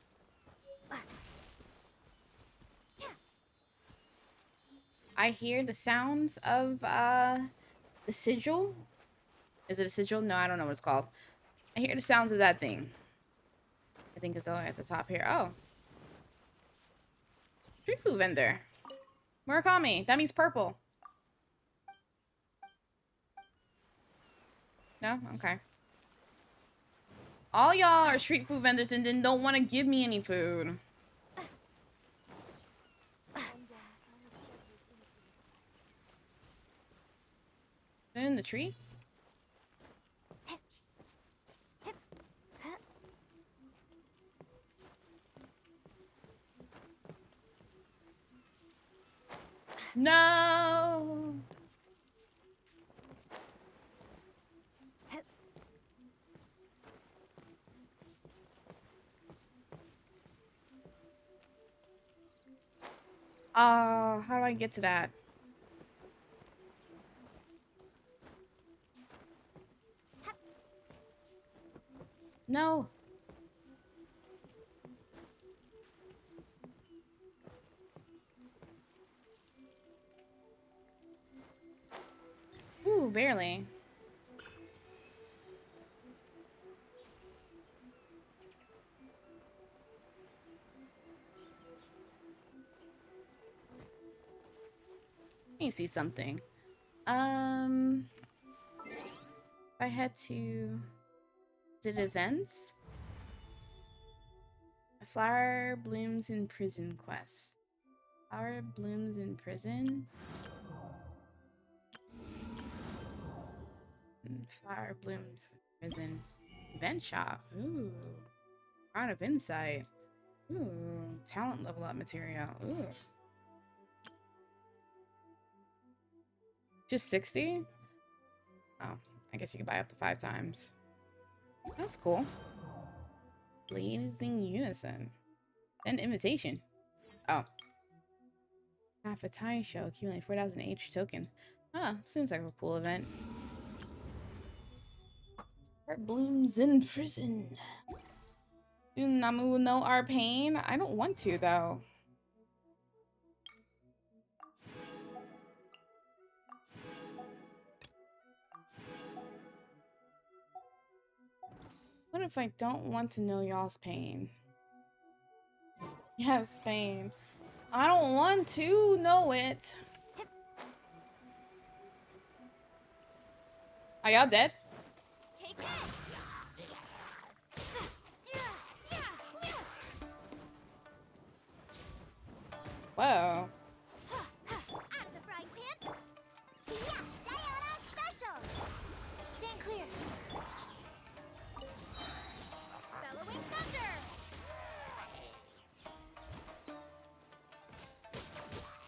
I hear the sounds of the sigil. Is it a sigil? No, I don't know what it's called. I hear the sounds of that thing. I think it's at the top here. Oh. Street food vendor. Murakami. That means purple. No? Okay. All y'all are street food vendors and then don't want to give me any food. In the tree? No. How do I get to that? No. Ooh, barely. Let me see something. If I had to... Did events? A flower blooms in prison quest. Flower blooms in prison? Flower blooms in prison. Event shop. Ooh. Crown of insight. Ooh. Talent level up material. Ooh. Just 60? Oh, I guess you can buy up to 5 times. That's cool. Blazing Unison. An invitation. Oh. Half a tie show. Accumulate 4,000 H tokens. Huh, seems like a cool event. Heart blooms in prison. Do Namu know our pain? I don't want to, though. What if I don't want to know y'all's pain? Yes, pain. I don't want to know it. Are y'all dead? Take this. Whoa. Out of the frying pan. Yeah, Diana special. Stand clear. Bellowing thunder.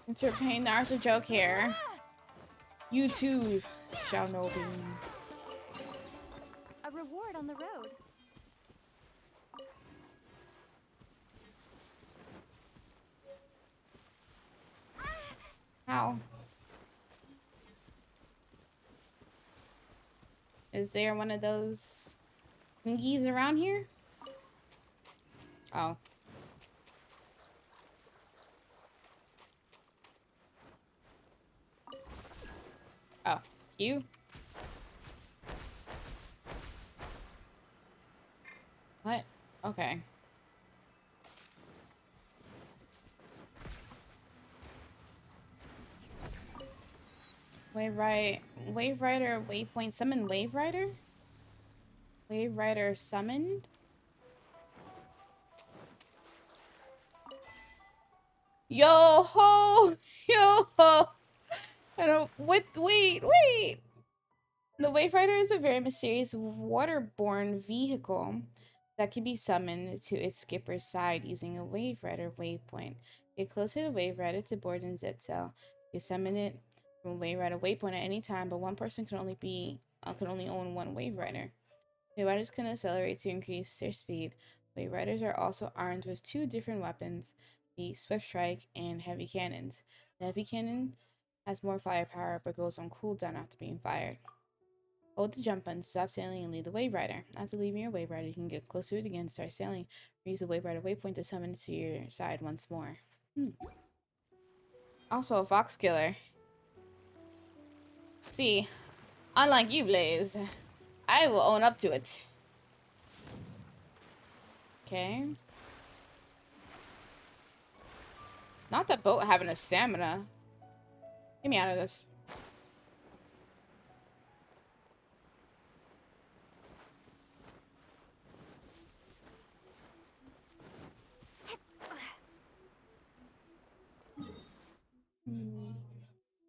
Insert pain Naruto joke here. You too shall know pain. A reward on the road. How? Is there one of those thingies around here? Oh. Oh, you? What? Okay. Wave Rider, waypoint, summon Wave Rider? Wave Rider summoned? Yo ho! Yo ho! I don't, wait! The Wave Rider is a very mysterious waterborne vehicle that can be summoned to its skipper's side using a Wave Rider waypoint. Get close to the Wave Rider to board in Z-Cell. You summon it from Wave Rider waypoint at any time, but one person can only own one Wave Rider. Wave Riders can accelerate to increase their speed. Wave Riders are also armed with 2 different weapons, the Swift Strike and Heavy Cannons. The Heavy Cannon has more firepower but goes on cooldown after being fired. Hold the jump button to stop sailing and lead the Wave Rider. After leaving your Wave Rider, you can get close to it again and start sailing, or use the Wave Rider waypoint to summon it to your side once more. Also a Fox Killer. See, unlike you, Blaze, I will own up to it. Okay. Not that boat having a stamina. Get me out of this.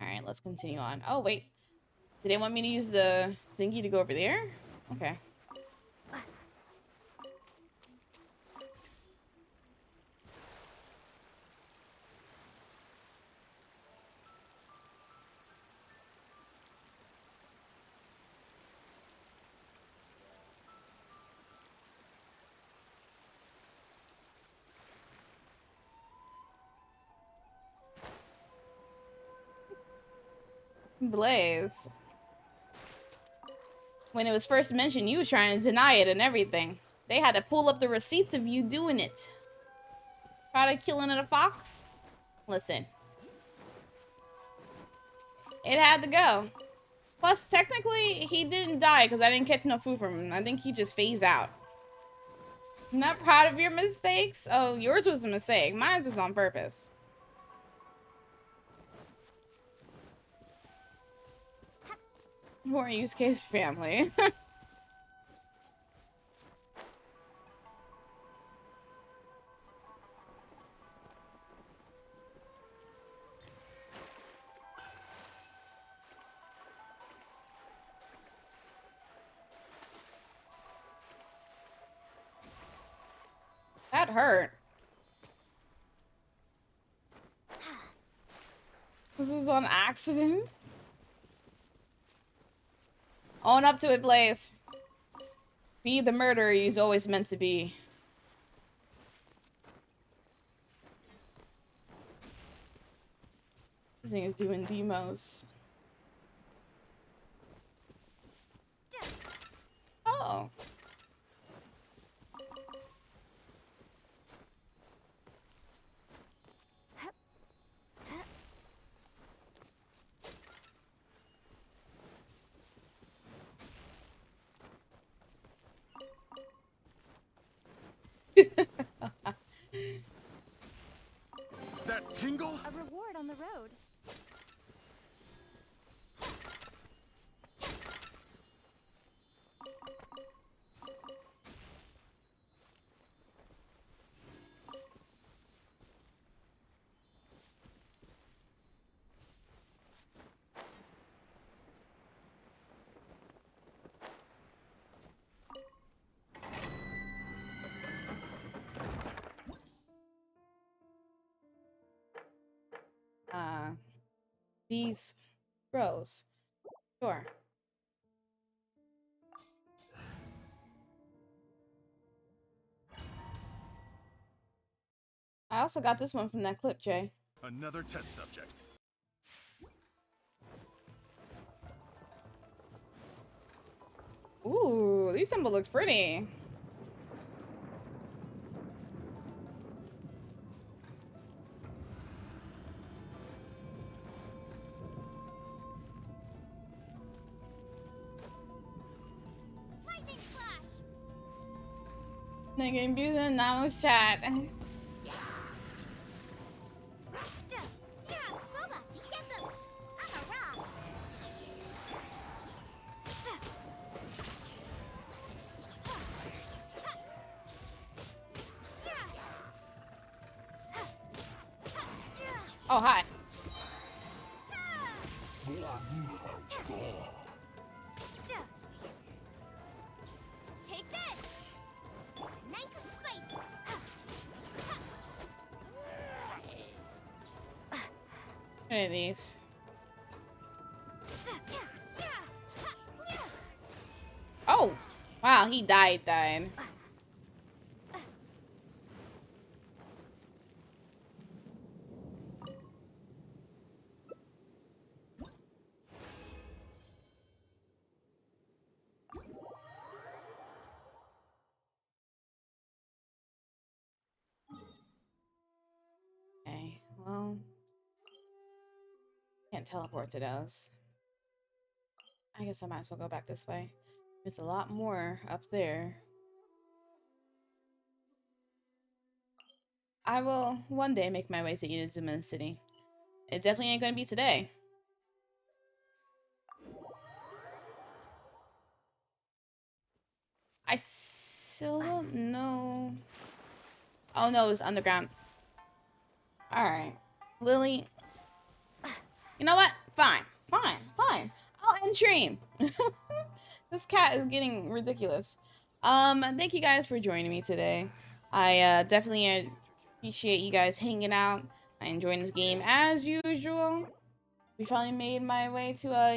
Alright, let's continue on. Oh, wait. Did they want me to use the thingy to go over there? Okay. Blaze. When it was first mentioned, you was trying to deny it and everything. They had to pull up the receipts of you doing it. Try to killing a fox? Listen. It had to go. Plus, technically, he didn't die because I didn't catch no food from him. I think he just phased out. I'm not proud of your mistakes. Oh, yours was a mistake. Mine was on purpose. More use case family. That hurt. This is on accident. Own up to it, Blaze. Be the murderer he's always meant to be. This thing is doing demos. Oh. That tingle? A reward on the road. These grows. Sure. I also got this one from that clip, Jay. Another test subject. Ooh, these symbol looks pretty. Nigga abusing Namo's chat. Oh, hi. Take this. Nice and spicy. What are these? Oh, wow, he died. Okay, well, can't teleport to those. I guess I might as well go back this way. There's a lot more up there. I will one day make my way to Inazuma City. It definitely ain't gonna be today. I still don't know. Oh no, it was underground. Alright. Lily. You know what? Fine. I'll end stream. This cat is getting ridiculous. Thank you guys for joining me today. I definitely appreciate you guys hanging out. I enjoyed this game as usual. We finally made my way to